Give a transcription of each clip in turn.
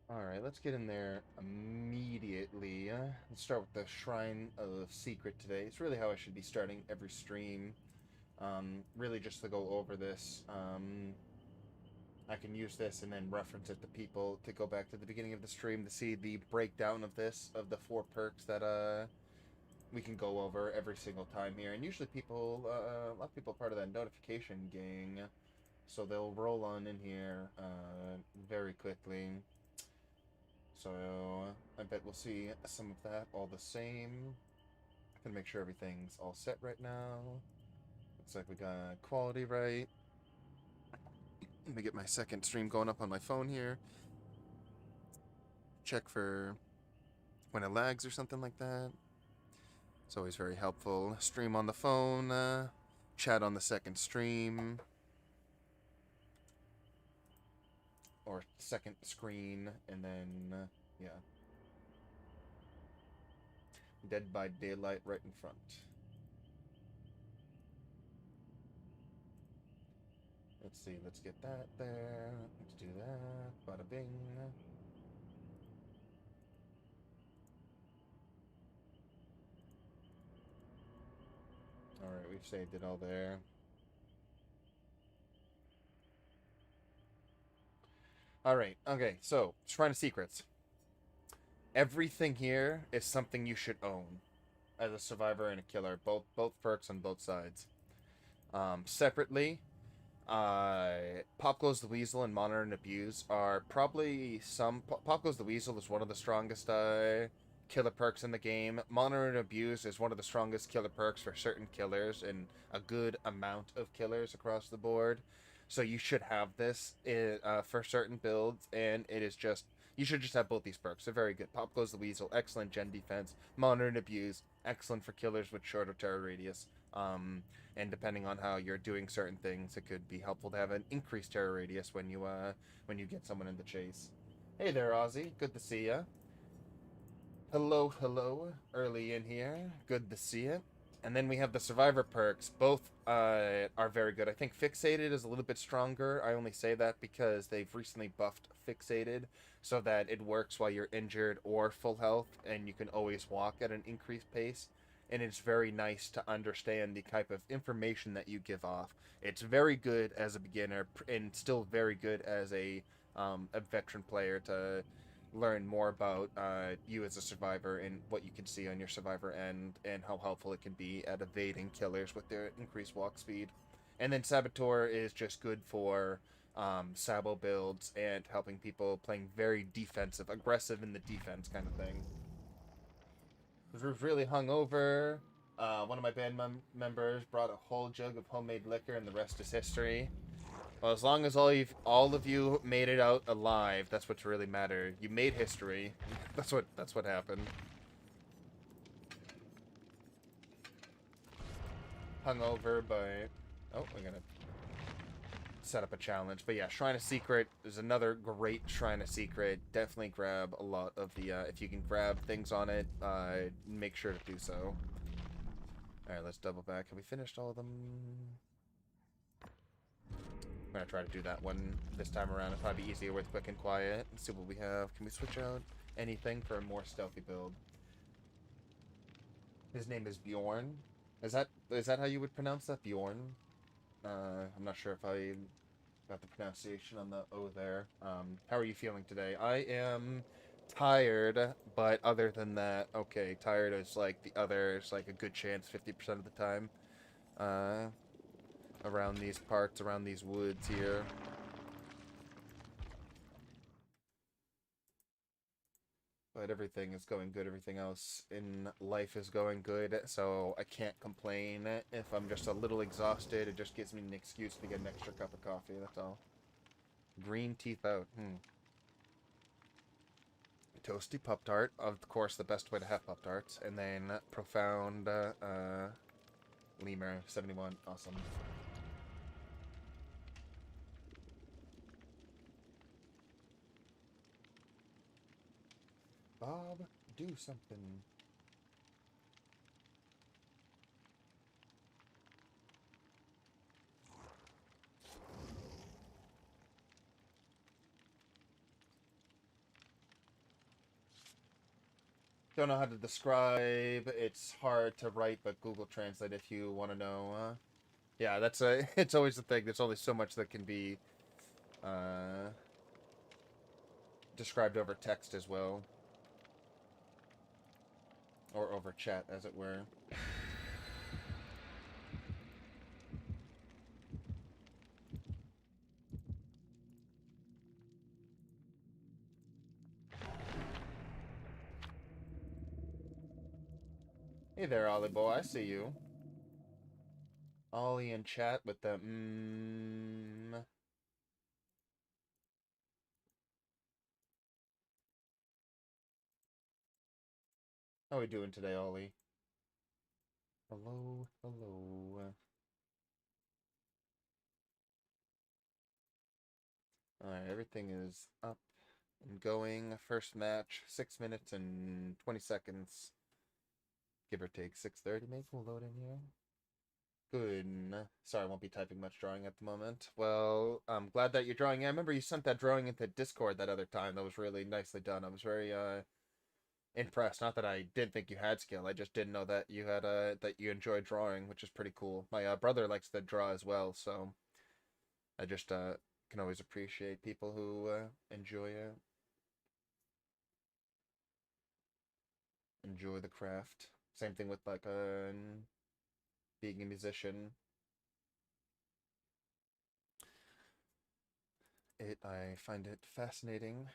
Alright, let's get in there immediately. Let's start with the Shrine of Secret today. It's really how I should be starting every stream. Really just to go over this. I can use this and then reference it to people to go back to the beginning of the stream to see the breakdown of this, of the 4 perks that we can go over every single time here. And usually people, a lot of people are part of that notification gang, so they'll roll on in here very quickly. So I bet we'll see some of that all the same. I'm gonna make sure everything's all set right now. Looks like we got quality right. Let me get my second stream going up on my phone here. Check for when it lags or something like that. It's always very helpful. Stream on the phone, chat on the second stream, or second screen, and then, yeah. Dead by Daylight right in front. Let's see, let's get that there. Let's do that. Bada bing. Alright, we've saved it all there. Alright, okay, so, Shrine of Secrets. Everything here is something you should own as a survivor and a killer. Both perks on both sides. Separately, Pop Goes the Weasel and Monitor and Abuse are probably some... Pop Goes the Weasel is one of the strongest killer perks in the game. Monitor and Abuse is one of the strongest killer perks for certain killers and a good amount of killers across the board. So you should have this for certain builds, and it is just... You should just have both these perks. They're very good. Pop Goes the Weasel, excellent gen defense. Monitor and Abuse, excellent for killers with shorter terror radius. And depending on how you're doing certain things, it could be helpful to have an increased terror radius when you get someone in the chase. Hey there, Ozzy. Good to see ya. Hello, hello. Early in here. Good to see it. And then we have the Survivor perks. Both are very good. I think Fixated is a little bit stronger. I only say that because they've recently buffed Fixated so that it works while you're injured or full health, and you can always walk at an increased pace. And it's very nice to understand the type of information that you give off. It's very good as a beginner, and still very good as a veteran player to learn more about you as a survivor and what you can see on your survivor end and how helpful it can be at evading killers with their increased walk speed. And then Saboteur is just good for Sabo builds and helping people playing very defensive, aggressive in the defense kind of thing. We've really hung over. One of my band members brought a whole jug of homemade liquor, and the rest is history. Well, as long as all of you made it out alive, that's what's really mattered. You made history. That's what happened. Hungover, but oh, we're gonna set up a challenge. But yeah, Shrine of Secret is another great Shrine of Secret. Definitely grab a lot of the if you can grab things on it, make sure to do so. All right, let's double back. Have we finished all of them? I'm gonna try to do that one this time around. It'll probably be easier with quick and quiet. Let's see what we have. Can we switch out anything for a more stealthy build? His name is Bjorn. Is that how you would pronounce that, Bjorn? I'm not sure if I got the pronunciation on the O there. How are you feeling today? I am tired, but other than that, okay. Tired is like the other. It's like a good chance, 50% of the time. Uh, Around these parts, around these woods here. But everything is going good. Everything else in life is going good, so I can't complain. If I'm just a little exhausted, it just gives me an excuse to get an extra cup of coffee, that's all. Green teeth out. Toasty Pop-Tart. Of course, the best way to have Pop-Tarts. And then Profound Lemur 71. Awesome. Bob, do something. Don't know how to describe. It's hard to write, but Google Translate if you want to know. Yeah, that's a. It's always the thing. There's only so much that can be described over text as well, or over chat, as it were. Hey there, Ollie boy. I see you. Ollie in chat with the How we doing today, Ollie? Hello, hello. Alright, everything is up and going. First match, 6 minutes and 20 seconds. Give or take 6:30 maybe. We'll load in here. Good. Sorry, I won't be typing much drawing at the moment. Well, I'm glad that you're drawing. I remember you sent that drawing into Discord that other time. That was really nicely done. I was very impressed. Not that I didn't think you had skill. I just didn't know that you had that you enjoyed drawing, which is pretty cool. My brother likes to draw as well, so I just can always appreciate people who enjoy the craft. Same thing with like being a musician. I find it fascinating.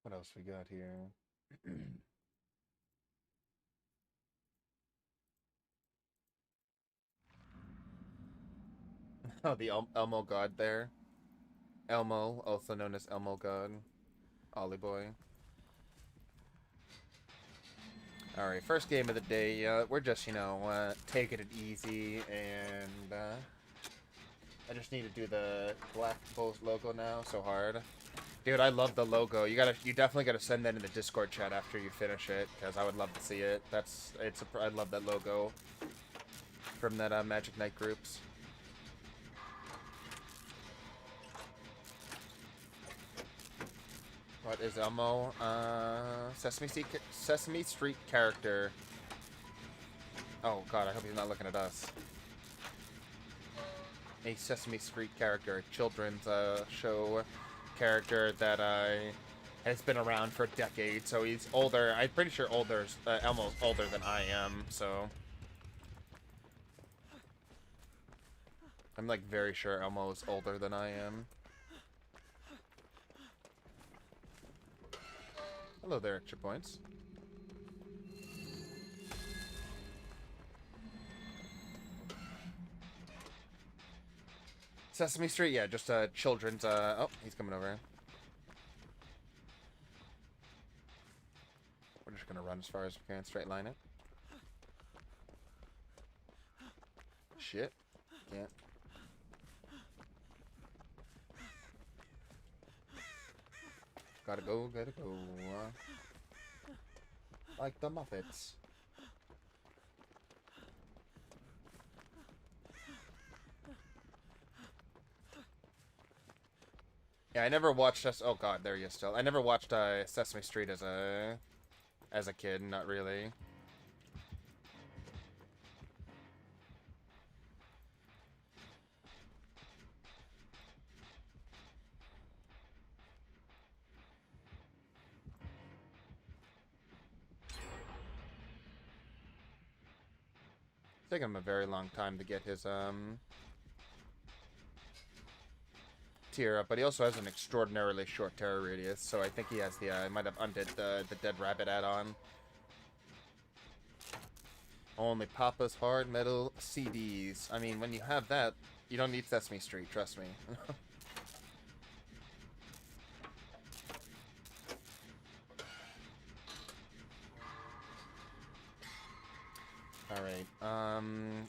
What else we got here? Oh, the Elmo God there. Elmo, also known as Elmo God. Ollie boy. Alright, first game of the day. We're just, taking it easy, and I just need to do the Black Bulls logo now. So hard. Dude, I love the logo. You definitely gotta send that in the Discord chat after you finish it, because I would love to see it. I love that logo from that Magic Knight groups. What is Elmo? Sesame Street character. Oh god, I hope he's not looking at us. A Sesame Street character, a children's show character that has been around for decades. So he's older. I'm pretty sure Elmo's older than I am. So I'm like very sure Elmo's older than I am. Hello there, extra points. Sesame Street, yeah, just children's. Oh, he's coming over. We're just gonna run as far as we can, straight line it. Shit, can't. Gotta go. Like the Muppets. Yeah, I never watched oh god, there he is still. I never watched Sesame Street as a kid, not really. It's taken him a very long time to get his tier up, but he also has an extraordinarily short terror radius, so I think he has the I might have undid the Dead Rabbit add-on. Only Papa's Hard Metal CDs. I mean, when you have that, you don't need Sesame Street, trust me. Alright,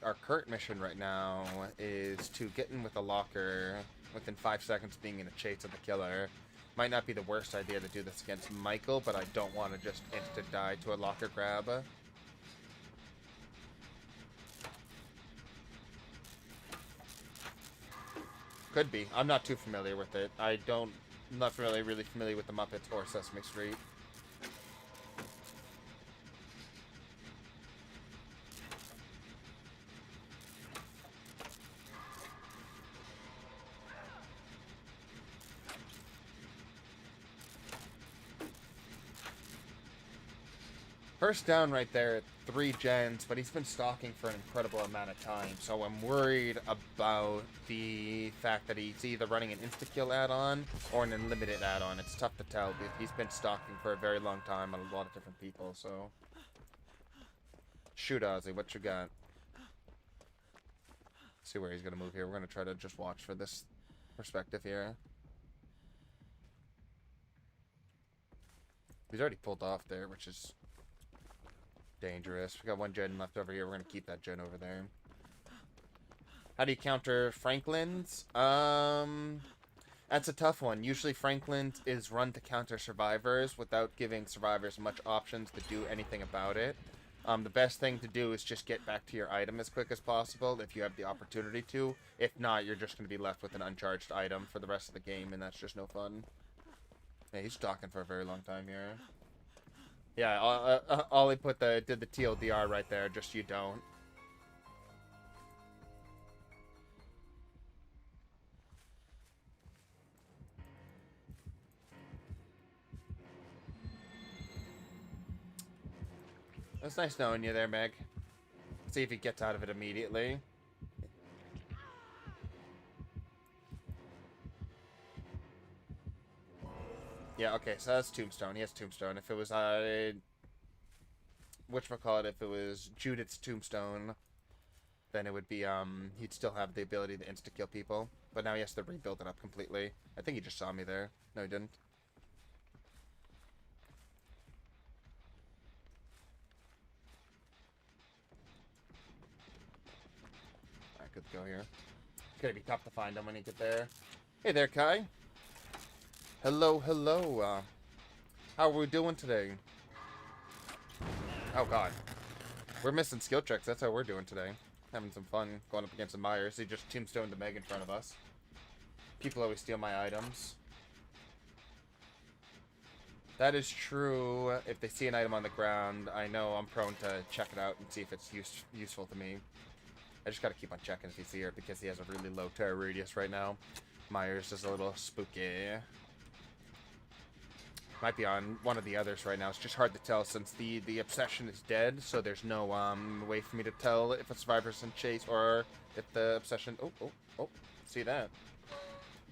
our current mission right now is to get in with a locker within 5 seconds of being in a chase of the killer. Might not be the worst idea to do this against Michael, but I don't want to just instant die to a locker grab. Could be. I'm not too familiar with it. I'm not really familiar with the Muppets or Sesame Street. First down right there at 3 gens, but he's been stalking for an incredible amount of time, so I'm worried about the fact that he's either running an insta-kill add-on or an unlimited add-on. It's tough to tell, but he's been stalking for a very long time on a lot of different people, so... Shoot, Ozzy, what you got? See where he's gonna move here. We're gonna try to just watch for this perspective here. He's already pulled off there, which is... dangerous. We got 1 gen left over here. We're gonna keep that gen over there. How do you counter Franklin's? That's a tough one. Usually Franklin's is run to counter survivors without giving survivors much options to do anything about it. The best thing to do is just get back to your item as quick as possible if you have the opportunity to. If not, you're just going to be left with an uncharged item for the rest of the game, and that's just no fun. Yeah, he's stalking for a very long time here. Yeah, Ollie did the TLDR right there, just you don't. It's nice knowing you there, Meg. See if he gets out of it immediately. Yeah, okay, so that's Tombstone. He has Tombstone. If it was, whatchamacallit, if it was Judith's Tombstone, then it would be, he'd still have the ability to insta-kill people. But now he has to rebuild it up completely. I think he just saw me there. No, he didn't. Alright, good to go here. It's gonna be tough to find him when he get there. Hey there, Kai. Hello, hello. How are we doing today? Oh, God. We're missing skill checks. That's how we're doing today. Having some fun going up against the Myers. He just tombstoned the Meg in front of us. People always steal my items. That is true. If they see an item on the ground, I know I'm prone to check it out and see if it's useful to me. I just gotta keep on checking if he's here because he has a really low terror radius right now. Myers is a little spooky. Might be on one of the others right now. It's just hard to tell since the obsession is dead, so there's no way for me to tell if a survivor's in chase or if the obsession... Oh, see that?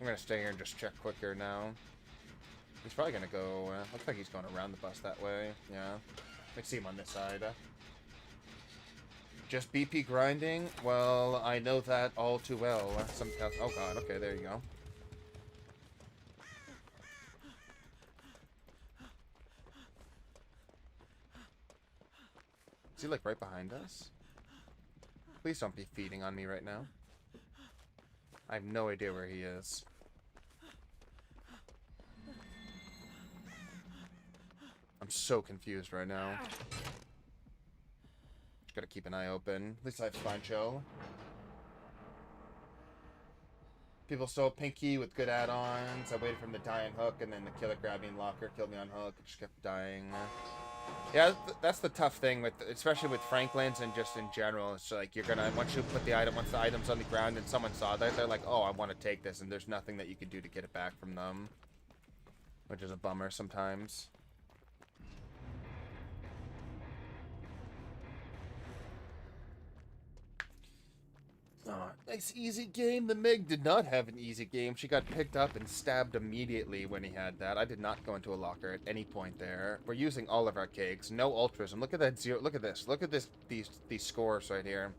I'm gonna stay here and just check quicker now. He's probably gonna go... looks like he's going around the bus that way. Yeah. I see him on this side. Just BP grinding? Well, I know that all too well. Sometimes... Oh, God. Okay, there you go. Is he, like, right behind us? Please don't be feeding on me right now. I have no idea where he is. I'm so confused right now. Just gotta keep an eye open. At least I have Spine Chill. People stole Pinky with good add-ons. I waited for him to die on hook, and then the killer grabbed me in locker, killed me on hook, just kept dying. Yeah, that's the tough thing with, especially with Franklin's and just in general. It's like you're gonna once the item's on the ground and someone saw that, they're like, oh, I want to take this, and there's nothing that you can do to get it back from them, which is a bummer sometimes. Oh, nice easy game. The Meg did not have an easy game. She got picked up and stabbed immediately when he had that. I did not go into a locker at any point there. We're using all of our cakes. No ultras. And look at that zero. Look at this. Look at this. These scores right here.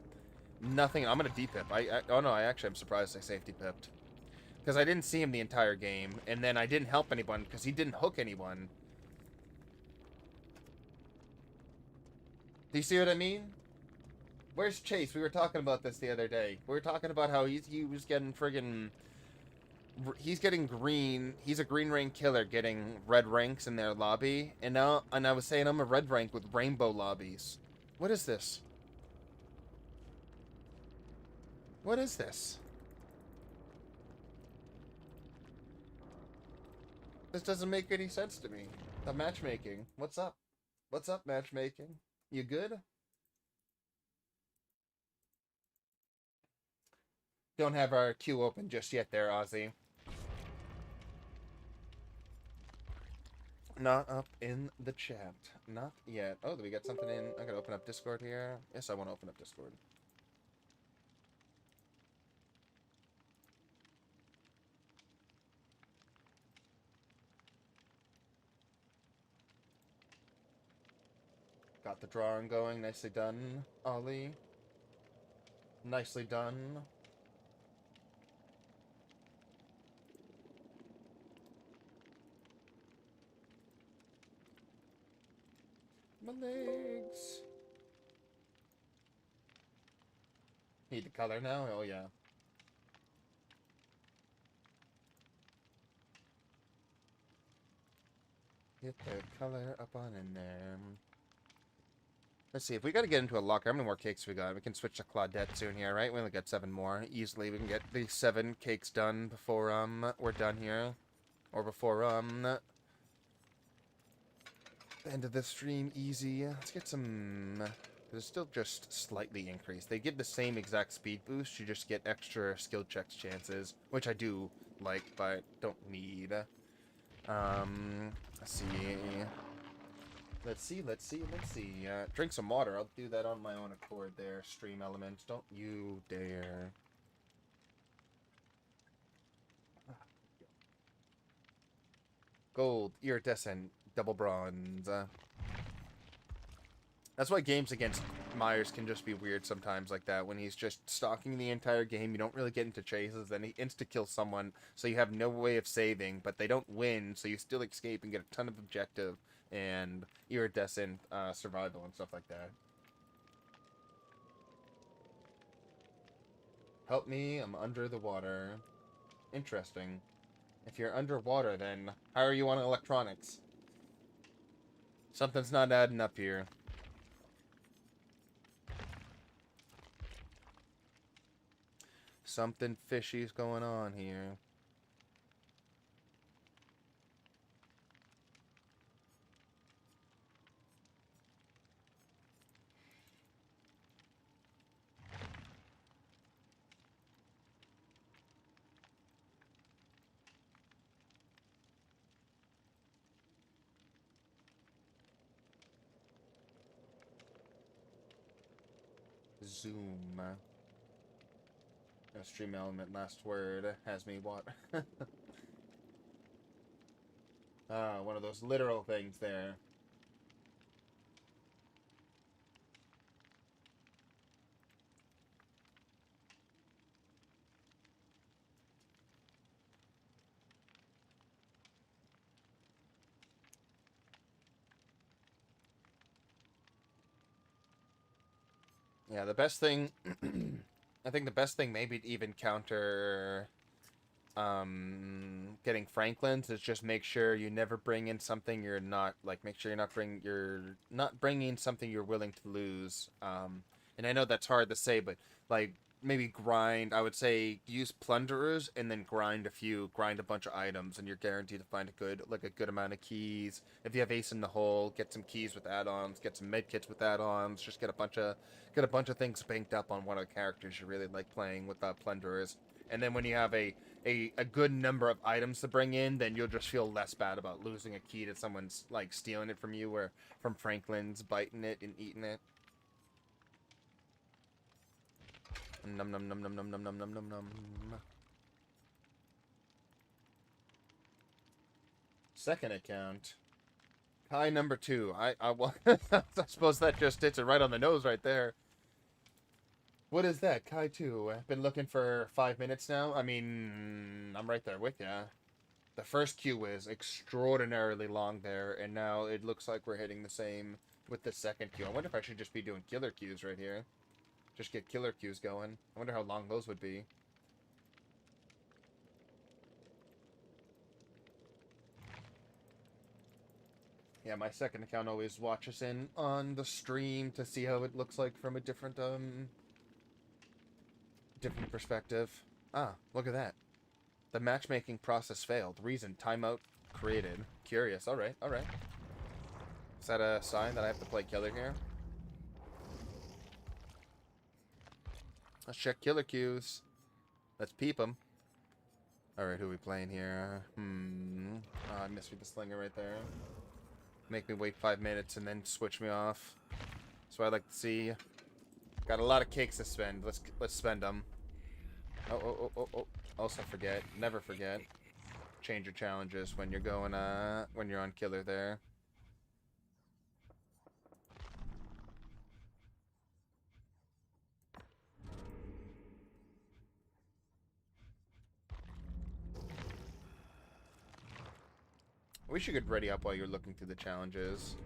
Nothing. I'm gonna D-pip. Oh no. I'm surprised I safety pipped because I didn't see him the entire game, and then I didn't help anyone because he didn't hook anyone. Do you see what I mean? Where's Chase? We were talking about this the other day. We were talking about how he was getting friggin'... He's getting green. He's a green rank killer getting red ranks in their lobby. And I was saying I'm a red rank with rainbow lobbies. What is this? What is this? This doesn't make any sense to me. The matchmaking. What's up? What's up, matchmaking? You good? Don't have our queue open just yet there, Ozzy. Not up in the chat. Not yet. Oh, do we get something in? I gotta open up Discord here. Yes, I want to open up Discord. Got the drawing going. Nicely done, Ollie. Nicely done. My legs. Need the color now? Oh, yeah. Get the color up on in there. Let's see, if we gotta get into a locker, how many more cakes we got? We can switch to Claudette soon here, right? We only got 7 more. Easily, we can get these 7 cakes done before, we're done here. Or before, the end of the stream, easy. Let's get some... It's still just slightly increased. They give the same exact speed boost, you just get extra skill checks chances, which I do like, but don't need. Let's see. Let's see. Drink some water. I'll do that on my own accord there, stream element. Don't you dare. Gold, iridescent, double bronze. That's why games against Myers can just be weird sometimes like that. When he's just stalking the entire game, you don't really get into chases, then he insta-kills someone, so you have no way of saving, but they don't win, so you still escape and get a ton of objective and iridescent survival and stuff like that. Help me, I'm under the water. Interesting. If you're underwater, then how are you on electronics? Something's not adding up here. Something fishy's going on here. Zoom. Stream element last word has me what? One of those literal things there. Yeah, the best thing I think the best thing maybe to even counter getting Franklin's is just make sure you never bring in something you're not like make sure you're not bringing something you're willing to lose. And I know that's hard to say, but like maybe grind, I would say use plunderers and then grind a bunch of items, and you're guaranteed to find a good amount of keys. If you have ace in the hole, get some keys with add-ons, get some med kits with add-ons, just get a bunch of things banked up on one of the characters you really like playing with plunderers. And then when you have a good number of items to bring in, then you'll just feel less bad about losing a key to someone's like stealing it from you, or from Franklin's biting it and eating it. Num num num num num num num num num num. Second account. Kai number 2. Well, I suppose that just hits it right on the nose right there. What is that? Kai 2. I've been looking for 5 minutes now. I mean, I'm right there with ya. The first queue was extraordinarily long there, and now it looks like we're hitting the same with the second queue. I wonder if I should just be doing killer queues right here. Just get killer queues going. I wonder how long those would be. Yeah, my second account always watches in on the stream to see how it looks like from a different perspective. Ah, look at that. The matchmaking process failed. Reason, timeout Created. Curious. Alright, alright. Is that a sign that I have to play killer here? Let's check killer queues. Let's peep them. Alright, who are we playing here? Oh, I misread the slinger right there. Make me wait 5 minutes and then switch me off. That's what I like to see. Got a lot of cakes to spend. Let's spend them. Oh. Also forget. Never forget. Change your challenges when you're going, when you're on killer there. I wish you could ready up while you're looking through the challenges.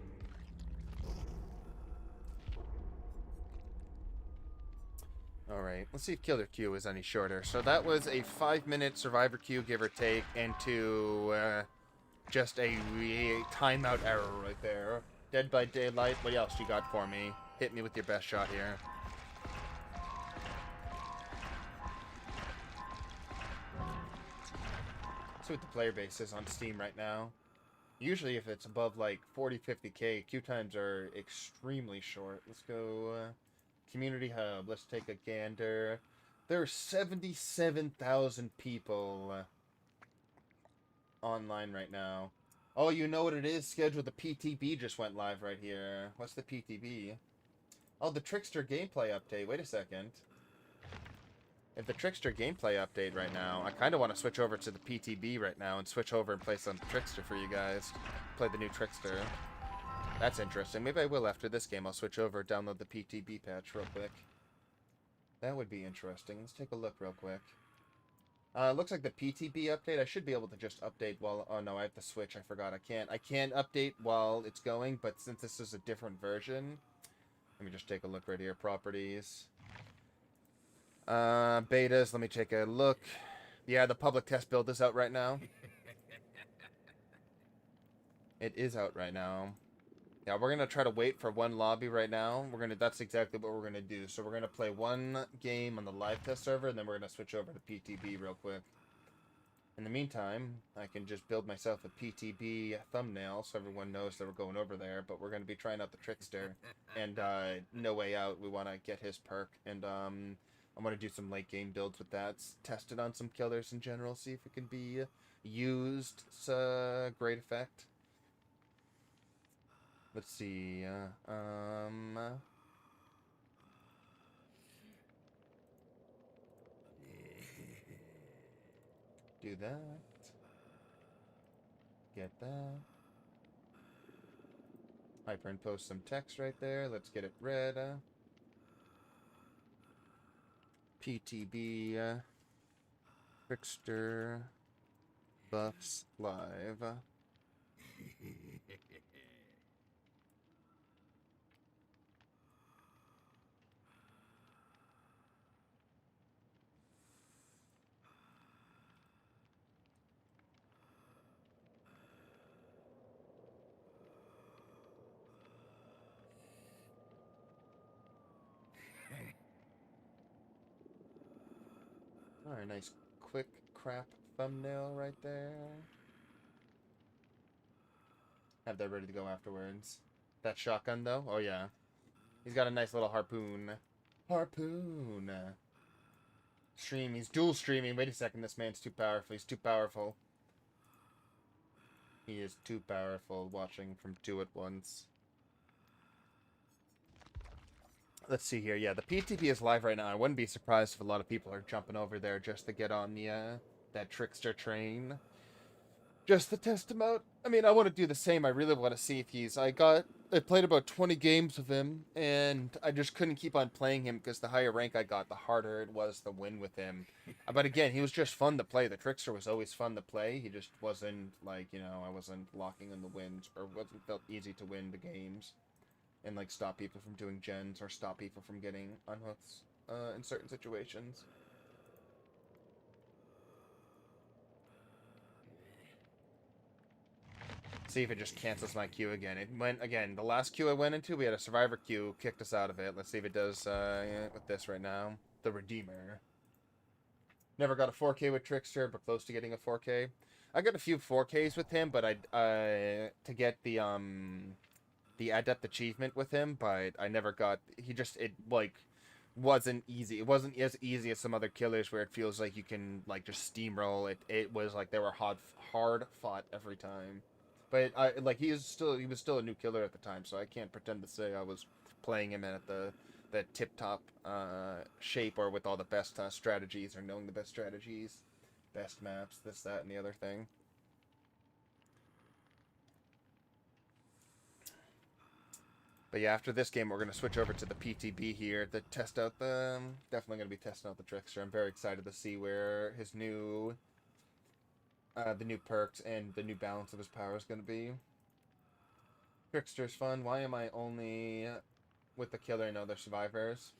Alright, let's see if killer queue is any shorter. So that was a 5-minute survivor queue, give or take, into just a timeout error right there. Dead by Daylight, what else you got for me? Hit me with your best shot here. Let's see what the player base is on Steam right now. Usually if it's above like 40-50k, queue times are extremely short. Let's go Community Hub. Let's take a gander. There are 77,000 people online right now. Oh, you know what it is? Scheduled. The PTB just went live right here. What's the PTB? Oh, the Trickster gameplay update. Wait a second. If the Trickster gameplay update right now, I kind of want to switch over to the PTB right now and switch over and play some Trickster for you guys. Play the new Trickster. That's interesting. Maybe I will after this game. I'll switch over, download the PTB patch real quick. That would be interesting. Let's take a look real quick. Looks like the PTB update. I should be able to just update while... Oh no, I have to switch. I forgot. I can't update while it's going, but since this is a different version... Let me just take a look right here. Properties. Betas. Let me take a look. Yeah, the public test build is out right now. It is out right now. Yeah, we're gonna try to wait for one lobby right now. That's exactly what we're gonna do. So we're gonna play one game on the live test server, and then we're gonna switch over to PTB real quick. In the meantime, I can just build myself a PTB thumbnail so everyone knows that we're going over there. But we're gonna be trying out the Trickster, and No Way Out. We want to get his perk, and I'm gonna do some late game builds with that. Test it on some killers in general, see if it can be used to great effect. Let's see, do that. Get that. Hyperimpose some text right there. Let's get it read. PTB, Trickster, buffs live. Alright, nice quick crap thumbnail right there. Have that ready to go afterwards. That shotgun though? Oh yeah. He's got a nice little harpoon. Harpoon! Stream, he's dual streaming. Wait a second, this man's too powerful. He's too powerful. He is too powerful, watching from two at once. Let's see here. Yeah, the PTB is live right now. I wouldn't be surprised if a lot of people are jumping over there just to get on the that Trickster train. Just to test him out. I mean, I want to do the same. I really want to see if he's... I played about 20 games with him, and I just couldn't keep on playing him because the higher rank I got, the harder it was to win with him. But again, he was just fun to play. The Trickster was always fun to play. He just wasn't, like, you know, I wasn't locking in the wins, or wasn't felt easy to win the games. And, like, stop people from doing gens, or stop people from getting unhooks in certain situations. See if it just cancels my queue again. It went, again, the last queue I went into, we had a survivor queue, kicked us out of it. Let's see if it does with this right now. The Redeemer. Never got a 4K with Trickster, but close to getting a 4K. I got a few 4Ks with him, but I to get the adept achievement with him, but I never got. He just it like wasn't easy. It wasn't as easy as some other killers where it feels like you can like just steamroll it. It was like they were hard fought every time. But I like he was still a new killer at the time, so I can't pretend to say I was playing him at the tip top shape or with all the best strategies or knowing the best strategies, best maps, this that and the other thing. But yeah, after this game, we're going to switch over to the PTB here to test out the... definitely going to be testing out the Trickster. I'm very excited to see where his new... the new perks and the new balance of his power is going to be. Trickster's fun. Why am I only with the killer and other survivors?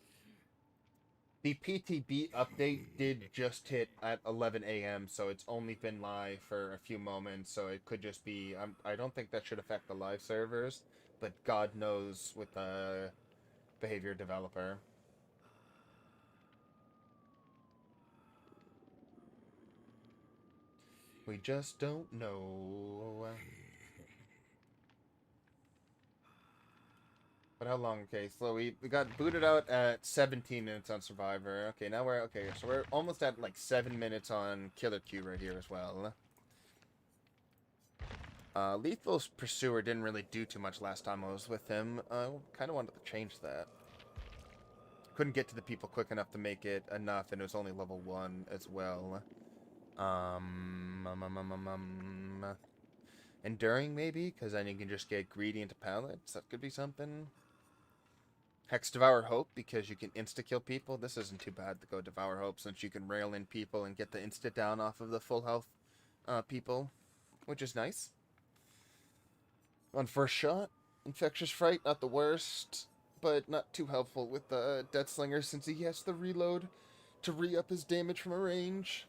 The PTB update did just hit at 11 a.m., so it's only been live for a few moments, so it could just be... I don't think that should affect the live servers, but God knows with the behavior developer. We just don't know. But how long? Okay, so we got booted out at 17 minutes on Survivor. Okay, now we're... okay, so we're almost at like 7 minutes on Killer Q right here as well. Lethal's Pursuer didn't really do too much last time I was with him. I kind of wanted to change that. Couldn't get to the people quick enough to make it enough, and it was only level 1 as well. Enduring, maybe? Because then you can just get greedy into pallets. That could be something. Hex Devour Hope, because you can insta-kill people. This isn't too bad to go Devour Hope, since you can rail in people and get the insta-down off of the full health people, which is nice. On first shot, Infectious Fright, not the worst, but not too helpful with the Deathslinger, since he has to reload to re-up his damage from a range.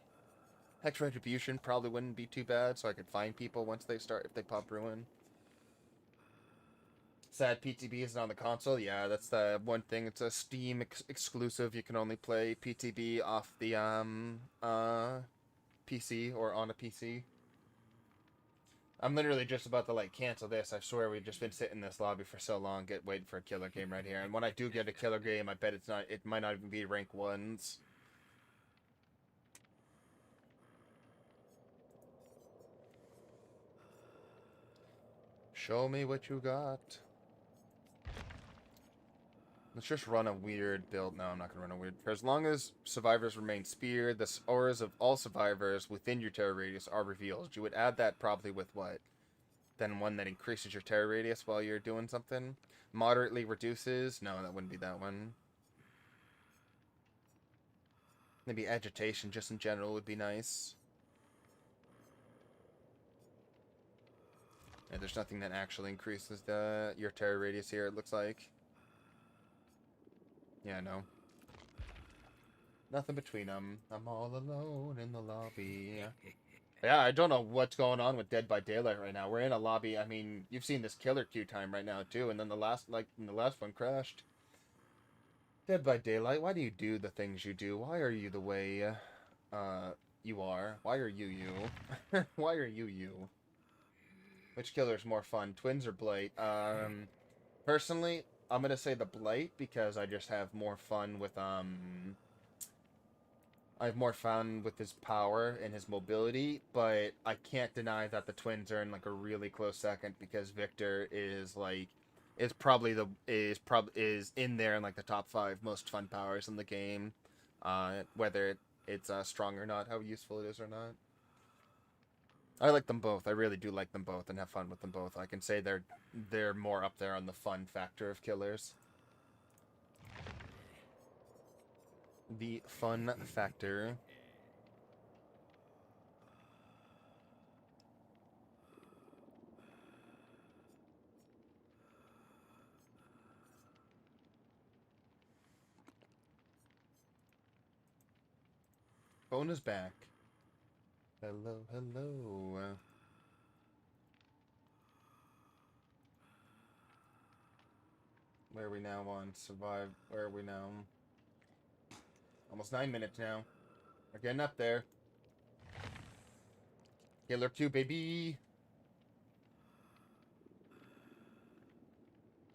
Hex Retribution probably wouldn't be too bad, so I could find people once they start, if they pop Ruin. Sad PTB isn't on the console. Yeah, that's the one thing. It's a Steam exclusive. You can only play PTB off the PC or on a PC. I'm literally just about to like cancel this. I swear we've just been sitting in this lobby for so long, waiting for a killer game right here. And when I do get a killer game, I bet it might not even be rank 1s. Show me what you got. Let's just run a weird build. No, I'm not going to run a weird. For as long as survivors remain speared, the auras of all survivors within your terror radius are revealed. You would add that probably with what? Then one that increases your terror radius while you're doing something? Moderately reduces? No, that wouldn't be that one. Maybe agitation just in general would be nice. Yeah, there's nothing that actually increases your terror radius here, it looks like. Yeah, no. Nothing between them. I'm all alone in the lobby. Yeah, I don't know what's going on with Dead by Daylight right now. We're in a lobby. I mean, you've seen this killer queue time right now too, and then the last one crashed. Dead by Daylight, why do you do the things you do? Why are you the way you are? Why are you you? Why are you you? Which killer is more fun, Twins or Blight? Personally, I'm gonna say the Blight because I just have more fun with I have more fun with his power and his mobility, but I can't deny that the Twins are in like a really close second because Victor is like is in there in like the top 5 most fun powers in the game, whether it's strong or not, how useful it is or not. I like them both. I really do like them both and have fun with them both. I can say they're more up there on the fun factor of killers. The fun factor. Phone is back. Hello, hello. Where are we now on survive? Where are we now? Almost 9 minutes now. We're getting up there. Killer 2, baby.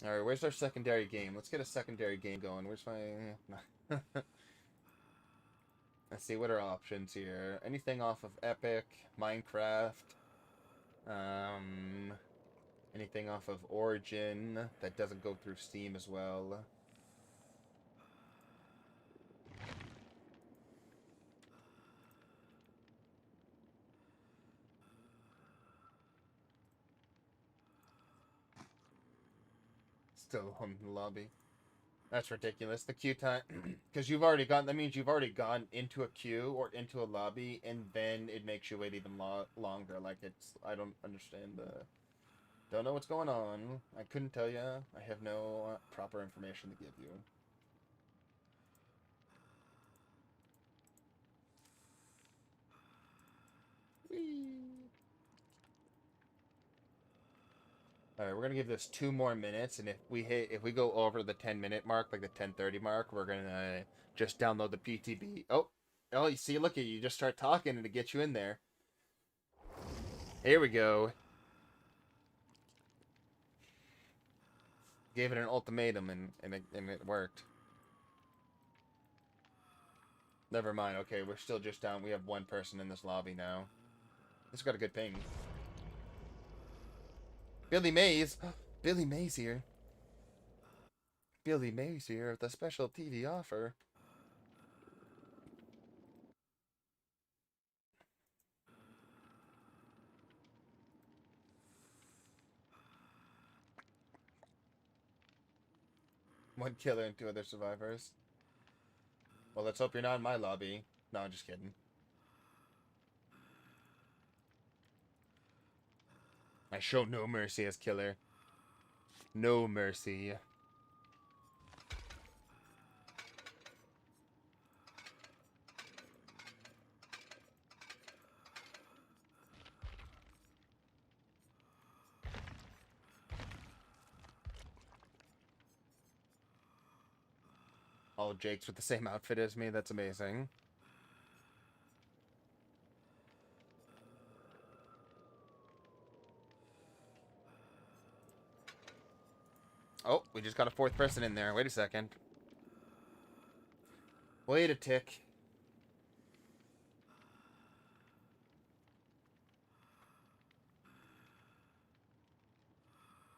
Alright, where's our secondary game? Let's get a secondary game going. Where's my... Let's see, what are options here? Anything off of Epic, Minecraft, um, anything off of Origin that doesn't go through Steam as well. Still on the lobby. That's ridiculous. The queue time, because you've already gone. That means you've already gone into a queue or into a lobby, and then it makes you wait even longer. Like it's, I don't understand the. Don't know what's going on. I couldn't tell you. I have no proper information to give you. Whee! All right, we're gonna give this 2 more minutes, and if we go over the 10-minute mark, like the 10:30 mark, we're gonna just download the PTB. Oh, you see, look at you just start talking and it gets you in there. Here we go. Gave it an ultimatum and it worked. Never mind. Okay, we're still just down. We have 1 person in this lobby now. This got a good ping. Billy Mays. Billy Mays here. Billy Mays here with a special TV offer. One killer and 2 other survivors. Well, let's hope you're not in my lobby. No, I'm just kidding. I show no mercy as killer. No mercy. All Jake's with the same outfit as me. That's amazing. Oh, we just got a 4th person in there. Wait a second. Wait a tick.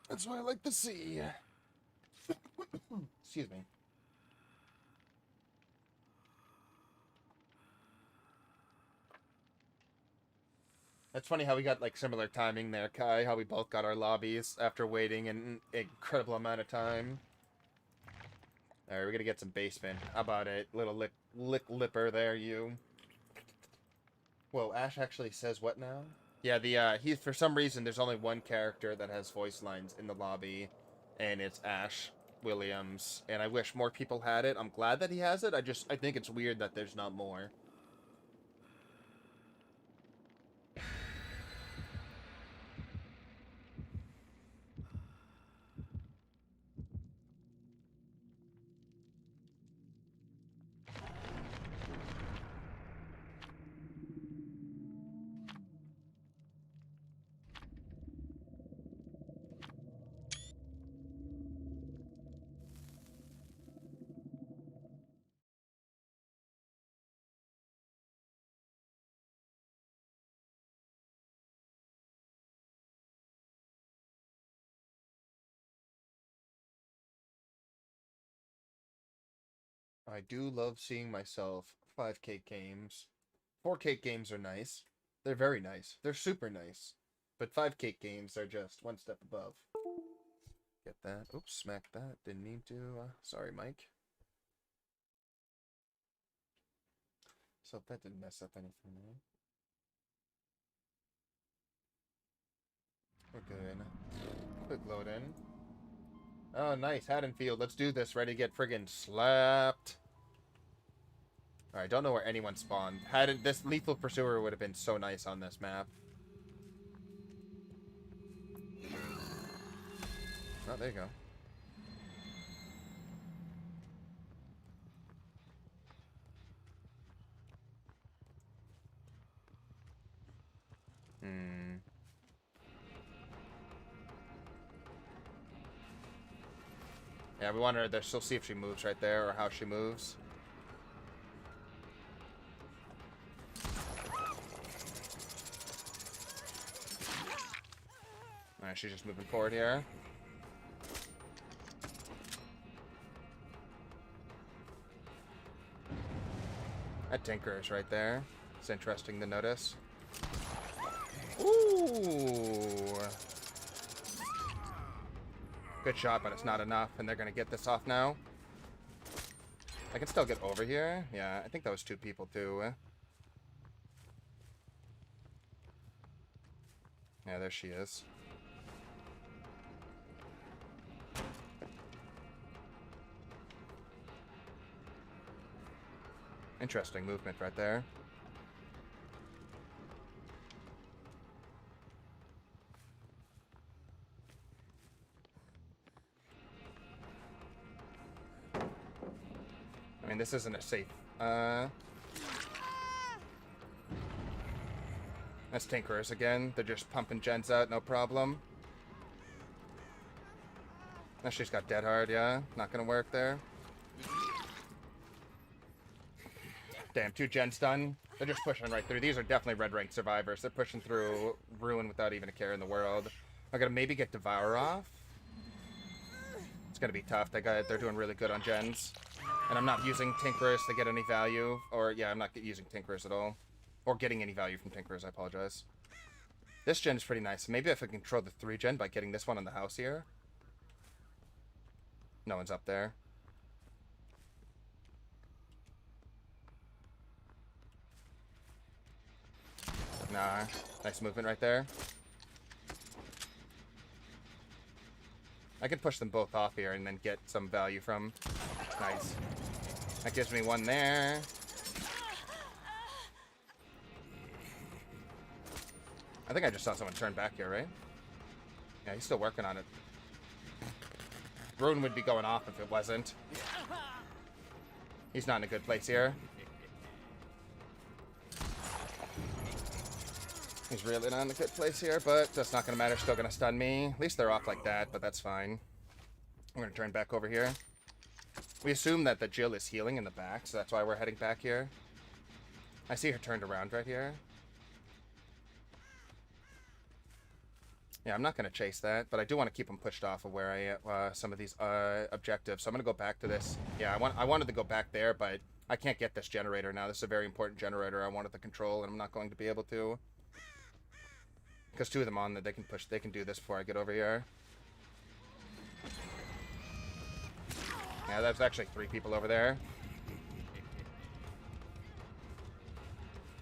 That's what I like to see. Excuse me. That's funny how we got like similar timing there, Kai. How we both got our lobbies after waiting an incredible amount of time. Alright, we're gonna get some basement. How about it? Little lipper there, you. Whoa, Ash actually says what now? Yeah, he's for some reason there's only 1 character that has voice lines in the lobby, and it's Ash Williams. And I wish more people had it. I'm glad that he has it. I think it's weird that there's not more. I do love seeing myself 5K games. 4K games are nice. They're very nice. They're super nice. But 5K games are just 1 step above. Get that. Oops, smack that. Didn't need to. Sorry, Mike. So that didn't mess up anything there. We're good. Quick load in. Oh, nice. Haddonfield. Let's do this. Ready to get friggin' slapped. Alright, don't know where anyone spawned. This Lethal Pursuer would have been so nice on this map. Oh, there you go. Yeah, we want her to still see if she moves right there or how she moves. Alright, she's just moving forward here. That Tinker is right there. It's interesting to notice. Ooh! Good shot, but it's not enough, and they're gonna get this off now. I can still get over here. Yeah, I think that was 2 people too. Yeah, there she is. Interesting movement right there. I mean, this isn't a safe... That's Tinkerers again. They're just pumping gens out, no problem. Now she's got Dead Hard, yeah. Not gonna work there. Damn, 2 gens done. They're just pushing right through. These are definitely red rank survivors. They're pushing through Ruin without even a care in the world. I'm gonna maybe get Devour off. It's gonna be tough. They're doing really good on gens. And I'm not using Tinkerers to get any value. Or, yeah, I'm not using Tinkerers at all. Or getting any value from Tinkerers, I apologize. This gen is pretty nice. Maybe if I can control the 3 gen by getting this one on the house here. No one's up there. Nah, nice movement right there. I can push them both off here and then get some value from. Nice. That gives me 1 there. I think I just saw someone turn back here, right? Yeah, he's still working on it. Ruin would be going off if it wasn't. He's not in a good place here. He's really not in a good place here, but that's not going to matter. Still going to stun me. At least they're off like that, but that's fine. I'm going to turn back over here. We assume that the Jill is healing in the back, so that's why we're heading back here. I see her turned around right here. Yeah, I'm not going to chase that, but I do want to keep them pushed off of where some of these objectives. So I'm going to go back to this. Yeah, I wanted to go back there, but I can't get this generator now. This is a very important generator I wanted to control, and I'm not going to be able to. Because 2 of them on that they can do this before I get over here. Yeah, that's actually 3 people over there.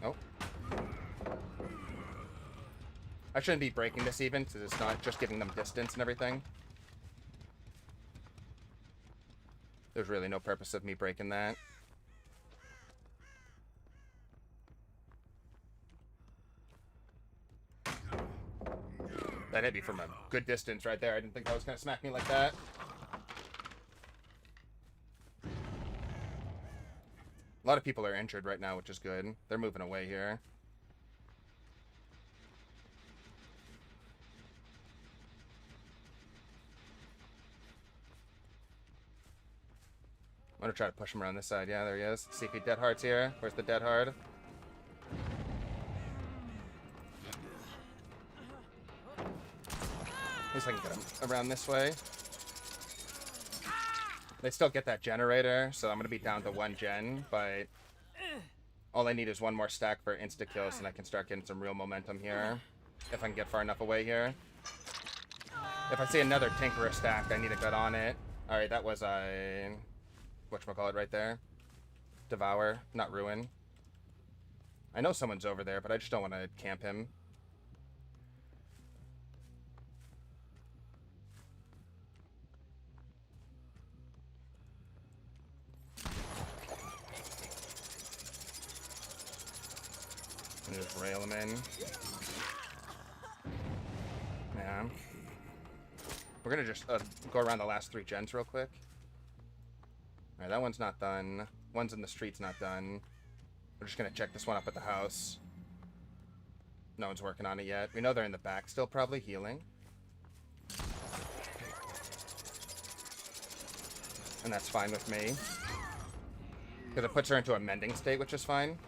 Oh. I shouldn't be breaking this even, because it's not just giving them distance and everything. There's really no purpose of me breaking that. That hit me from a good distance right there. I didn't think that was going to smack me like that. A lot of people are injured right now, which is good. They're moving away here. I'm going to try to push him around this side. Yeah, there he is. See if he Dead Hard's here. Where's the Dead Hard? At least I can get him around this way. They still get that generator, so I'm going to be down to 1 gen, but all I need is 1 more stack for insta-kills, and I can start getting some real momentum here, if I can get far enough away here. If I see another Tinkerer stack, I need to get on it. Alright, that was a... whatchamacallit right there. Devour, not Ruin. I know someone's over there, but I just don't want to camp him. And just rail him in. Yeah. We're gonna just go around the last 3 gens real quick. Alright, that one's not done. One's in the street's not done. We're just gonna check this one up at the house. No one's working on it yet. We know they're in the back still, probably healing. And that's fine with me. Because it puts her into a mending state, which is fine.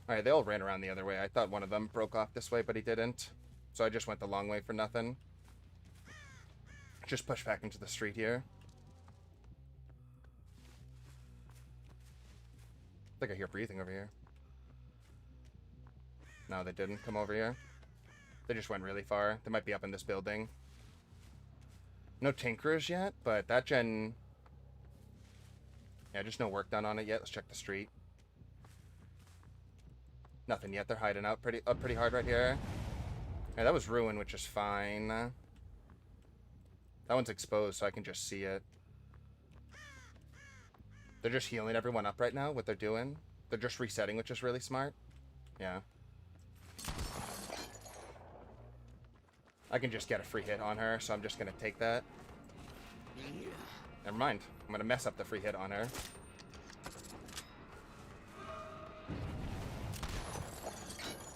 Alright, they all ran around the other way. I thought one of them broke off this way, but he didn't. So I just went the long way for nothing. Just push back into the street here. I think I hear breathing over here. No, they didn't come over here. They just went really far. They might be up in this building. No tinkerers yet, but that gen... Yeah, just no work done on it yet. Let's check the street. Nothing yet. They're hiding out pretty hard right here. Yeah, that was ruin, which is fine. That one's exposed, so I can just see it. They're just healing everyone up right now, what they're doing. They're just resetting, which is really smart. Yeah. I can just get a free hit on her, so I'm just going to take that. Never mind. I'm going to mess up the free hit on her.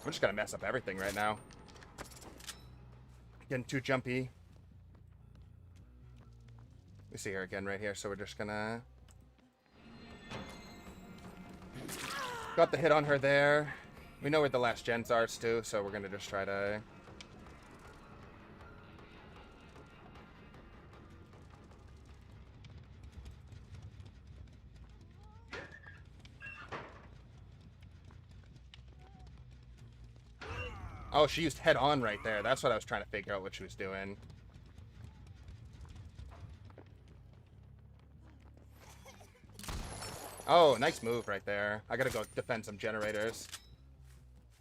I'm just going to mess up everything right now. Getting too jumpy. We see her again right here, so we're just going to... Got the hit on her there. We know where the last gens are, too, so we're going to just try to... Oh, she used head on right there. That's what I was trying to figure out what she was doing. Oh, nice move right there. I gotta go defend some generators.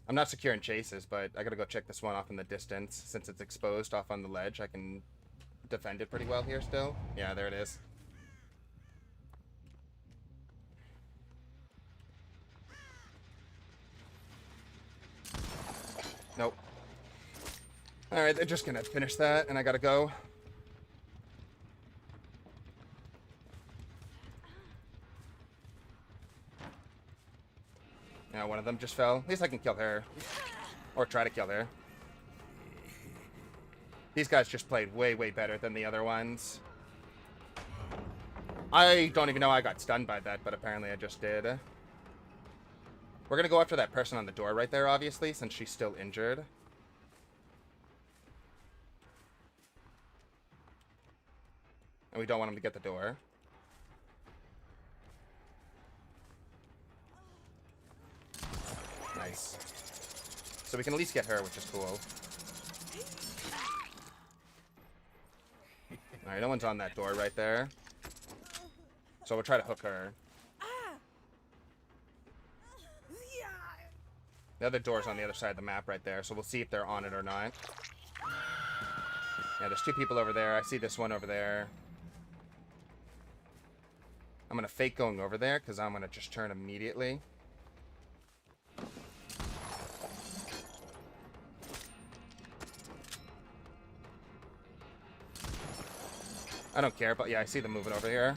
I'm not securing chases, but I gotta go check this one off in the distance. Since it's exposed off on the ledge, I can defend it pretty well here still. Yeah, there it is. Nope. Alright, they're just gonna finish that, and I gotta go. Yeah, one of them just fell. At least I can kill her. Or try to kill her. These guys just played way, way better than the other ones. I don't even know I got stunned by that, but apparently I just did. We're gonna go after that person on the door right there, obviously, since she's still injured. And we don't want him to get the door. Nice. So we can at least get her, which is cool. Alright, no one's on that door right there. So we'll try to hook her. The other door's on the other side of the map right there, so we'll see if they're on it or not. Yeah, there's two people over there. I see this one over there. I'm going to fake going over there, because I'm going to just turn immediately. I don't care, but yeah, I see them moving over here.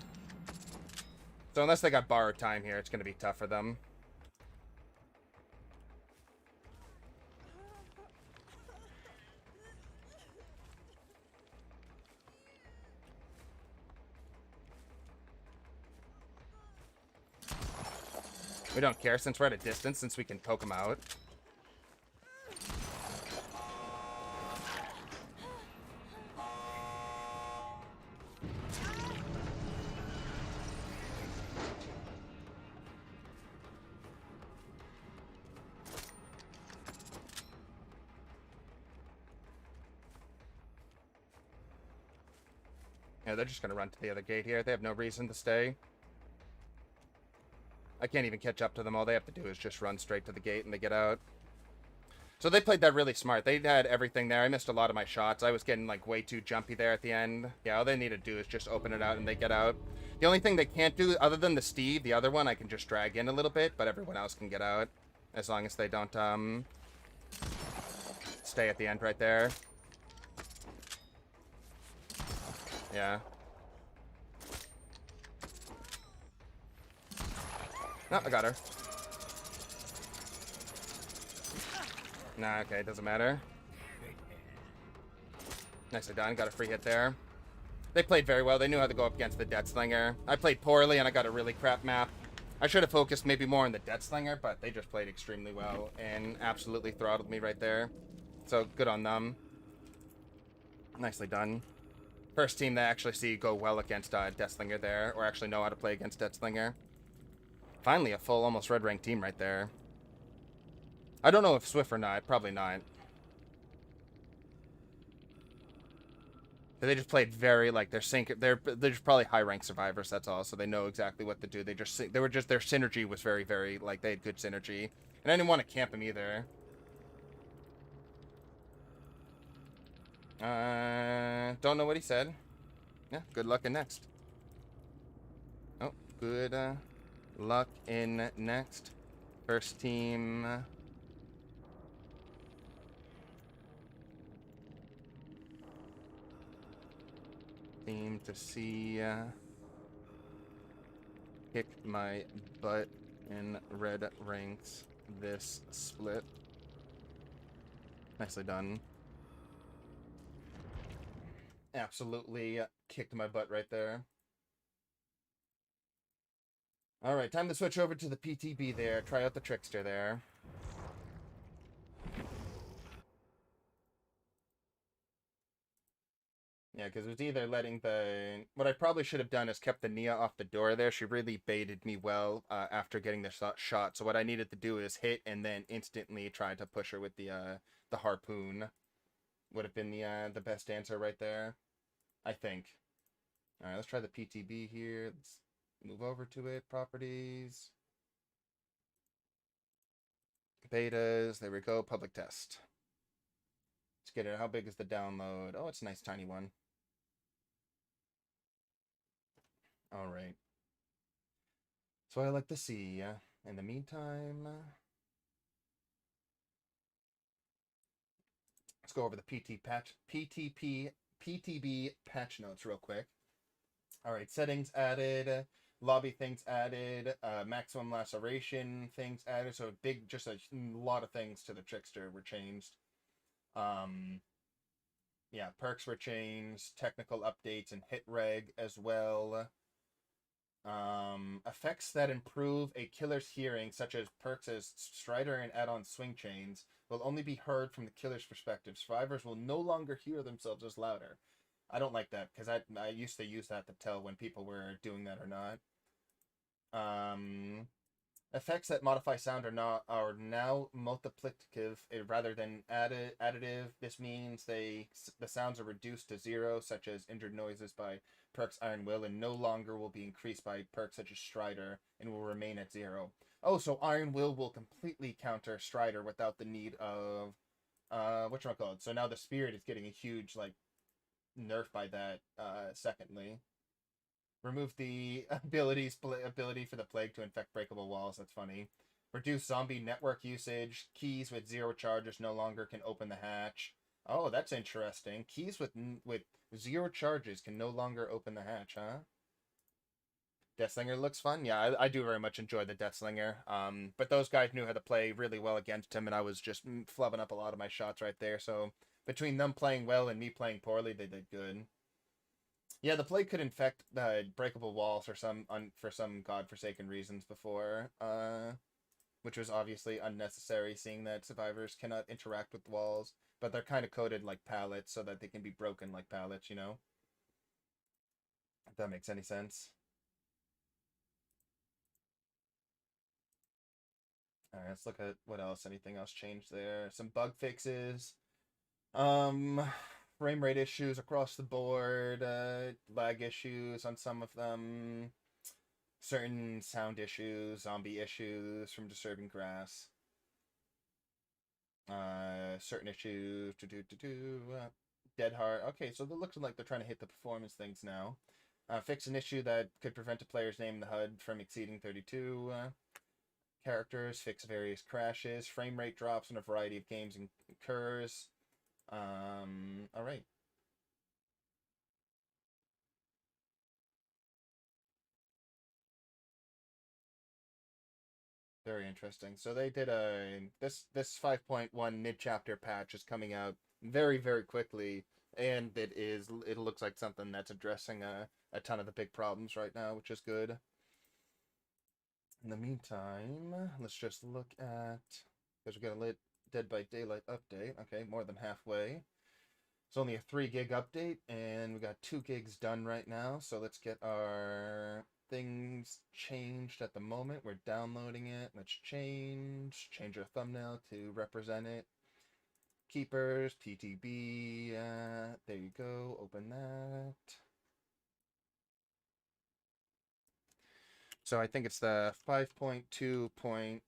So unless they got borrowed time here, it's going to be tough for them. We don't care since we're at a distance, since we can poke them out. Yeah, they're just going to run to the other gate here. They have no reason to stay. I can't even catch up to them. All they have to do is just run straight to the gate and they get out. So they played that really smart. They had everything there. I missed a lot of my shots. I was getting like way too jumpy there at the end. Yeah, all they need to do is just open it out and they get out. The only thing they can't do, other than the Steve, the other one, I can just drag in a little bit, but everyone else can get out. As long as they don't stay at the end right there. Yeah. Oh, I got her. Nah, okay, doesn't matter. Nicely done. Got a free hit there. They played very well. They knew how to go up against the Deathslinger. I played poorly, and I got a really crap map. I should have focused maybe more on the Deathslinger, but they just played extremely well and absolutely throttled me right there. So, good on them. Nicely done. First team that actually see go well against Deathslinger there, or actually know how to play against Deathslinger. Finally, a full, almost red rank team right there. I don't know if Swift or not. Probably not. They just played very like they're just probably high rank survivors. That's all. So they know exactly what to do. They were just their synergy was very like they had good synergy, and I didn't want to camp him either. Don't know what he said. Yeah, good luck in next. Oh, good luck in next. First team. Team to see kick my butt in red ranks this split. Nicely done. Absolutely kicked my butt right there. Alright, time to switch over to the PTB there. Try out the Trickster there. Yeah, because it was either letting the... What I probably should have done is kept the Nia off the door there. She really baited me well after getting the shot. So what I needed to do is hit and then instantly try to push her with the harpoon. Would have been the best answer right there, I think. Alright, let's try the PTB here. Let's move over to it. Properties. Betas. There we go. Public test. Let's get it. How big is the download? Oh, it's a nice tiny one. All right. So I like to see. In the meantime, let's go over the PTB patch notes real quick. All right, settings added, lobby things added, maximum laceration things added. So just a lot of things to the Trickster were changed. Yeah, perks were changed, technical updates and hit reg as well. Effects that improve a killer's hearing, such as perks as Strider and add-on swing chains, will only be heard from the killer's perspective. Survivors will no longer hear themselves as louder. I don't like that, because I used to use that to tell when people were doing that or not. Effects that modify sound are now multiplicative rather than additive. This means the sounds are reduced to 0, such as injured noises by perks Iron Will, and no longer will be increased by perks such as Strider, and will remain at 0. Oh, so Iron Will completely counter Strider without the need of whatchamacallit. So now the Spirit is getting a huge like nerf by that. Secondly. Remove the ability for the plague to infect breakable walls. That's funny. Reduce zombie network usage. Keys with 0 charges no longer can open the hatch. Oh, that's interesting. Keys with 0 charges can no longer open the hatch, huh? Deathslinger looks fun. Yeah, I do very much enjoy the Deathslinger. But those guys knew how to play really well against him, and I was just flubbing up a lot of my shots right there. So between them playing well and me playing poorly, they did good. Yeah, the plague could infect breakable walls for some godforsaken reasons before, which was obviously unnecessary, seeing that survivors cannot interact with walls, but they're kind of coded like pallets so that they can be broken like pallets, you know? If that makes any sense. Alright, let's look at what else. Anything else changed there? Some bug fixes. Frame rate issues across the board, lag issues on some of them, certain sound issues, zombie issues from disturbing grass, certain issues, dead heart. Okay, so it looks like they're trying to hit the performance things now. Fix an issue that could prevent a player's name in the HUD from exceeding 32 characters. Fix various crashes. Frame rate drops when a variety of games occurs. All right. Very interesting. So they did this 5.1 mid-chapter patch is coming out very quickly, and it looks like something that's addressing a ton of the big problems right now, which is good. In the meantime, let's just look at, because we got a Dead by Daylight update. Okay, more than halfway. It's only a 3 gig update, and we got 2 gigs done right now. So let's get our things changed at the moment. We're downloading it. Let's change our thumbnail to represent it. Keepers, PTB, there you go. Open that. So I think it's the 5.2.0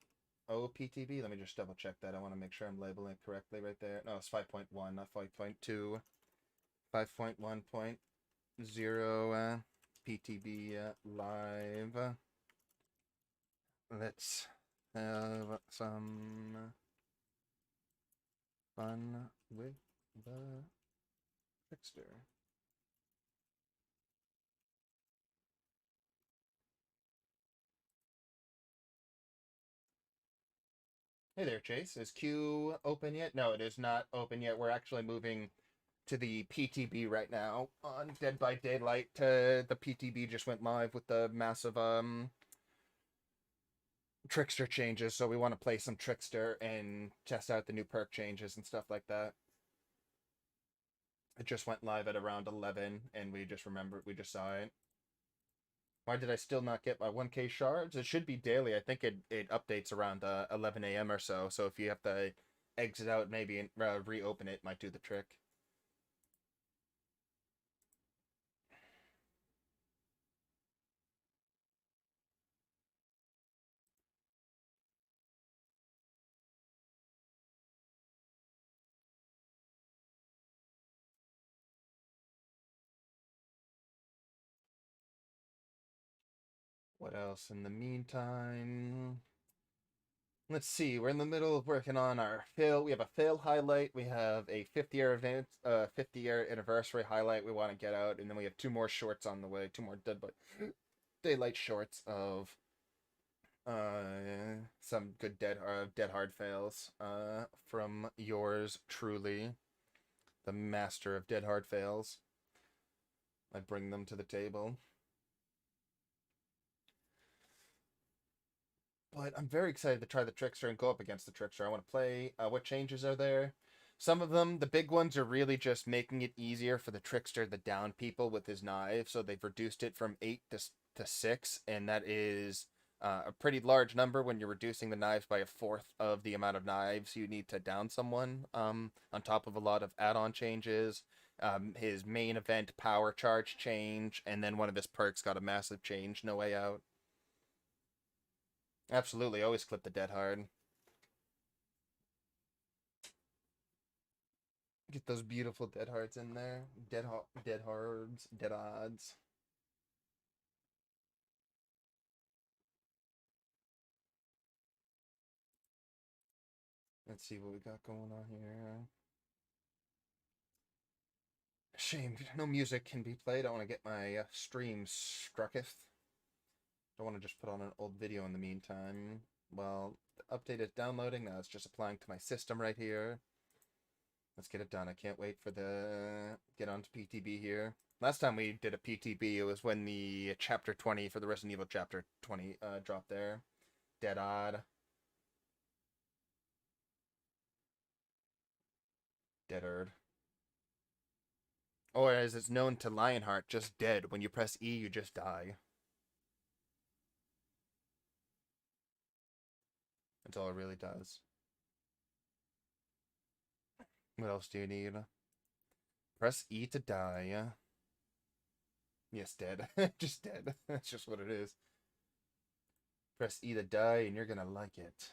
PTB. Let me just double check that. I want to make sure I'm labeling it correctly right there. No, it's 5.1, not 5.2. 5.1.0 PTB live. Let's have some fun with the Trickster. Hey there, Chase. Is Q open yet? No, it is not open yet. We're actually moving to the PTB right now on Dead by Daylight. The PTB just went live with the massive Trickster changes, so we want to play some Trickster and test out the new perk changes and stuff like that. It just went live at around 11, and we just saw it. Why did I still not get my 1K shards? It should be daily. I think it updates around 11 a.m. or so. So if you have to exit out maybe and reopen it, might do the trick. What else in the meantime? Let's see. We're in the middle of working on our fail. We have a fail highlight. We have a 50-year event, 50-year anniversary highlight we want to get out, and then we have 2 more shorts on the way. 2 more Dead by Daylight shorts of some good dead hard fails from yours truly, the master of dead hard fails. I bring them to the table. But I'm very excited to try the Trickster and go up against the Trickster. I want to play. What changes are there? Some of them, the big ones, are really just making it easier for the Trickster to down people with his knife. So they've reduced it from 8 to 6, and that is a pretty large number when you're reducing the knives by a fourth of the amount of knives you need to down someone, on top of a lot of add-on changes. His main event power charge change, and then one of his perks got a massive change, No Way Out. Absolutely, always clip the dead hard. Get those beautiful dead hearts in there. Dead hards, dead odds. Let's see what we got going on here. Shame, no music can be played. I want to get my stream strucketh. Don't want to just put on an old video in the meantime. Well, the update is downloading. Now it's just applying to my system right here. Let's get it done. I can't wait for the get onto PTB here. Last time we did a PTB, it was when the Chapter 20 for the Resident Evil Chapter 20 dropped there. Dead odd. Deadard. Or as it's known to Lionheart, just dead. When you press E, you just die. That's all it really does. What else do you need? Press E to die. Yes, dead. Just dead. That's just what it is. Press E to die, and you're gonna like it.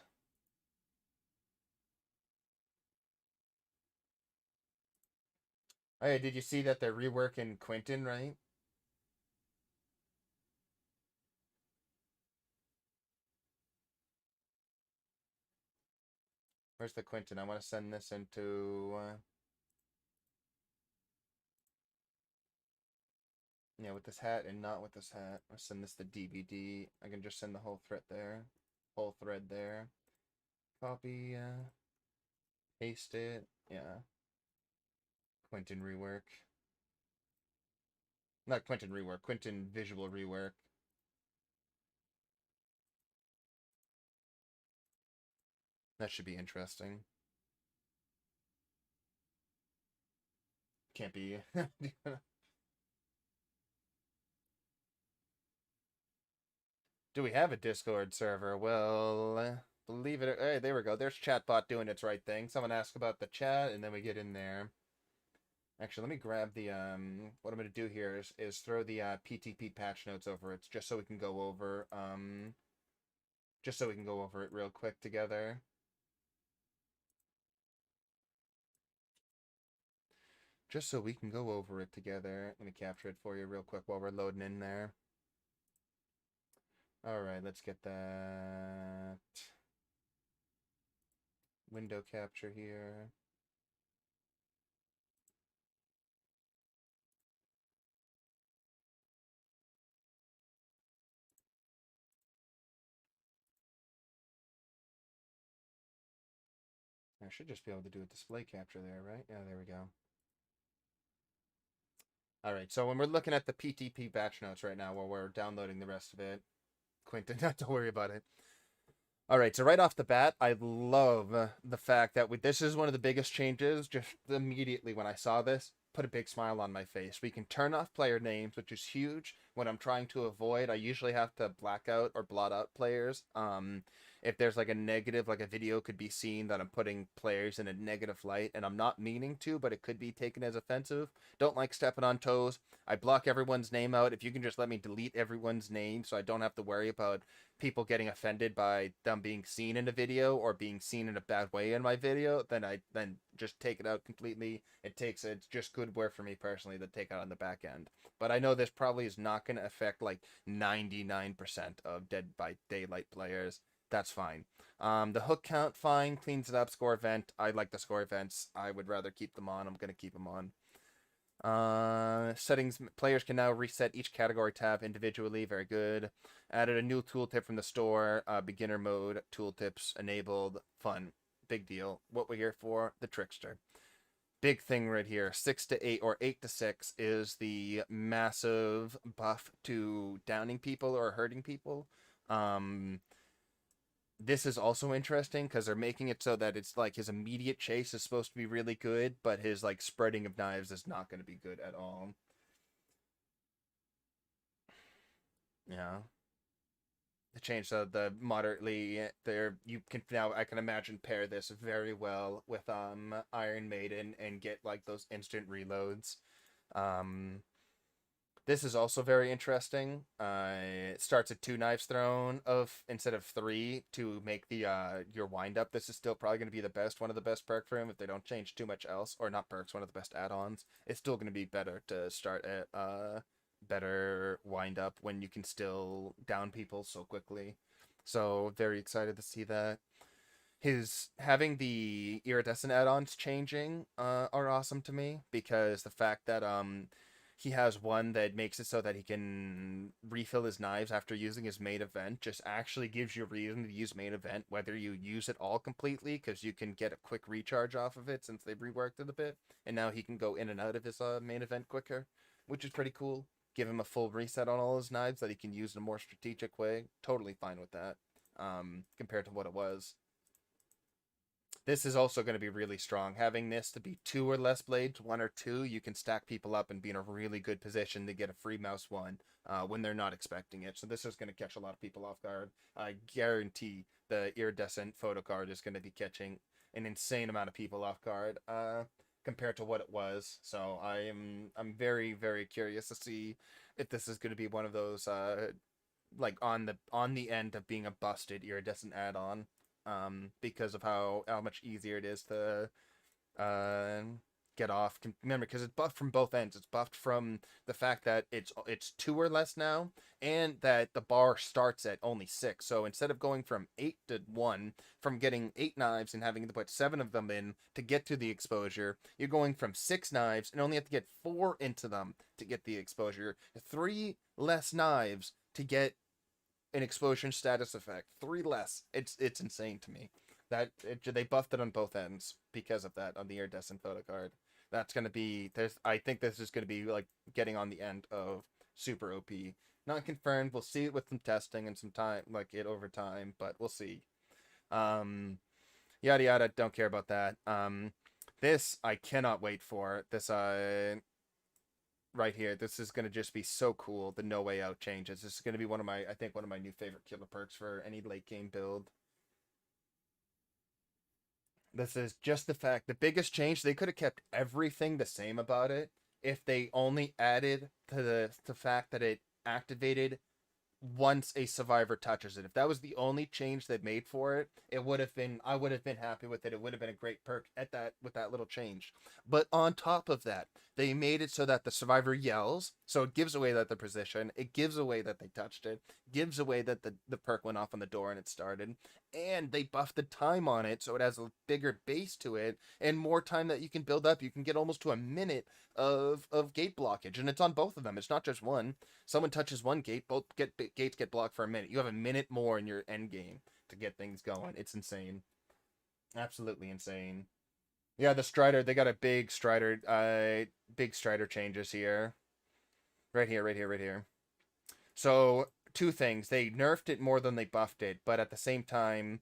Hey, did you see that they're reworking Quentin, right? Where's the Quentin? I want to send this into... yeah, with this hat and not with this hat. I'll send this to DVD. I can just send the whole threat there. whole thread there. Copy, paste it. Yeah. Quentin rework. Not Quentin rework, Quentin visual rework. That should be interesting. Can't be. Do we have a Discord server? Well, believe it. Hey, there we go. There's chatbot doing its right thing. Someone asked about the chat, and then we get in there. Actually, let me grab the What I'm gonna do here is throw the PTP patch notes over it, just so we can go over it real quick together. Just so we can go over it together. Let me capture it for you real quick while we're loading in there. All right, let's get that window capture here. I should just be able to do a display capture there, right? Yeah, there we go. All right, so when we're looking at the PTP batch notes right now while we're downloading the rest of it, Quentin, not to worry about it. All right, so right off the bat, I love the fact that this is one of the biggest changes. Just immediately when I saw this, put a big smile on my face. We can turn off player names, which is huge. What I'm trying to avoid, I usually have to black out or blot out players. If there's like a negative, like a video could be seen that I'm putting players in a negative light, and I'm not meaning to, but it could be taken as offensive. Don't like stepping on toes. I block everyone's name out. If you can just let me delete everyone's name so I don't have to worry about people getting offended by them being seen in a video or being seen in a bad way in my video, then just take it out completely. It's just good work for me personally to take it on the back end. But I know this probably is not going to affect like 99% of Dead by Daylight players. That's fine. The hook count, fine. Cleans it up. Score event. I like the score events. I would rather keep them on. I'm going to keep them on. Settings, players can now reset each category tab individually. Very good. Added a new tooltip from the store. Beginner mode, tooltips enabled. Fun. Big deal. What we're here for, the Trickster. Big thing right here. 6 to 8 or 8 to 6 is the massive buff to downing people or hurting people. This is also interesting because they're making it so that it's like his immediate chase is supposed to be really good, but his like spreading of knives is not going to be good at all. Yeah. The change, so the moderately there, you can now, I can imagine, pair this very well with Iron Maiden and get like those instant reloads. Um This is also very interesting. It starts at 2 knives thrown of instead of 3 to make the your wind up. This is still probably going to be the best, one of the best perk for him if they don't change too much else, or not perks, one of the best add-ons. It's still going to be better to start at better wind up when you can still down people so quickly. So very excited to see that. His having the iridescent add-ons changing are awesome to me, because the fact that he has one that makes it so that he can refill his knives after using his main event just actually gives you a reason to use main event, whether you use it all completely, because you can get a quick recharge off of it since they've reworked it a bit, and now he can go in and out of his main event quicker, which is pretty cool. Give him a full reset on all his knives that he can use in a more strategic way. Totally fine with that, compared to what it was. This is also going to be really strong. Having this to be 2 or less blades, 1 or 2, you can stack people up and be in a really good position to get a free mouse 1 when they're not expecting it. So this is going to catch a lot of people off guard. I guarantee the iridescent photo card is going to be catching an insane amount of people off guard compared to what it was. So I'm very, very curious to see if this is going to be one of those like on the end of being a busted iridescent add-on, because of how much easier it is to uh, get off. Remember, because it's buffed from both ends. It's buffed from the fact that it's 2 or less now, and that the bar starts at only 6. So instead of going from 8 to 1, from getting 8 knives and having to put 7 of them in to get to the exposure, you're going from 6 knives and only have to get 4 into them to get the exposure. 3 less knives to get an explosion status effect. 3 less. It's insane to me. They buffed it on both ends because of that on the iridescent photo card. That's gonna be there's. I think this is gonna be like getting on the end of super OP. Not confirmed. We'll see it with some testing and some time, like it over time, but we'll see. Um, Yada yada. Don't care about that. This I cannot wait for. This right here. This is gonna just be so cool. The No Way Out changes. This is gonna be I think one of my new favorite killer perks for any late game build. This is just the biggest change. They could have kept everything the same about it if they only added to the fact that it activated once a survivor touches it. If that was the only change they made for it, I would have been happy with it. It would have been a great perk at that with that little change. But on top of that, they made it so that the survivor yells, so it gives away that the position, it gives away that they touched it, gives away that the perk went off on the door and it started, and they buffed the time on it so it has a bigger base to it and more time that you can build up. You can get almost to a minute of gate blockage, and it's on both of them. It's not just one. Someone touches one gate, gates get blocked for a minute. You have a minute more in your end game to get things going. It's insane. Absolutely insane. Yeah, the Strider, they got a big Strider changes here. Right here, right here, right here. So, two things. They nerfed it more than they buffed it, but at the same time,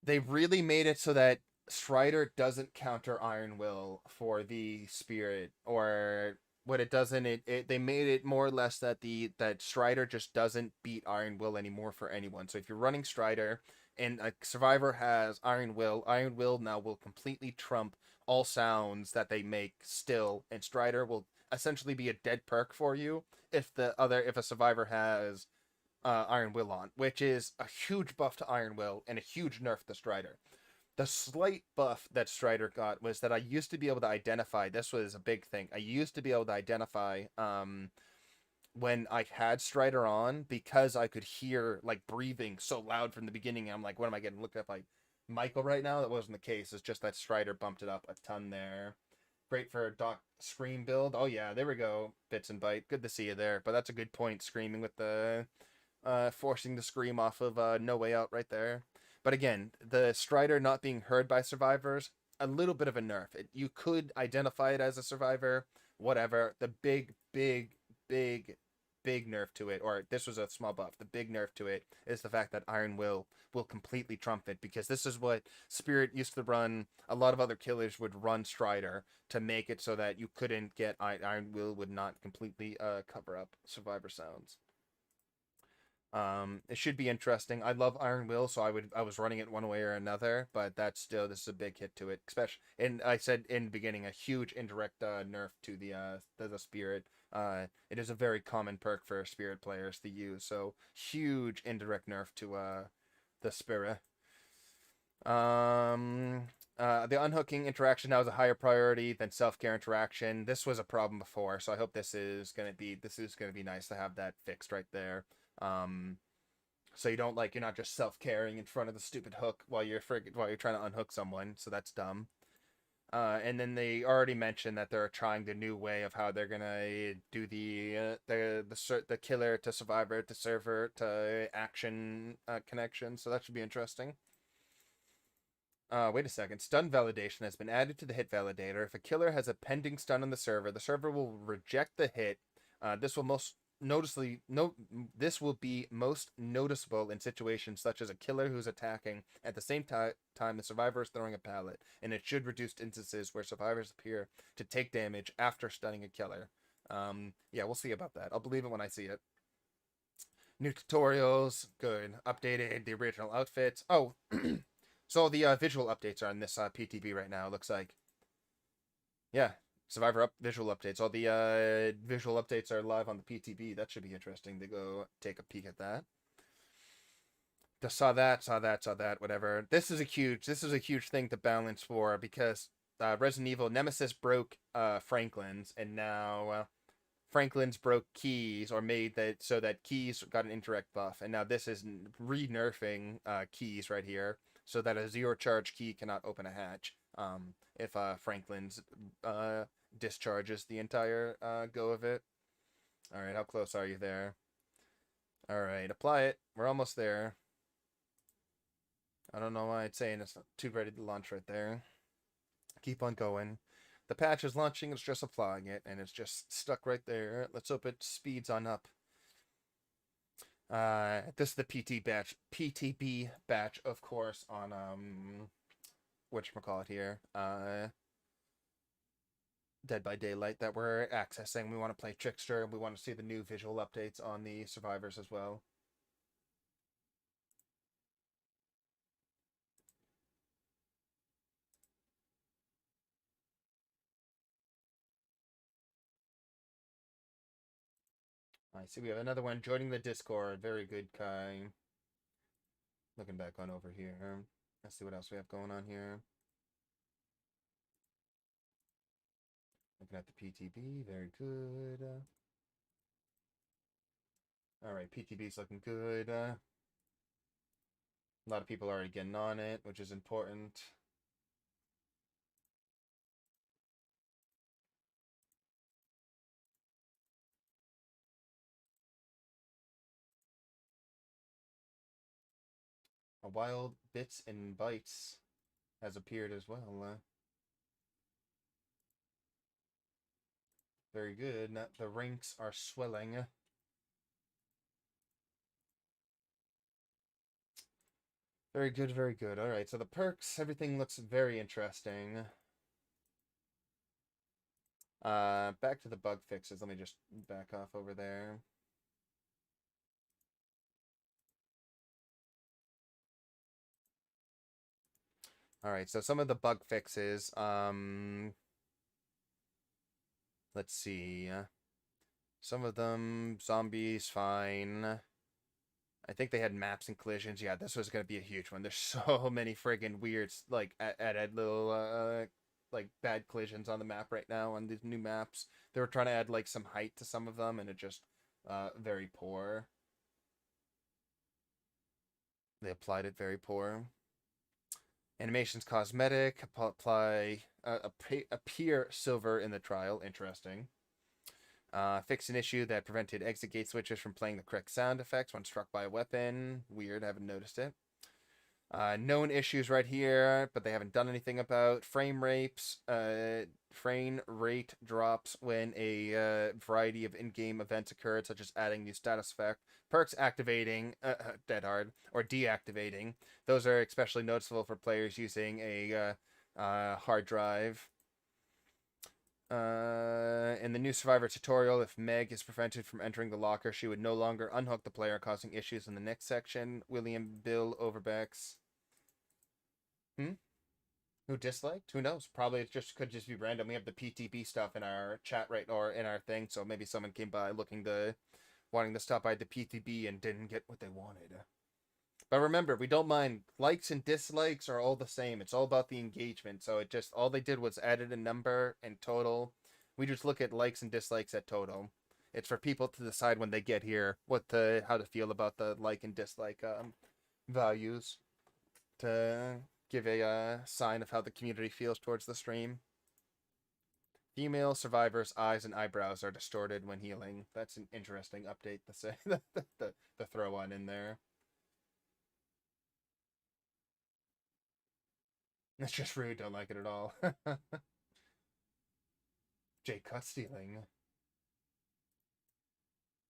they really made it so that Strider doesn't counter Iron Will for the Spirit, or what it doesn't. They made it more or less that that Strider just doesn't beat Iron Will anymore for anyone. So if you're running Strider and a survivor has Iron Will now will completely trump all sounds that they make still, and Strider will essentially be a dead perk for you if a survivor has Iron Will on, which is a huge buff to Iron Will and a huge nerf to Strider. The slight buff that Strider got was that I used to be able to identify. This was a big thing. I used to be able to identify when I had Strider on because I could hear like breathing so loud from the beginning. I'm like, what am I getting looked at by Michael right now? That wasn't the case. It's just that Strider bumped it up a ton there. Great for a Doc Scream build. Oh yeah, there we go. Bits and Bite. Good to see you there. But that's a good point. Screaming with the forcing the scream off of No Way Out right there. But again, the Strider not being heard by survivors, a little bit of a nerf. You could identify it as a survivor, whatever. The big nerf to it, or this was a small buff. The big nerf to it is the fact that Iron Will completely trump it, because this is what Spirit used to run. A lot of other killers would run Strider to make it so that you couldn't get Iron Will would not completely cover up survivor sounds. It should be interesting. I love Iron Will, so I was running it one way or another, but this is a big hit to it, especially. And I said in the beginning, a huge indirect nerf to the Spirit. It is a very common perk for Spirit players to use, so huge indirect nerf to the Spirit. The unhooking interaction now is a higher priority than self-care interaction. This was a problem before, so I hope this is gonna be nice to have that fixed right there. So you're not just self-caring in front of the stupid hook while you're trying to unhook someone. So that's dumb. And then they already mentioned that they're trying the new way of how they're gonna do the killer to survivor to server to action connection. So that should be interesting. Wait a second. Stun validation has been added to the hit validator. If a killer has a pending stun on the server will reject the hit. This will be most noticeable in situations such as a killer who's attacking at the same time the survivor is throwing a pallet, and it should reduce instances where survivors appear to take damage after stunning a killer. Yeah, we'll see about that. I'll believe it when I see it. New tutorials, good. Updated the original outfits. Oh, so the visual updates are on this PTB right now, it looks like. Yeah, Survivor visual updates. All the visual updates are live on the PTB. That should be interesting to go take a peek at that. Just saw that, whatever. This is a huge thing to balance for, because Resident Evil Nemesis broke Franklin's, and now Franklin's broke Keys, or made that so that Keys got an indirect buff, and now this is re-nerfing Keys right here, so that a zero charge key cannot open a hatch if Franklin's discharges the entire go of it. All right, how close are you there? Alright, apply it. We're almost there. I don't know why it's saying it's not too ready to launch right there. Keep on going. The patch is launching, it's just applying it, and it's just stuck right there. Let's hope it speeds on up. This is the PTB batch, of course, on whatchamacallit here. Dead by Daylight that we're accessing. We want to play Trickster. We want to see the new visual updates on the survivors as well. I see we have another one joining the Discord. Very good, Kai. Looking back on over here. Let's see what else we have going on here. Looking at the PTB. Very good. Alright, PTB's looking good. A lot of people are already getting on it, which is important. A wild Bits and Bytes has appeared as well. Very good. The ranks are swelling. Very good, very good. Alright, so the perks, everything looks very interesting. Back to the bug fixes. Let me just back off over there. Alright, so some of the bug fixes, let's see. Some of them, zombies, fine. I think they had maps and collisions. Yeah, this was gonna be a huge one. There's so many friggin' weird, like, add little, like, bad collisions on the map right now on these new maps. They were trying to add, like, some height to some of them, and it just, very poor. They applied it very poor. Animations cosmetic. Apply, appear silver in the trial. Interesting. Fix an issue that prevented exit gate switches from playing the correct sound effects when struck by a weapon. Weird, I haven't noticed it. Known issues right here, but they haven't done anything about. Frame rate drops when a variety of in-game events occurred, such as adding new status effect, perks activating, dead hard, or deactivating. Those are especially noticeable for players using a hard drive. In the new Survivor tutorial, if Meg is prevented from entering the locker, she would no longer unhook the player, causing issues in the next section. William Bill Overbacks. Who disliked? Who knows? Probably it just could just be random. We have the PTB stuff in our chat right or in our thing, so maybe someone came by wanting to stop by the PTB and didn't get what they wanted. But remember, we don't mind likes and dislikes are all the same. It's all about the engagement. So it just all they did was added a number and total. We just look at likes and dislikes at total. It's for people to decide when they get here how to feel about the like and dislike values to give a sign of how the community feels towards the stream. Female survivors' eyes and eyebrows are distorted when healing. That's an interesting update to say. the throw on in there. It's just rude. Don't like it at all. Jay cut stealing.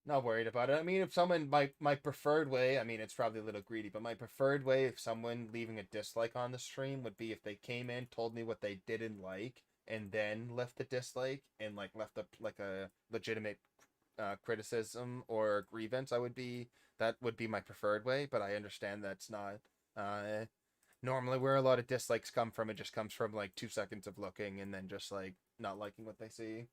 Not worried about it. I mean, if someone my preferred way, I mean, it's probably a little greedy, but my preferred way if someone leaving a dislike on the stream would be if they came in, told me what they didn't like, and then left the dislike and like left a legitimate criticism or grievance. That would be my preferred way, but I understand that's not normally where a lot of dislikes come from. It just comes from like 2 seconds of looking and then just like not liking what they see.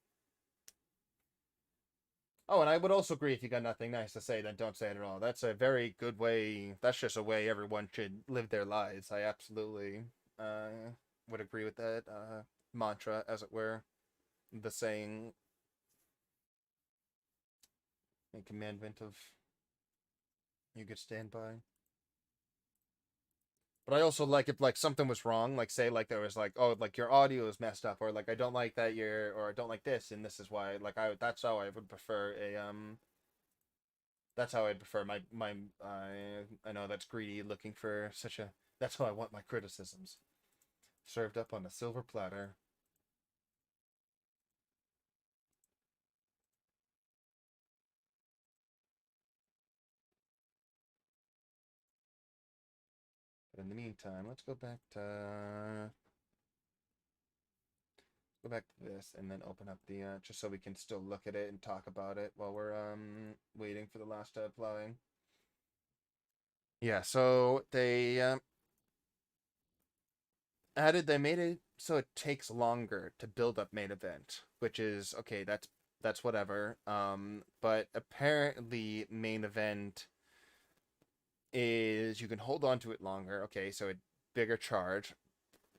Oh, and I would also agree if you got nothing nice to say, then don't say it at all. That's a very good way. That's just a way everyone should live their lives. I absolutely would agree with that mantra, as it were. The saying, a commandment of you could stand by. But I also like if like something was wrong, like say like there was like, oh, like your audio is messed up, or like I don't like that or I don't like this and this is why, like that's how I would prefer a That's how I'd prefer my. I know that's greedy, looking for such a. That's how I want my criticisms served up on a silver platter. But in the meantime, let's go back to this and then open up the just so we can still look at it and talk about it while we're waiting for the last plowing. Yeah, so they made it so it takes longer to build up main event, which is okay, that's whatever. But apparently main event is you can hold on to it longer. Okay, so a bigger charge,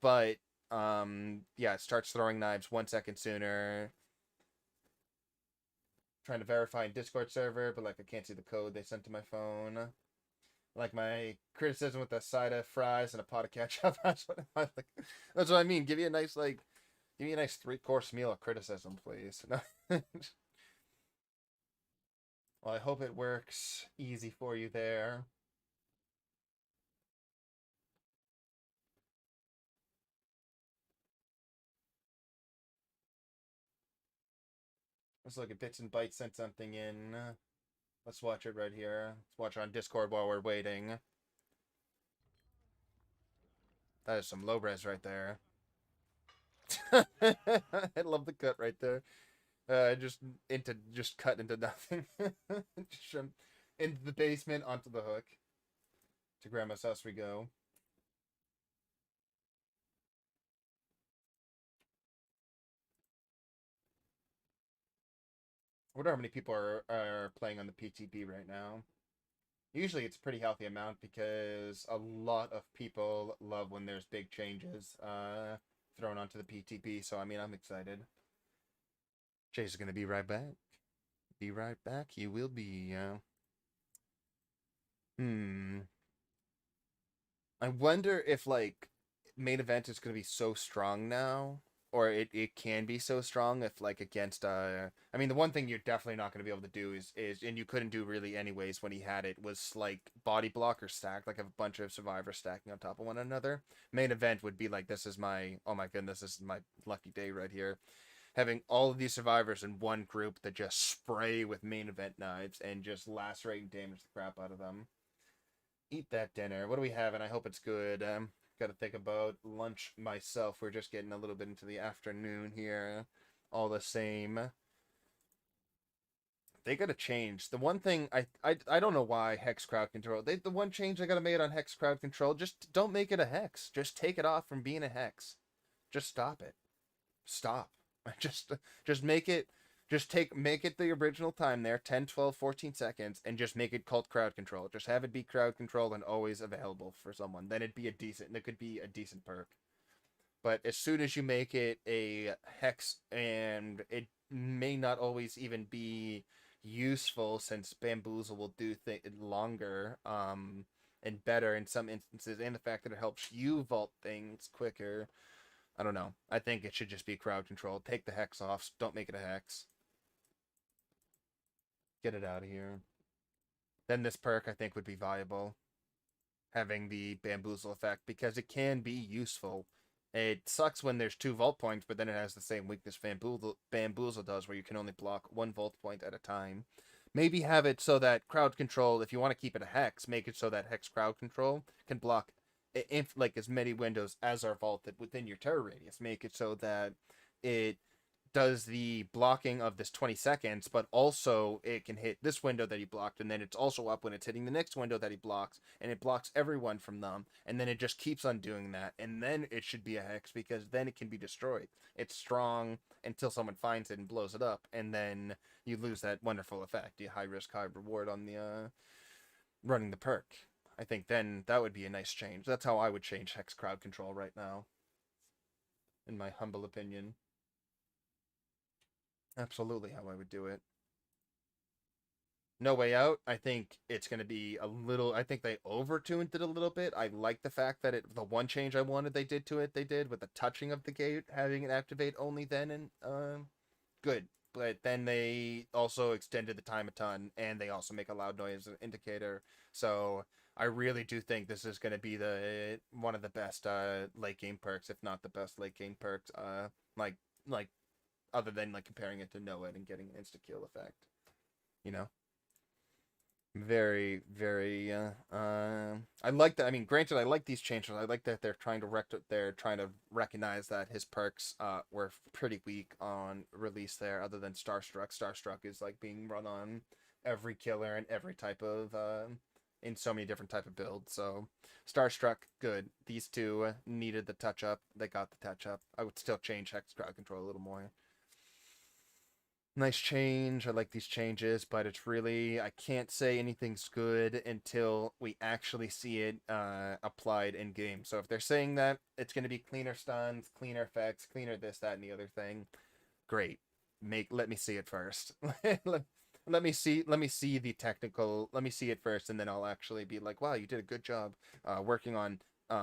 but yeah, it starts throwing knives 1 second sooner. Trying to verify in Discord server, but like I can't see the code they sent to my phone. Like my criticism with a side of fries and a pot of ketchup. That's what I like. That's what I mean. Give me a nice 3-course meal of criticism, please. Well, I hope it works easy for you there. Let's look at Bits and Bytes sent something in. Let's watch it right here. Let's watch it on Discord while we're waiting. That is some low res right there. I love the cut right there. Just cut into nothing. Just into the basement onto the hook. To Grandma's house we go. I wonder how many people are playing on the PTB right now. Usually it's a pretty healthy amount because a lot of people love when there's big changes thrown onto the PTB. So I mean, I'm excited. Chase is gonna be right back. Be right back. He will be. Hmm. I wonder if like main event is gonna be so strong now, or it can be so strong if like against I mean the one thing you're definitely not gonna be able to do is and you couldn't do really anyways when he had it was like body block or stack, like have a bunch of survivors stacking on top of one another. Main event would be like this is my oh my goodness, this is my lucky day right here. Having all of these survivors in one group that just spray with main event knives and just lacerate and damage the crap out of them. Eat that dinner. What do we have? And I hope it's good. Got to think about lunch myself. We're just getting a little bit into the afternoon here. All the same. They gotta change. The one thing I don't know why hex crowd control. The one change they gotta make on hex crowd control. Just don't make it a hex. Just take it off from being a hex. Just stop it. Stop. Just just make it make it the original time there, 10, 12, 14 seconds, and just make it called crowd control. Just have it be crowd control and always available for someone. Then it could be a decent perk. But as soon as you make it a hex, and it may not always even be useful since bamboozle will do longer and better in some instances, and the fact that it helps you vault things quicker. I don't know. I think it should just be crowd control. Take the hex off. Don't make it a hex. Get it out of here. Then this perk I think would be viable, having the bamboozle effect, because it can be useful. It sucks when there's 2 vault points, but then it has the same weakness bamboozle does, where you can only block 1 vault point at a time. Maybe have it so that crowd control, if you want to keep it a hex, make it so that hex crowd control can block like as many windows as are vaulted within your terror radius. Make it so that it does the blocking of this 20 seconds, but also it can hit this window that he blocked, and then it's also up when it's hitting the next window that he blocks, and it blocks everyone from them, and then it just keeps on doing that, and then it should be a hex, because then it can be destroyed. It's strong until someone finds it and blows it up, and then you lose that wonderful effect, the high risk, high reward on the running the perk. I think then that would be a nice change. That's how I would change hex crowd control right now, in my humble opinion. Absolutely how I would do it. No Way Out, I think it's going to be a little. I think they over-tuned it a little bit. I like the fact that the one change I wanted they did with the touching of the gate, having it activate only then, and good. but then they also extended the time a ton, and they also make a loud noise indicator. So I really do think this is going to be the one of the best late game perks, if not the best late game perks. Like like other than like comparing it to Know It and getting an insta kill effect, you know. Very. I like that. I mean, granted, I like these changes. I like that they're trying to recognize that his perks were pretty weak on release there. Other than Starstruck, Starstruck is like being run on every killer and every type of in so many different type of builds. So Starstruck, good. These two needed the touch up. They got the touch up. I would still change Hex crowd control a little more. Nice change. I like these changes, but it's really, I can't say anything's good until we actually see it applied in game. So if they're saying that it's going to be cleaner stuns, cleaner effects, cleaner this, that, and the other thing, great. Let me see it first. Let me see the technical. Let me see it first, and then I'll actually be like, wow, you did a good job working on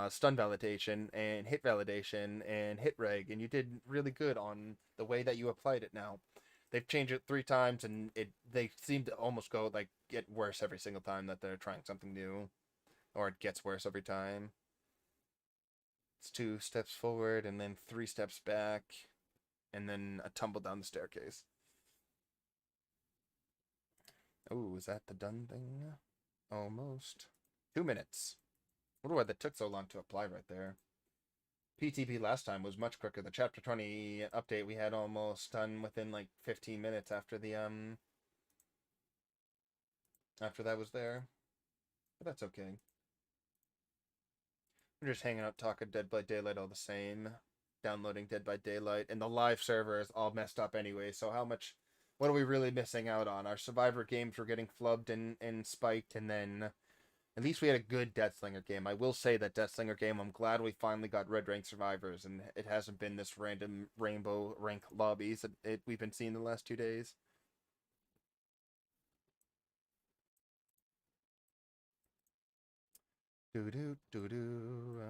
stun validation and hit validation and hit reg, and you did really good on the way that you applied it now. They've changed it 3 times, and they seem to almost go like get worse every single time that they're trying something new, or it gets worse every time. It's 2 steps forward and then 3 steps back, and then a tumble down the staircase. Oh, is that the done thing? Almost. 2 minutes. I wonder why that took so long to apply right there. PTB last time was much quicker. The Chapter 20 update we had almost done within like 15 minutes after the after that was there. But that's okay. We're just hanging out talking Dead by Daylight all the same. Downloading Dead by Daylight. And the live server is all messed up anyway, so what are we really missing out on? Our Survivor games were getting flubbed and spiked, and then at least we had a good Deathslinger game. I will say that Deathslinger game, I'm glad we finally got red rank survivors, and it hasn't been this random rainbow rank lobbies that we've been seeing the last 2 days. Doo doo doo doo.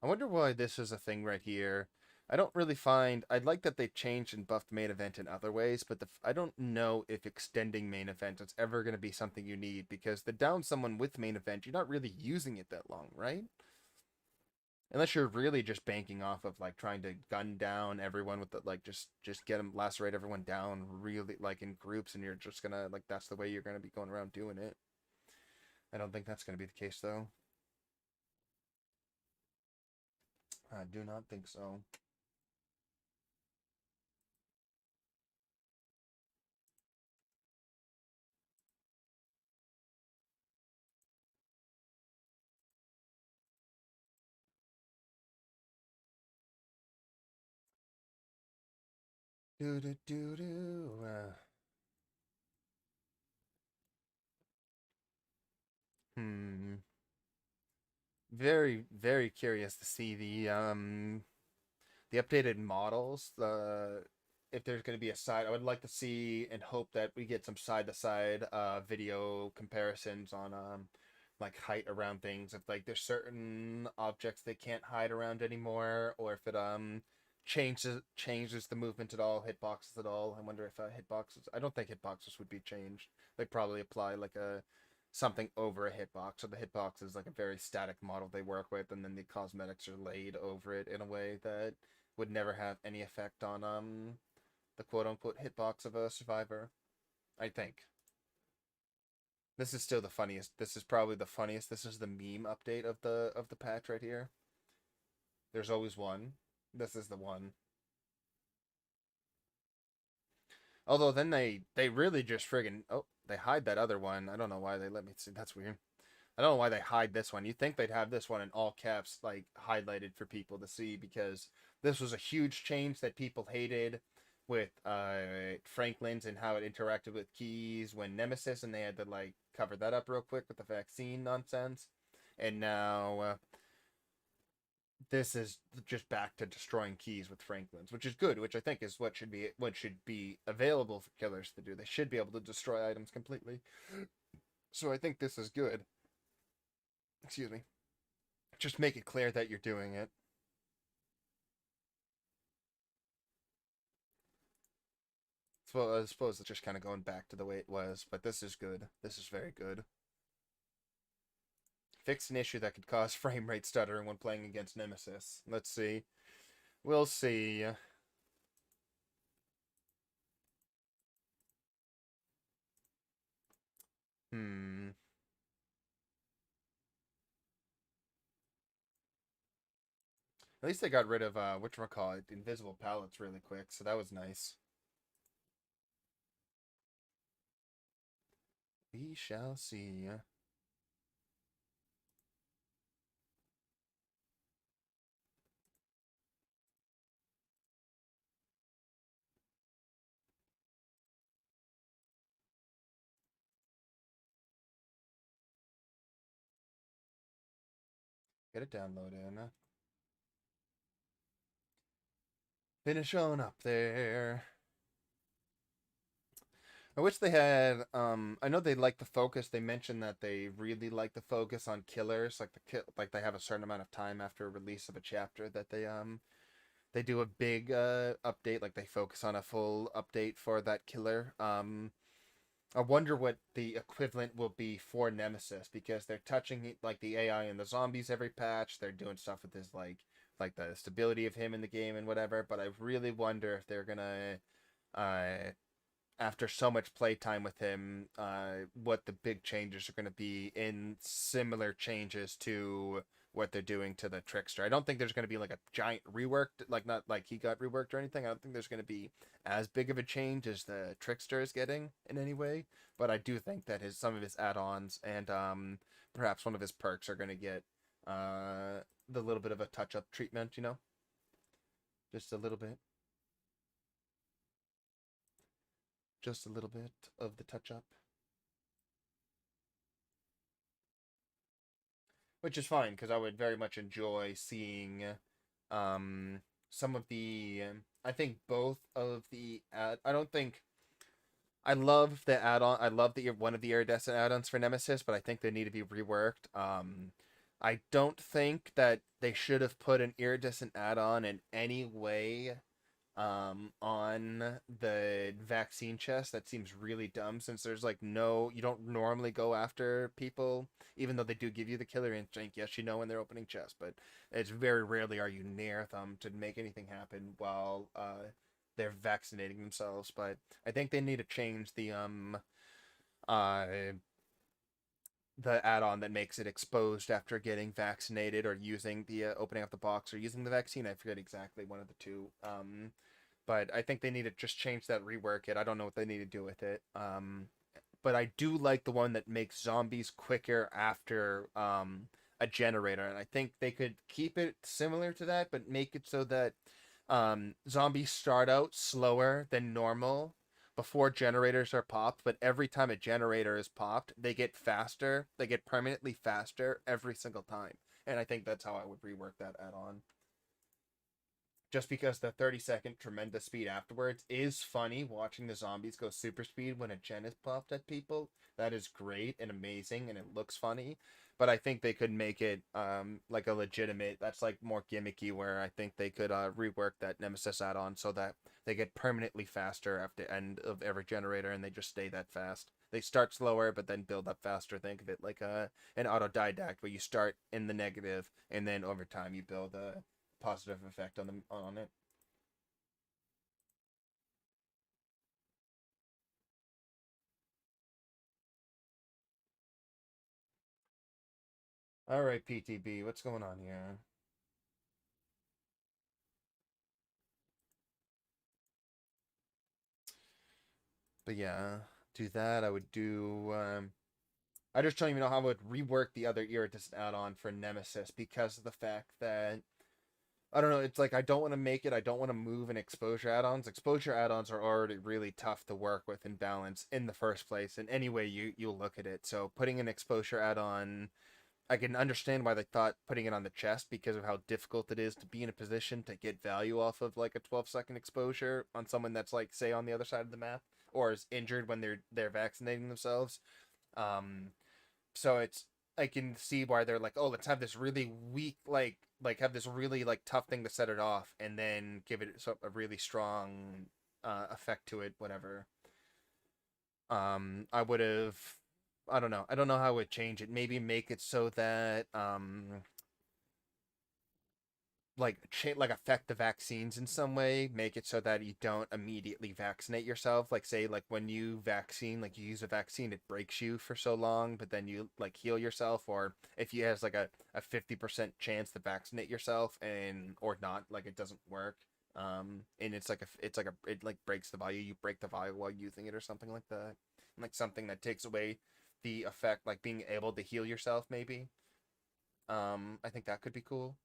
I wonder why this is a thing right here. I don't really find. I'd like that they changed and buffed main event in other ways, but I don't know if extending main event is ever going to be something you need, because the down someone with main event, you're not really using it that long, right? Unless you're really just banking off of like trying to gun down everyone with the like just get them, lacerate everyone down really like in groups, and you're just gonna like that's the way you're gonna be going around doing it. I don't think that's gonna be the case though. I do not think so. Do do do do. Hmm. Very curious to see the updated models. If there's going to be a side, I would like to see and hope that we get some side to side video comparisons on like height around things. If like there's certain objects they can't hide around anymore, or if it changes the movement at all, hitboxes at all. I wonder if hitboxes. I don't think hitboxes would be changed. They probably apply like a something over a hitbox. So the hitbox is like a very static model they work with, and then the cosmetics are laid over it in a way that would never have any effect on the quote unquote hitbox of a survivor. I think. This is still the funniest. This is probably the funniest. This is the meme update of the patch right here. There's always one. This is the one. Although then they really just friggin' they hide that other one. I don't know why they let me see. That's weird. I don't know why they hide this one. You'd think they'd have this one in all caps, like highlighted for people to see, because this was a huge change that people hated with Franklin's and how it interacted with keys when Nemesis, and they had to like cover that up real quick with the vaccine nonsense. And now this is just back to destroying keys with Franklin's, which is good, which I think is what should be available for killers to do. They should be able to destroy items completely. So I think this is good. Excuse me. Just make it clear that you're doing it. I suppose it's just kind of going back to the way it was, but this is good. This is very good. Fix an issue that could cause frame rate stuttering when playing against Nemesis. Let's see. We'll see. Hmm. At least they got rid of whatchamacallit, invisible pallets really quick, so that was nice. We shall see. Get it downloaded. Finish on up there. I wish they had. I know they like the focus. They mentioned that they really like the focus on killers, like like they have a certain amount of time after release of a chapter that they do a big update, like they focus on a full update for that killer. I wonder what the equivalent will be for Nemesis because they're touching like the AI and the zombies every patch. They're doing stuff with his like the stability of him in the game and whatever. But I really wonder if they're gonna uh after so much playtime with him, what the big changes are going to be in similar changes to what they're doing to the Trickster. I don't think there's going to be like a giant rework, like not like he got reworked or anything. I don't think there's going to be as big of a change as the Trickster is getting in any way. But I do think that some of his add-ons and perhaps one of his perks are going to get the little bit of a touch-up treatment. Just a little bit, just a little bit of the touch-up. Which is fine because I would very much enjoy seeing um some of the I think both of the I don't think I love the add-on. I love the one of the iridescent add-ons for Nemesis, but I think they need to be reworked. I don't think that they should have put an iridescent add-on in any way on the vaccine chest. That seems really dumb since there's like no, you don't normally go after people even though they do give you the killer instinct. Yes, you know when they're opening chests, but it's very rarely are you near them to make anything happen while they're vaccinating themselves. But I think they need to change uh the add-on that makes it exposed after getting vaccinated or using the opening up the box or using the vaccine. I forget exactly one of the two. But I think they need to just change that, rework it. I don't know what they need to do with it. But I do like the one that makes zombies quicker after a generator, and I think they could keep it similar to that, but make it so that zombies start out slower than normal before generators are popped, but every time a generator is popped, they get faster. They get permanently faster every single time, and I think that's how I would rework that add-on just because the 30-second tremendous speed afterwards is funny. Watching the zombies go super speed when a gen is popped at people, that is great and amazing and it looks funny, but I think they could make it like a legitimate, that's like more gimmicky, where I think they could rework that Nemesis add-on so that they get permanently faster after the end of every generator and they just stay that fast. They start slower but then build up faster. Think of it like an autodidact where you start in the negative and then over time you build a positive effect on it. All right, PTB, what's going on here? But yeah, do that. I would do. I just don't even know how I would rework the other iridescent add-on for Nemesis because of the fact that I don't know. It's like I don't want to make it. I don't want to move in exposure add-ons. Exposure add-ons are already really tough to work with and balance in the first place. In any way you look at it, so putting an exposure add-on, I can understand why they thought putting it on the chest because of how difficult it is to be in a position to get value off of like a 12-second exposure on someone that's like say on the other side of the map or is injured when they're vaccinating themselves. Um, so it's I can see why they're like, oh, let's have this really weak have this really like tough thing to set it off, and then give it a really strong effect to it, whatever. I would have, I don't know. I don't know how I would change it. Maybe make it so that like affect the vaccines in some way, make it so that you don't immediately vaccinate yourself, like say like when you vaccine, like you use a vaccine, it breaks you for so long, but then you like heal yourself, or if you has like a 50% chance to vaccinate yourself and or not, like it doesn't work. And it like breaks the value, you break the value while using it or something like that, like something that takes away the effect, like being able to heal yourself maybe. I think that could be cool.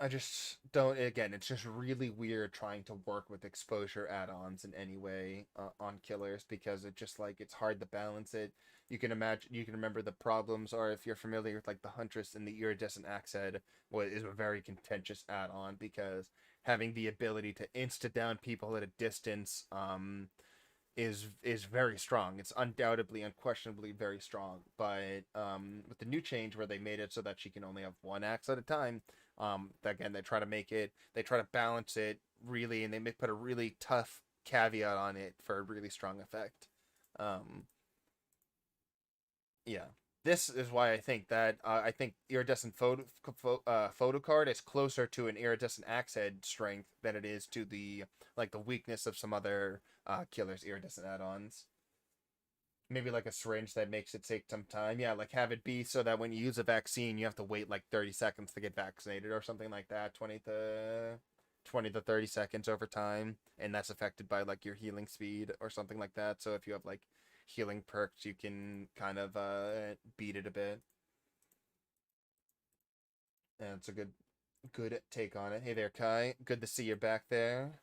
I just don't. Again, it's just really weird trying to work with exposure add-ons in any way on killers, because it just like it's hard to balance it. You can imagine, you can remember the problems, or if you're familiar with like the Huntress and the Iridescent Axe Head, is a very contentious add-on because having the ability to insta down people at a distance is very strong. It's undoubtedly, unquestionably very strong. But with the new change where they made it so that she can only have one axe at a time, again they try to make it, they try to balance it really, and they put a really tough caveat on it for a really strong effect. Um, yeah. This is why I think iridescent photo card is closer to an iridescent axe head strength than it is to the like the weakness of some other killers iridescent add-ons. Maybe like a syringe that makes it take some time. Yeah, like have it be so that when you use a vaccine, you have to wait like 30 seconds to get vaccinated or something like that. 20 to 30 seconds over time, and that's affected by like your healing speed or something like that. So if you have like healing perks, you can kind of beat it a bit. And it's a good take on it. Hey there, Kai. Good to see you back there.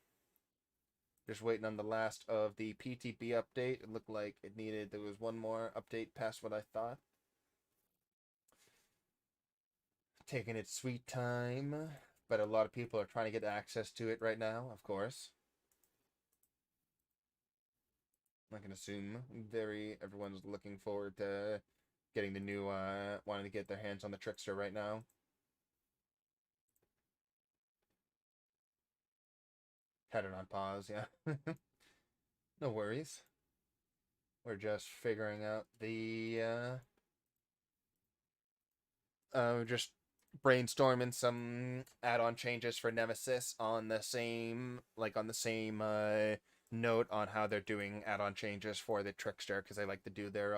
Just waiting on the last of the PTB update. It looked like there was one more update past what I thought. Taking its sweet time, but a lot of people are trying to get access to it right now, of course. I can assume everyone's looking forward to getting the new wanting to get their hands on the Trickster right now. Had it on pause, yeah. No worries. We're just figuring out the just brainstorming some add-on changes for Nemesis on the same note on how they're doing add-on changes for the Trickster, because they like to do their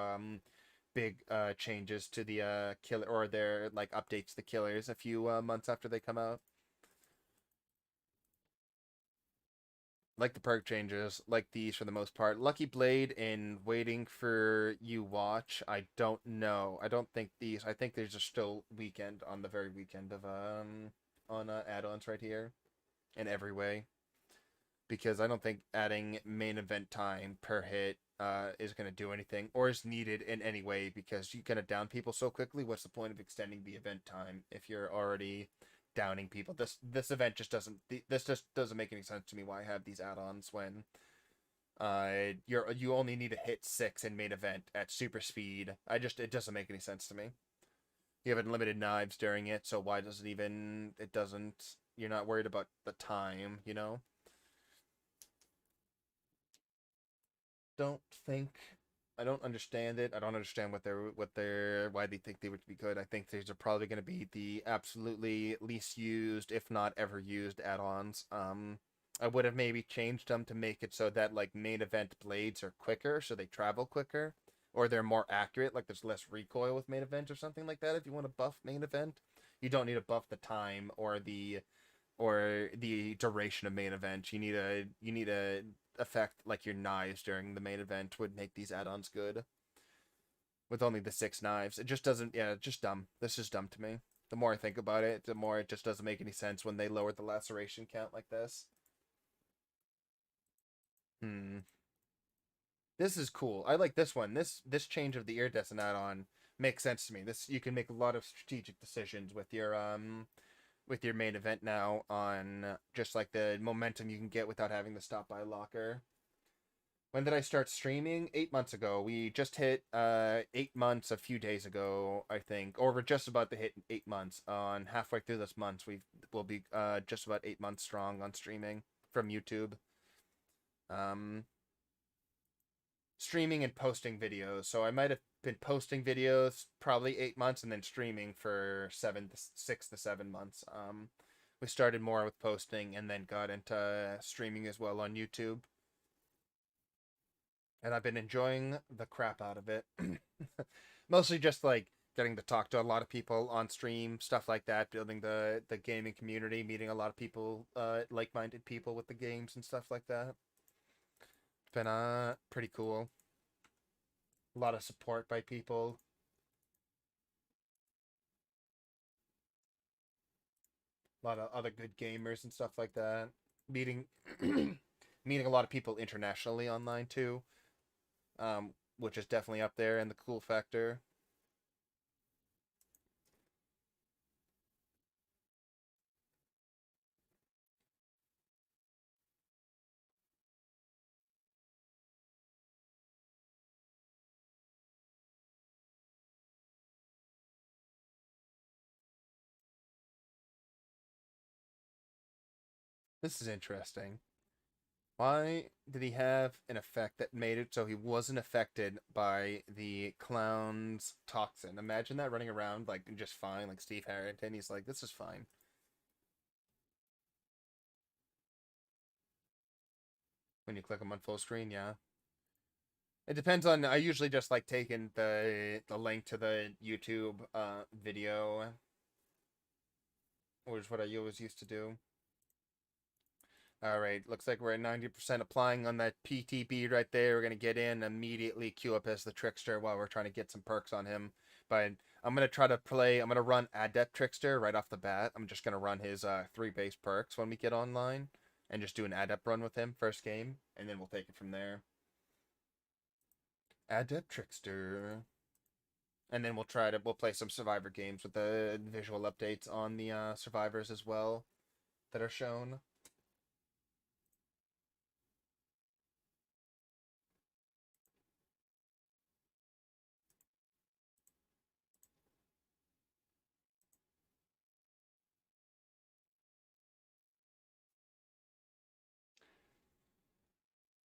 big changes to the killer, or their like updates to killers a few months after they come out. Like the perk changes, like these for the most part. Lucky Blade and Waiting for You Watch, I don't know. I don't think these. I think there's just still weekend on the very weekend of on add-ons right here in every way, because I don't think adding main event time per hit is going to do anything or is needed in any way, because you're going to down people so quickly. What's the point of extending the event time if you're already downing people? This event just doesn't this just doesn't make any sense to me. Why have these add-ons when you only need to hit 6 in main event at super speed? It doesn't make any sense to me. You have unlimited knives during it, so why does it doesn't, you're not worried about the time, you know? Don't think I don't understand it. I don't understand why they think they would be good. I think these are probably going to be the absolutely least used, if not ever used, add-ons. I would have maybe changed them to make it so that like main event blades are quicker, so they travel quicker, or they're more accurate, like there's less recoil with main event or something like that. If you want to buff main event, you don't need to buff the time or the duration of main event. You need a effect like your knives during the main event would make these add-ons good. With only the 6 knives, it just doesn't. Yeah, it's just dumb. This is dumb to me. The more I think about it, the more it just doesn't make any sense when they lowered the laceration count like this. Hmm. This is cool. I like this one. This change of the iridescent add-on makes sense to me. This, you can make a lot of strategic decisions with your main event now on just like the momentum you can get without having to stop by locker. When did I start streaming? 8 months ago. We just hit 8 months a few days ago, I think, or we're just about to hit 8 months. On halfway through this month, will be just about 8 months strong on streaming from YouTube. Um, Streaming and posting videos. So I might have been posting videos probably 8 months and then streaming for 6 to 7 months. We started more with posting and then got into streaming as well on YouTube. And I've been enjoying the crap out of it. Mostly just like getting to talk to a lot of people on stream, stuff like that, building the gaming community, meeting a lot of people, like-minded people with the games and stuff like that. It's been pretty cool. A lot of support by people. A lot of other good gamers and stuff like that. Meeting meeting a lot of people internationally online too, which is definitely up there in the cool factor. This is interesting. Why did he have an effect that made it so he wasn't affected by the clown's toxin? Imagine that running around like just fine, like Steve Harrington. He's like, this is fine. When you click him on full screen, yeah. It depends on. I usually just like taking the link to the YouTube video, which is what I always used to do. All right, looks like we're at 90% applying on that PTB right there. We're gonna get in immediately, queue up as the Trickster while we're trying to get some perks on him. But I'm gonna try to play. I'm gonna run Adept Trickster right off the bat. I'm just gonna run his 3 base perks when we get online, and just do an Adept run with him first game, and then we'll take it from there. Adept Trickster, and then we'll play some Survivor games with the visual updates on the survivors as well that are shown.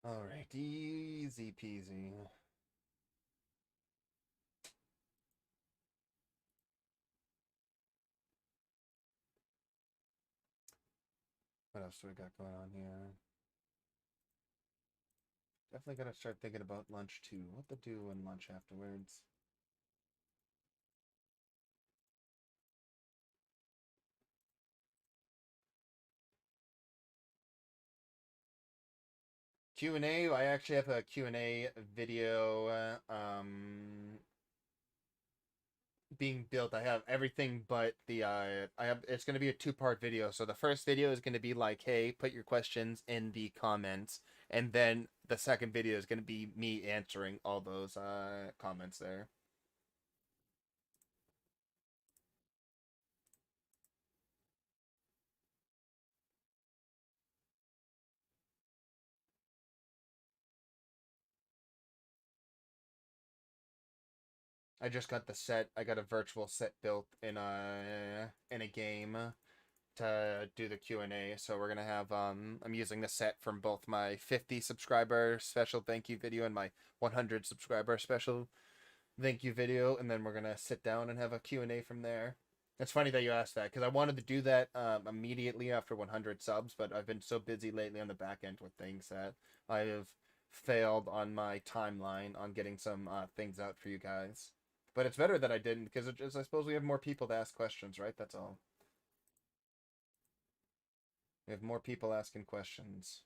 All right, easy peasy. What else do we got going on here? Definitely gotta start thinking about lunch too. What to do in lunch afterwards. Q&A. I actually have a Q&A video being built. I have everything but the I have it's going to be a two-part video. So the first video is going to be like, hey, put your questions in the comments, and then the second video is going to be me answering all those comments there. I just got the set. I got a virtual set built in a game to do the Q&A. So we're gonna have I'm using the set from both my 50 subscriber special thank you video and my 100 subscriber special thank you video, and then we're gonna sit down and have a Q&A from there. It's funny that you asked that because I wanted to do that immediately after 100 subs, but I've been so busy lately on the back end with things that I have failed on my timeline on getting some things out for you guys. But it's better that I didn't because I suppose we have more people to ask questions, right? That's all. We have more people asking questions.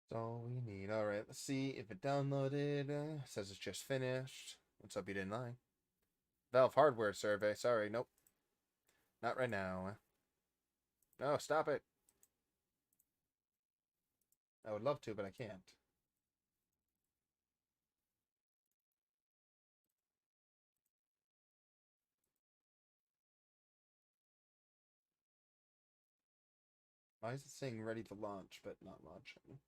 That's all we need. All right, let's see if it downloaded. Says it's just finished. What's up, you didn't lie? Valve hardware survey. Sorry, nope. Not right now. No, stop it. I would love to, but I can't. Why is it saying ready to launch, but not launching?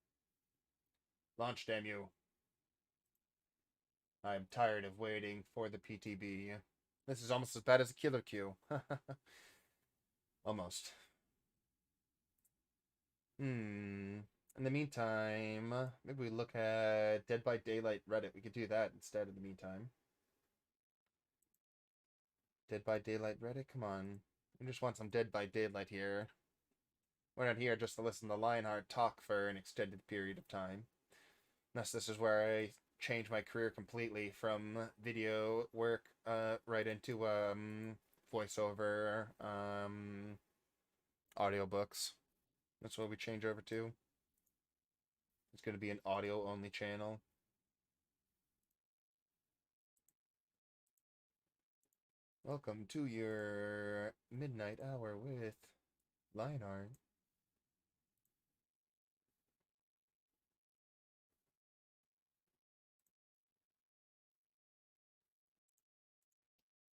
Launch, damn you. I'm tired of waiting for the PTB. This is almost as bad as a killer queue. Almost. Hmm. In the meantime, maybe we look at Dead by Daylight Reddit. We could do that instead in the meantime. Dead by Daylight Reddit? Come on. We just want some Dead by Daylight here. We're not here just to listen to Lionheart talk for an extended period of time. Unless this is where I change my career completely from video work right into voiceover audiobooks. That's what we change over to. It's going to be an audio only channel. Welcome to your midnight hour with Lionheart.